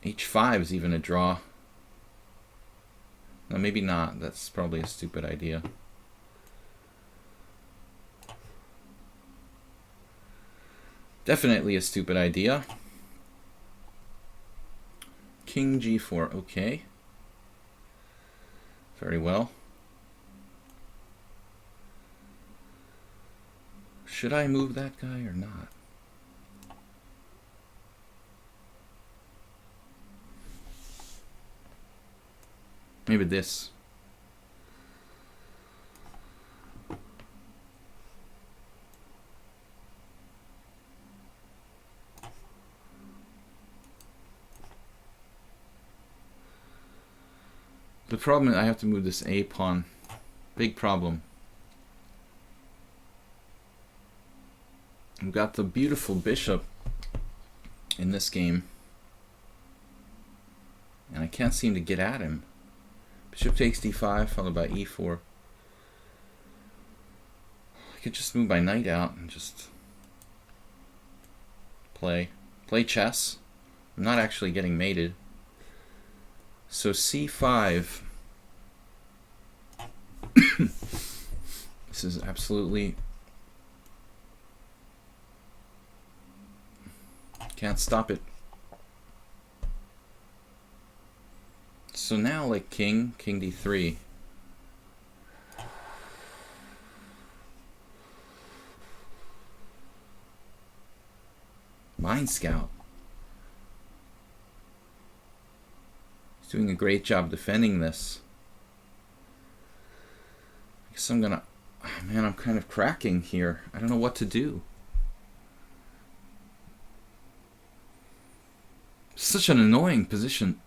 h5 is even a draw. No, maybe not. That's probably a stupid idea. Definitely a stupid idea. King g4, okay. Very well. Should I move that guy or not? Maybe this. The problem is I have to move this A pawn. Big problem. We've got the beautiful bishop in this game. And I can't seem to get at him. Bishop takes d5, followed by e4. I could just move my knight out and just play chess. I'm not actually getting mated. So c5. This is absolutely... Can't stop it. So now, like king d3. Mind Scout. He's doing a great job defending this. I guess I'm gonna... Oh, man, I'm kind of cracking here. I don't know what to do. Such an annoying position.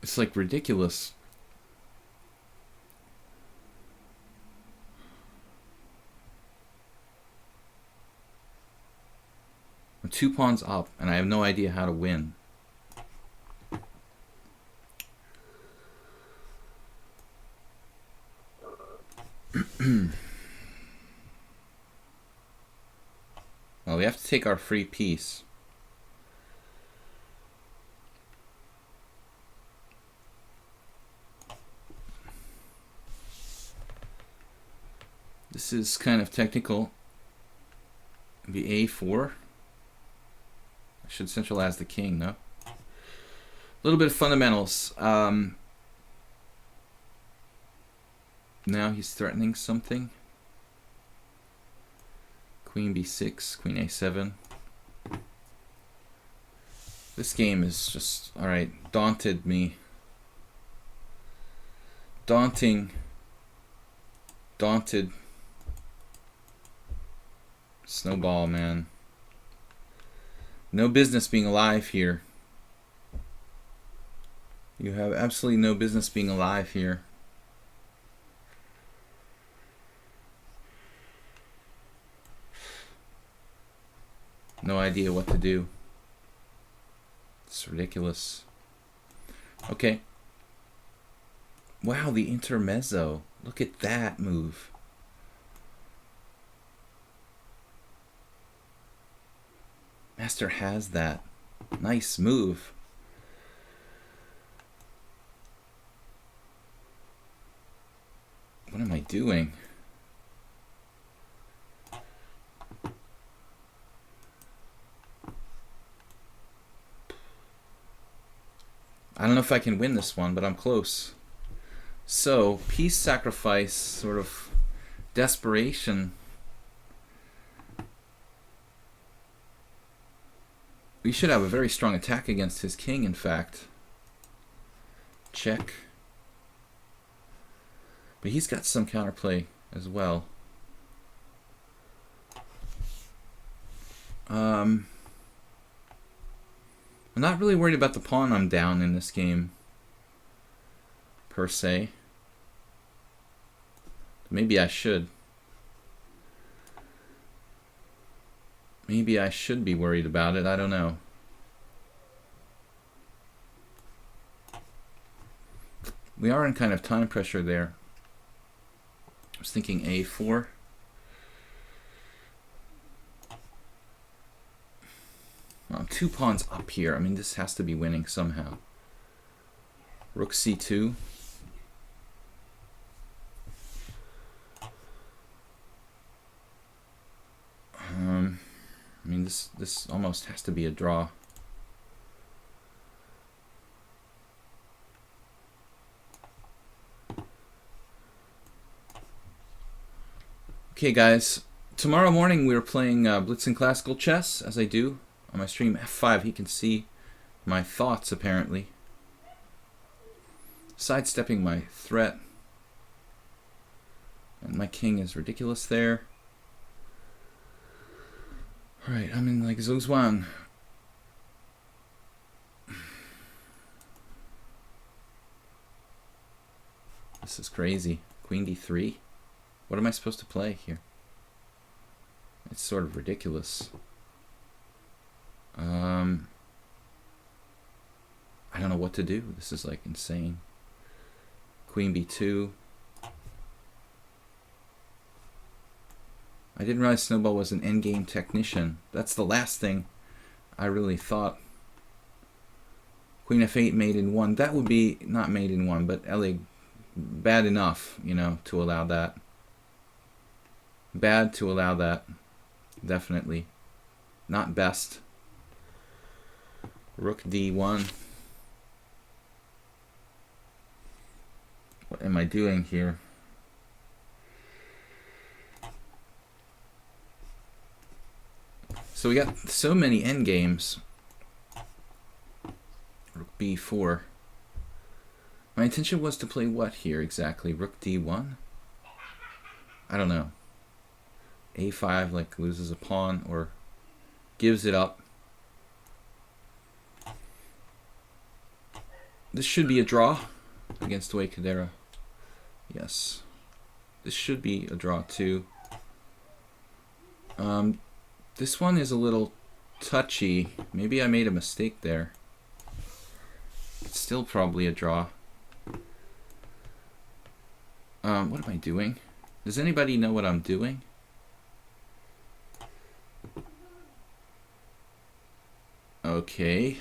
It's like ridiculous. I'm 2 pawns up, and I have no idea how to win. Well, we have to take our free piece. This is kind of technical. It'd be a4. I should centralize the king, no? A little bit of fundamentals. Now he's threatening something. Queen b6, queen a7. This game is just, alright, daunted me. Daunted. Snowball, man. No business being alive here. You have absolutely no business being alive here. No idea what to do. It's ridiculous. Okay. Wow, the intermezzo. Look at that move. Master has that. Nice move. What am I doing? I don't know if I can win this one, but I'm close. So, piece sacrifice, sort of desperation. We should have a very strong attack against his king, in fact. Check. But he's got some counterplay as well. I'm not really worried about the pawn I'm down in this game, per se. Maybe I should. Maybe I should be worried about it. I don't know. We are in kind of time pressure there. I was thinking a4. Well, I'm 2 pawns up here. I mean, this has to be winning somehow. Rook c2. I mean, this almost has to be a draw. Okay, guys. Tomorrow morning we're playing Blitzing Classical Chess, as I do on my stream. F5. He can see my thoughts, apparently. Sidestepping my threat. And my king is ridiculous there. Alright, I'm in like Zhuzhuang. This is crazy. Queen d3. What am I supposed to play here? It's sort of ridiculous. I don't know what to do. This is like insane. Queen b2. I didn't realize Snowball was an endgame technician. That's the last thing I really thought. Queen f8, mate in 1. That would be not mate in 1, but bad enough, you know, to allow that. Bad to allow that. Definitely. Not best. Rook d1. What am I doing here? So we got so many endgames. Rook b4. My intention was to play what here exactly? Rook d1? I don't know. a5 like loses a pawn or gives it up. This should be a draw against Wei Kadera. Yes. This should be a draw too. This one is a little touchy. Maybe I made a mistake there. It's still probably a draw. What am I doing? Does anybody know what I'm doing? Okay.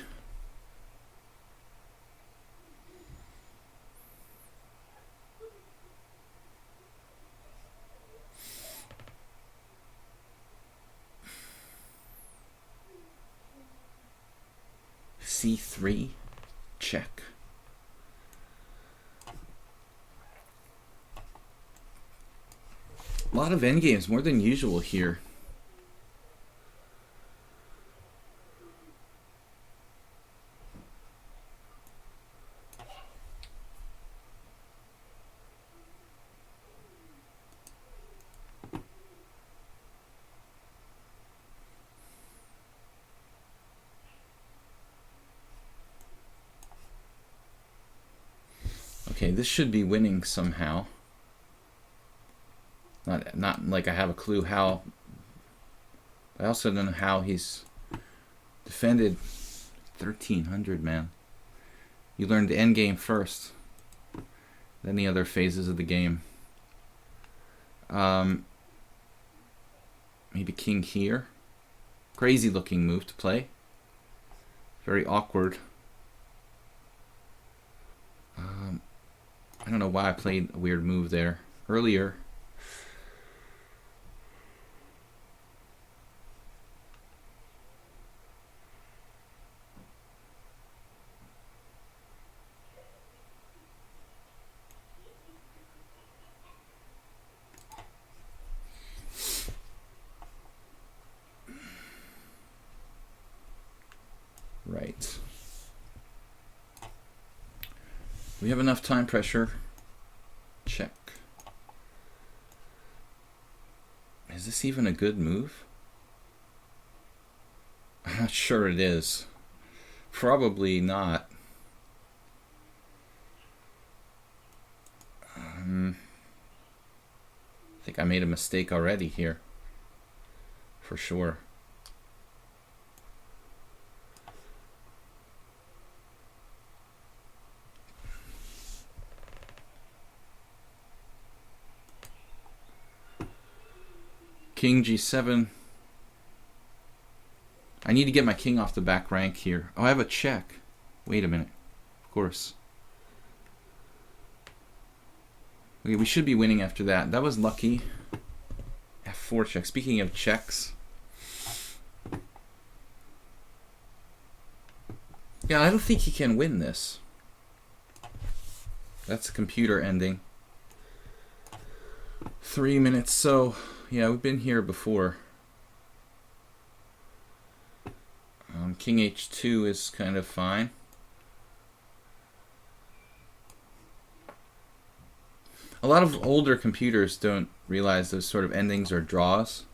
C3, check. A lot of endgames, more than usual here. Okay, this should be winning somehow. Not like I have a clue how. I also don't know how he's defended 1300, man. You learned the end game first, then the other phases of the game. Maybe king here. Crazy looking move to play. Very awkward. I don't know why I played a weird move there earlier. Right. We have enough time pressure. Check. Is this even a good move? I'm not sure it is. Probably not. I think I made a mistake already here. For sure. King G7. I need to get my king off the back rank here. Oh, I have a check. Wait a minute. Of course. Okay, we should be winning after that. That was lucky. F4 check. Speaking of checks. Yeah, I don't think he can win this. That's a computer ending. 3 minutes, so yeah, we've been here before. King H2 is kind of fine. A lot of older computers don't realize those sort of endings are draws.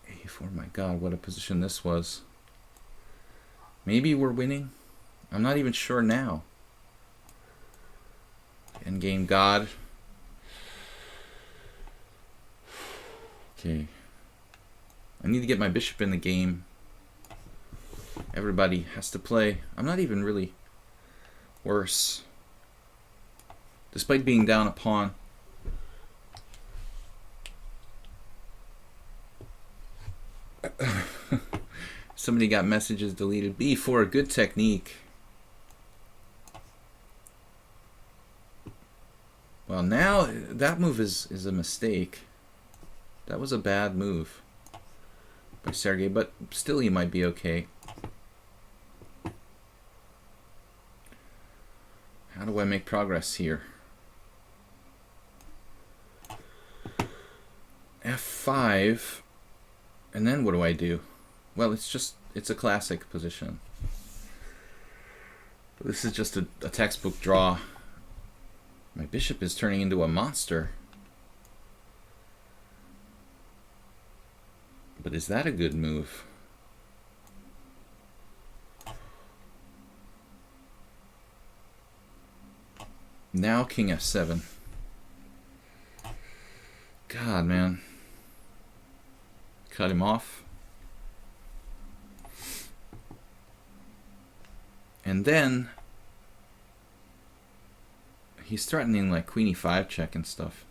A4, my god, what a position this was. Maybe we're winning. I'm not even sure now. Endgame god. Okay. I need to get my bishop in the game. Everybody has to play. I'm not even really worse. Despite being down a pawn. Somebody got messages deleted. B4, good technique. Well, now that move is a mistake. That was a bad move by Sergey, but still he might be okay. How do I make progress here? F5, and then what do I do? Well, it's a classic position. This is just a textbook draw. My bishop is turning into a monster. But is that a good move? Now King F7. God, man. Cut him off. And then he's threatening like Queen E5 check and stuff.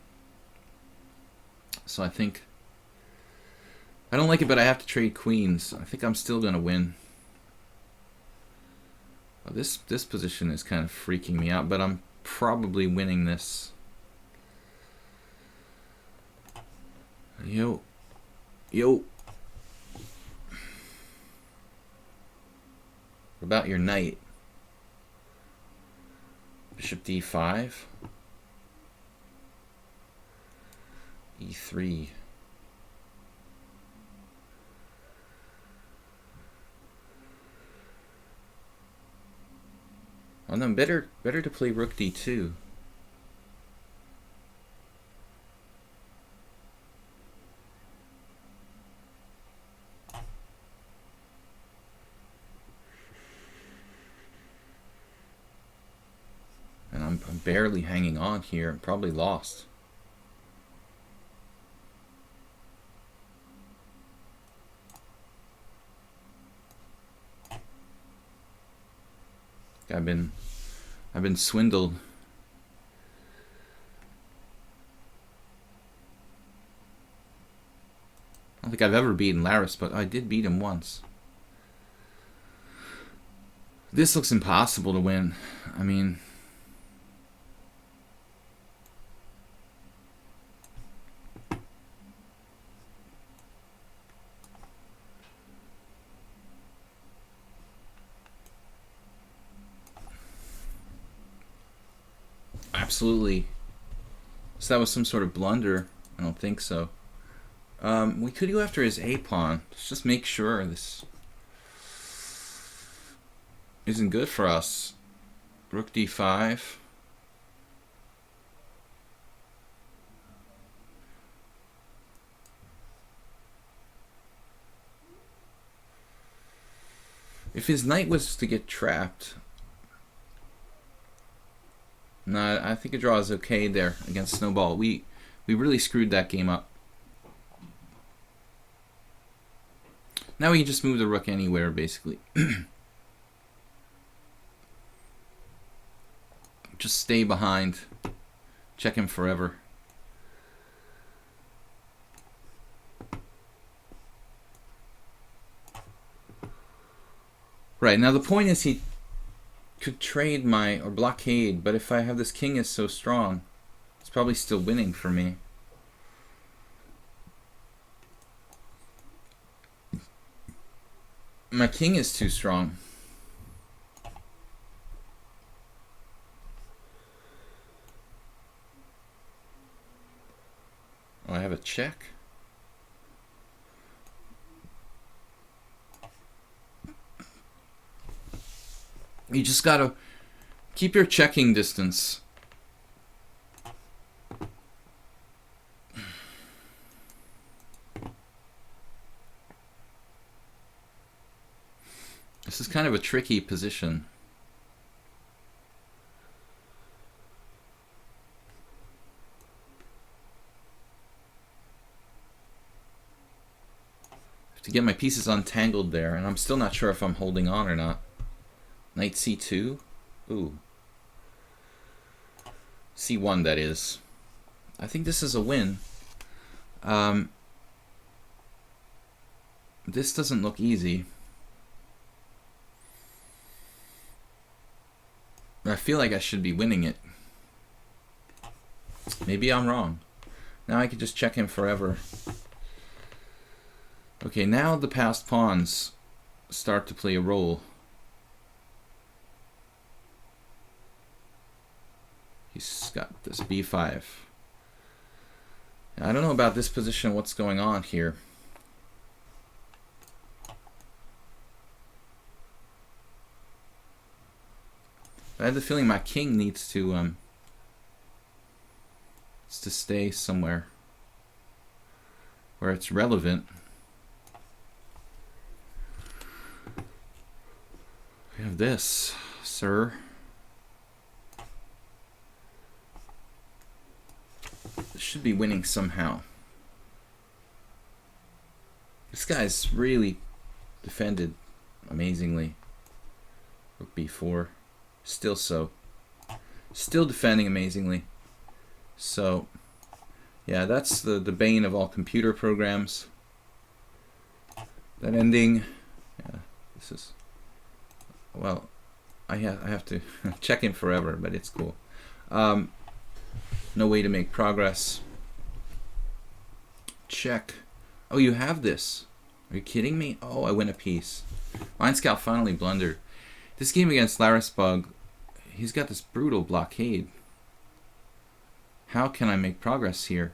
So I think I don't like it, but I have to trade queens. I think I'm still gonna win. Oh, this position is kind of freaking me out, but I'm probably winning this. Yo. What about your knight? Bishop d5. e3. Oh no, better to play rook d2. And I'm barely hanging on here. I'm probably lost. I've been swindled. I don't think I've ever beaten Laris, but I did beat him once. This looks impossible to win. I mean, absolutely. So that was some sort of blunder. I don't think so. We could go after his A pawn. Let's just make sure this isn't good for us. Rook d5. If his knight was to get trapped, no, I think a draw is okay there against Snowball. We really screwed that game up. Now we can just move the rook anywhere, basically. Just stay behind. Check him forever. Right, now the point is he could trade my, or blockade, but if I have this king is so strong, it's probably still winning for me. My king is too strong. Oh, I have a check. You just gotta keep your checking distance. This is kind of a tricky position. I have to get my pieces untangled there, and I'm still not sure if I'm holding on or not. Knight c2? Ooh. c1, that is. I think this is a win. This doesn't look easy. I feel like I should be winning it. Maybe I'm wrong. Now I can just check him forever. Okay, now the passed pawns start to play a role. He's got this b5. I don't know about this position, what's going on here. I have the feeling my king needs to stay somewhere where it's relevant. We have this, sir. This should be winning somehow. This guy's really defended amazingly. Rook b4. Still so. Still defending amazingly. So, Yeah, that's the bane of all computer programs. That ending. Yeah, this is, well, I have to check in forever, but it's cool. No way to make progress. Check. Oh, you have this. Are you kidding me? Oh, I win a piece. Mind Scout finally blundered. This game against Larisbug, he's got this brutal blockade. How can I make progress here?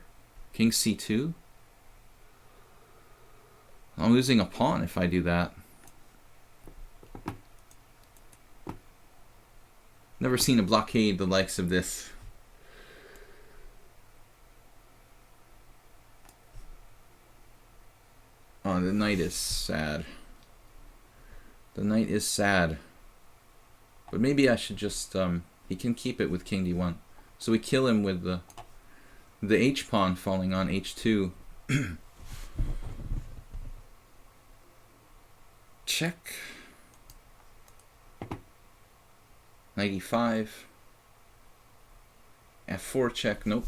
King c2? I'm losing a pawn if I do that. Never seen a blockade the likes of this. Oh, the knight is sad. The knight is sad. But maybe I should just, he can keep it with king d1. So we kill him with the h-pawn falling on h2. Check. Knight e5. f4 check, nope.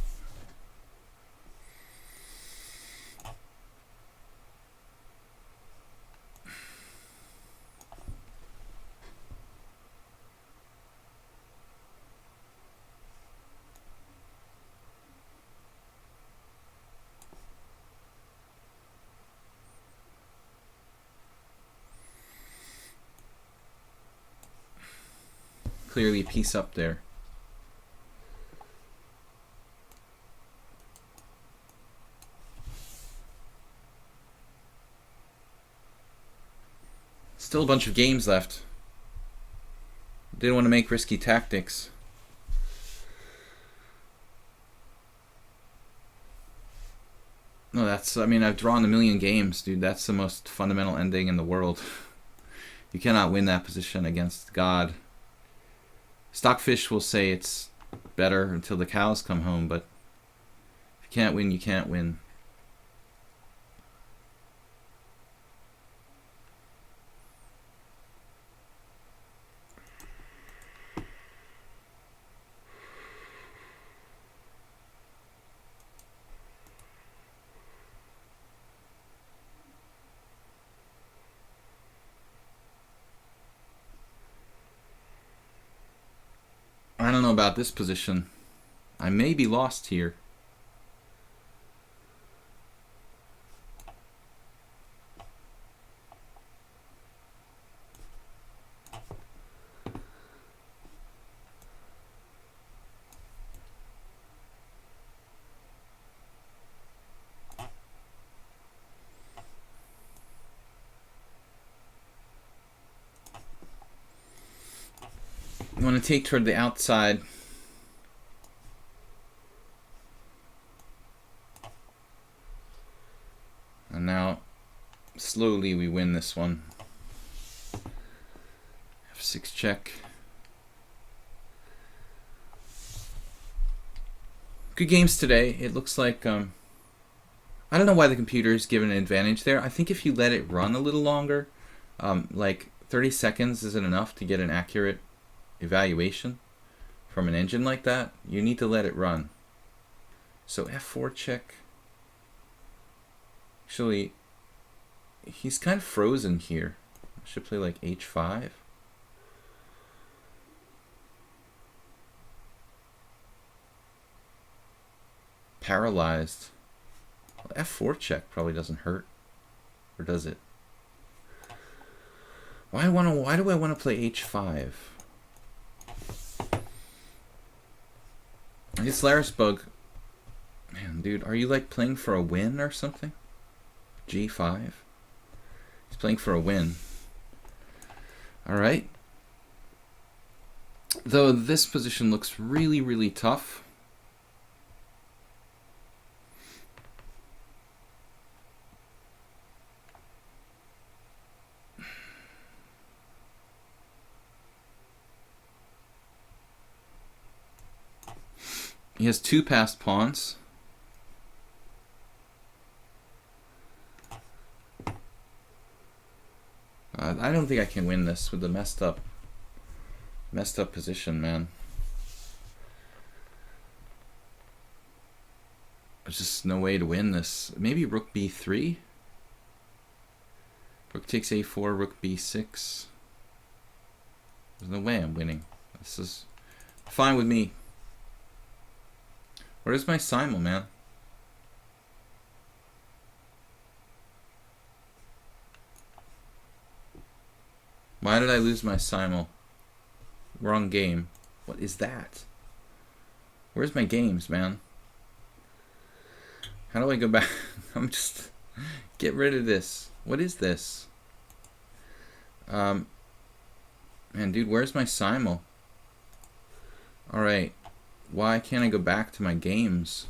Clearly a piece up there. Still a bunch of games left. Didn't want to make risky tactics. No, that's, I mean, I've drawn a million games, dude. That's the most fundamental ending in the world. You cannot win that position against God. Stockfish will say it's better until the cows come home, but if you can't win, you can't win. I don't know about this position. I may be lost here. I want to take toward the outside. And now, slowly we win this one. F6 check. Good games today. It looks like, I don't know why the computer is given an advantage there. I think if you let it run a little longer, like 30 seconds isn't enough to get an accurate evaluation from an engine like that. You need to let it run. So f4 check. Actually, he's kind of frozen here. I should play like h5. Paralyzed. Well, f4 check probably doesn't hurt. Or does it? Why do I want to play h5? I guess Larisbug, man, dude, are you like playing for a win or something? G5. He's playing for a win. All right. Though this position looks really, really tough. He has two passed pawns. I don't think I can win this with the messed up position, man. There's just no way to win this. Maybe rook b3? Rook takes a4, rook b6. There's no way I'm winning. This is fine with me. Where's my simul, man? Why did I lose my simul? Wrong game. What is that? Where's my games, man? How do I go back? I'm just... Get rid of this. What is this? Man, dude, where's my simul? Alright. Why can't I go back to my games?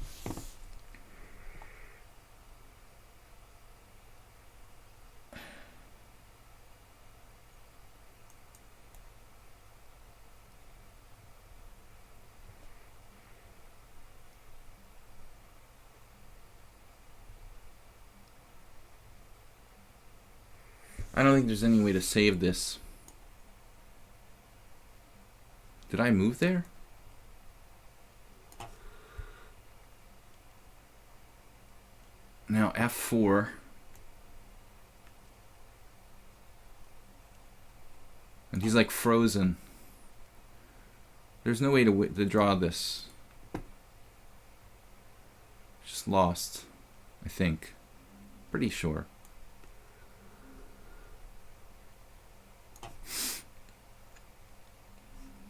I don't think there's any way to save this. Did I move there? Now f4. And he's like frozen. There's no way to draw this. Just lost, I think. Pretty sure.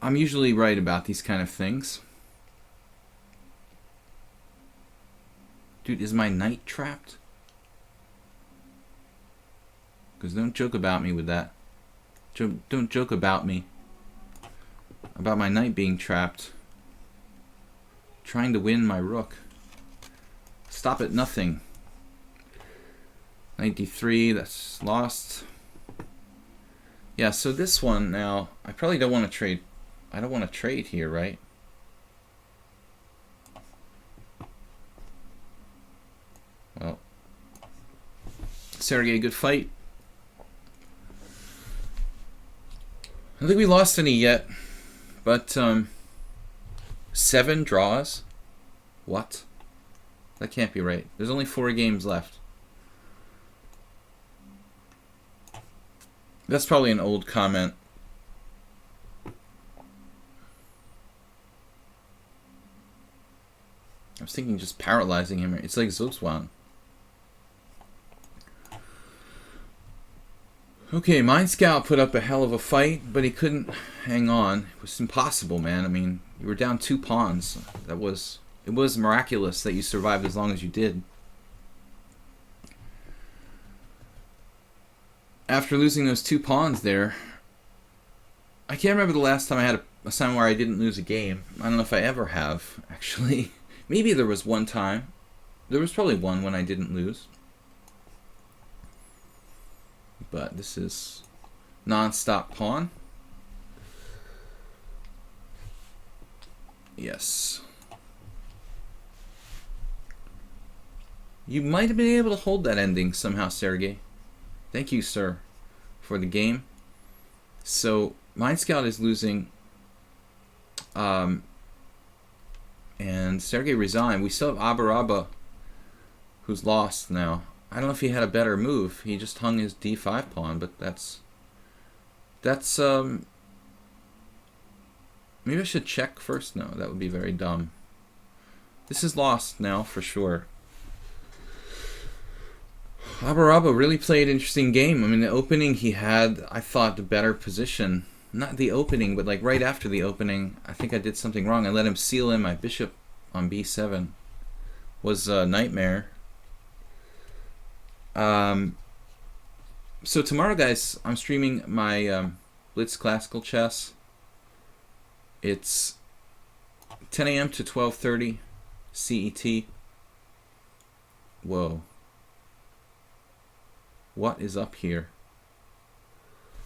I'm usually right about these kind of things. Dude, is my knight trapped? Because don't joke about me with that. Don't joke about me. About my knight being trapped. Trying to win my rook. Stop at nothing. Knight d3, that's lost. Yeah, so this one now, I probably don't want to trade. I don't want to trade here, right? Well, Sergey, good fight. I don't think we lost any yet, but 7 draws? What? That can't be right. There's only 4 games left. That's probably an old comment. I was thinking just paralyzing him. It's like Zugzwang. Okay, Mind Scout put up a hell of a fight, but he couldn't hang on. It was impossible, man. I mean, you were down 2 pawns. It was miraculous that you survived as long as you did. After losing those 2 pawns there, I can't remember the last time I had a time where I didn't lose a game. I don't know if I ever have, actually. Maybe there was one time. There was probably one when I didn't lose. But this is non-stop pawn. Yes. You might have been able to hold that ending somehow, Sergey. Thank you, sir, for the game. So, Mind Scout is losing. And Sergey resigned. We still have Abaraba, who's lost now. I don't know if he had a better move. He just hung his d5 pawn, but that's maybe I should check first. No, that would be very dumb. This is lost now for sure. Abaraba really played an interesting game. I mean, the opening he had, I thought, the better position. Not the opening, but like right after the opening, I think I did something wrong. I let him seal in my bishop on b7. Was a nightmare. So tomorrow, guys, I'm streaming my Blitz Classical Chess. It's 10 a.m. to 12:30 CET. Whoa. What is up here?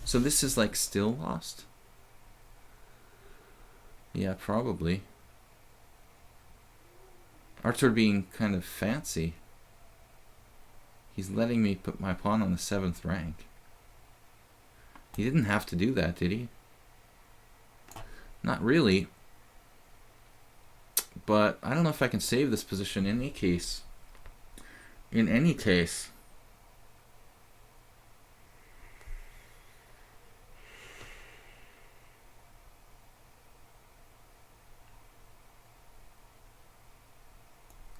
So this is like still lost? Yeah, probably. Artur being kind of fancy. He's letting me put my pawn on the 7th rank. He didn't have to do that, did he? Not really. but I don't know if I can save this position in any case. In any case.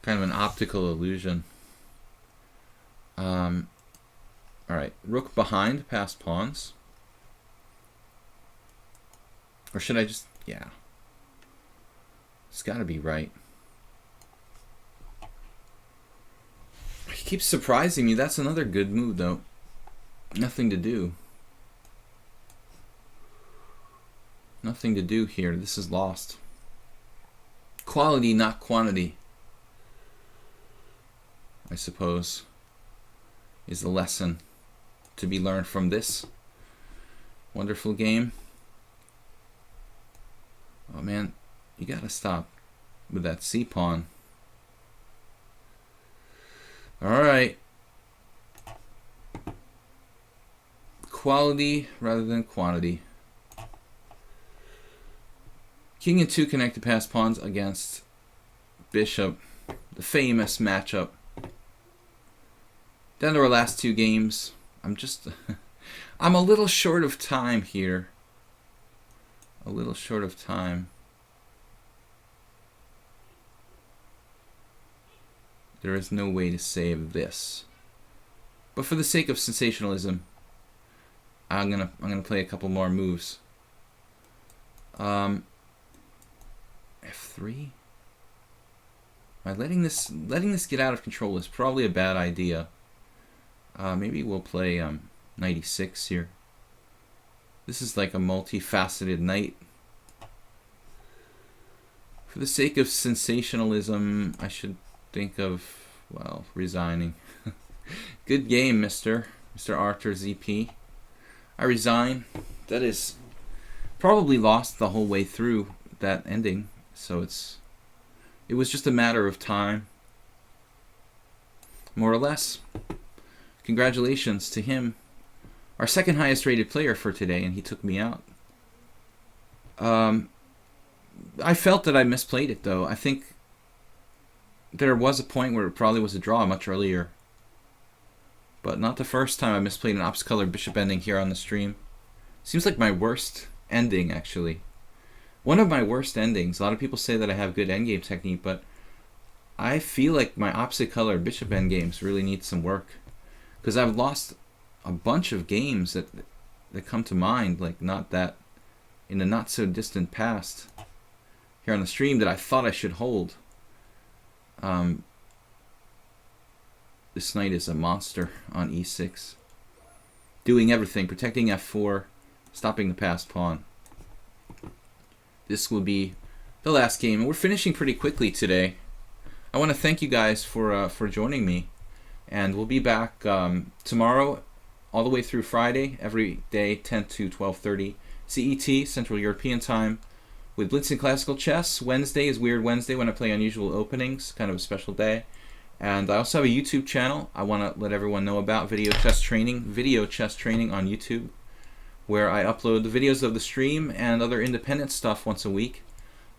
Kind of an optical illusion. Alright, rook behind, past pawns. Or should I just... yeah. It's gotta be right. He keeps surprising me. That's another good move, though. Nothing to do. Nothing to do here. This is lost. Quality, not quantity, I suppose, is the lesson to be learned from this wonderful game. Oh man, you gotta stop with that c-pawn. Alright. Quality rather than quantity. King and 2 connected past pawns against bishop. The famous matchup. Down to our last 2 games. I'm a little short of time here. A little short of time. There is no way to save this. But for the sake of sensationalism, I'm gonna play a couple more moves. F3. Am I letting this get out of control is probably a bad idea. Maybe we'll play knight e6 here. This is like a multifaceted knight. For the sake of sensationalism, I should think of, well, resigning. Good game, Mr. Arthur ZP. I resign. That is probably lost the whole way through that ending, so it was just a matter of time, more or less. Congratulations to him, our second highest rated player for today, and he took me out. I felt that I misplayed it, though. I think there was a point where it probably was a draw much earlier, but not the first time I misplayed an opposite color bishop ending here on the stream. Seems like my worst ending, actually. One of my worst endings. A lot of people say that I have good endgame technique, but I feel like my opposite color bishop endgames really need some work, because I've lost a bunch of games that come to mind, like not that in the not so distant past here on the stream, that I thought I should hold. This knight is a monster on e6, doing everything, protecting f4, stopping the passed pawn. This will be the last game, and we're finishing pretty quickly today. I want to thank you guys for joining me, and we'll be back tomorrow all the way through Friday, every day 10 to 12:30 CET, Central European Time, with Blitzing Classical Chess. Wednesday is Weird Wednesday, when I play unusual openings, kind of a special day. And I also have a YouTube channel I want to let everyone know about, video chess training on YouTube, where I upload the videos of the stream and other independent stuff once a week.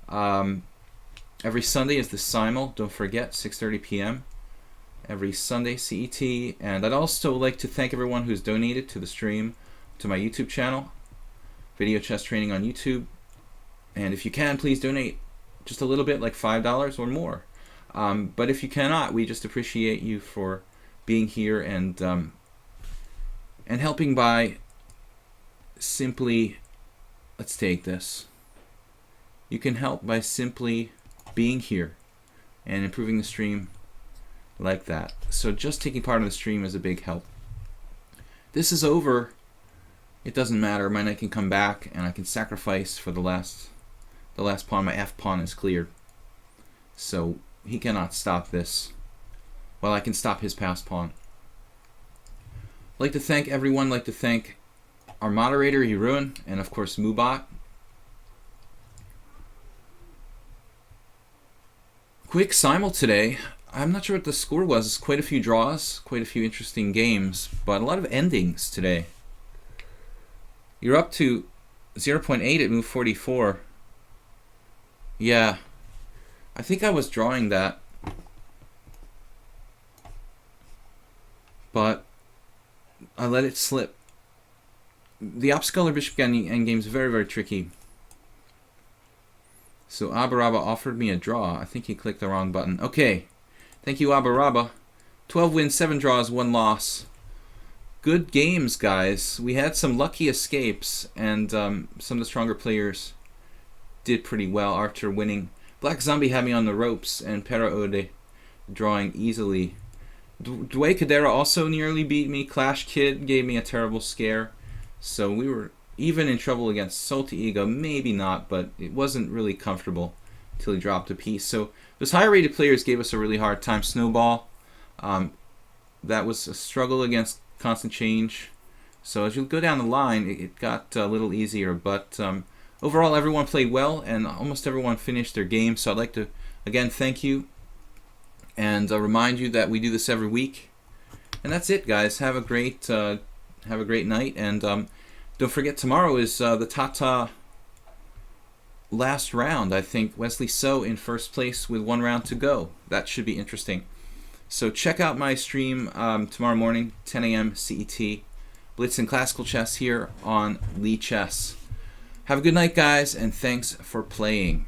Every Sunday is the simul, don't forget, 6:30 p.m. every Sunday CET. And I'd also like to thank everyone who's donated to the stream, to my YouTube channel, Video Chess Training on YouTube. And if you can, please donate just a little bit, like $5 or more. But if you cannot, we just appreciate you for being here and helping by simply, let's take this. You can help by simply being here and improving the stream like that. So just taking part in the stream is a big help. This is over. It doesn't matter. My knight can come back, and I can sacrifice for the last pawn. My f pawn is cleared, so he cannot stop this. Well, I can stop his passed pawn. I'd like to thank everyone. I'd like to thank our moderator, Hirun, and of course Mubot. Quick simul today. I'm not sure what the score was. It's quite a few draws, quite a few interesting games, but a lot of endings today. You're up to 0.8 at move 44. Yeah. I think I was drawing that, but I let it slip. The upscaler bishop endgame is very, very tricky. So Abaraba offered me a draw. I think he clicked the wrong button. Okay. Thank you, Abaraba. 12 wins, 7 draws, 1 loss. Good games, guys. We had some lucky escapes, and some of the stronger players did pretty well. Archer winning. Black Zombie had me on the ropes, and Pera Ode drawing easily. Dway Kadera also nearly beat me. Clash Kid gave me a terrible scare. So we were even in trouble against Salty Ego. Maybe not, but it wasn't really comfortable until he dropped a piece. So those higher rated players gave us a really hard time. Snowball, that was a struggle against Constant Change. So as you go down the line, it got a little easier. But overall, everyone played well, and almost everyone finished their game. So I'd like to, again, thank you. And remind you that we do this every week. And that's it, guys. Have a great night. And don't forget, tomorrow is the Tata last round. I think Wesley So in first place with 1 round to go. That should be interesting. So check out my stream tomorrow morning, 10 a.m. CET. Blitz and Classical Chess here on lichess. Have a good night, guys, and thanks for playing.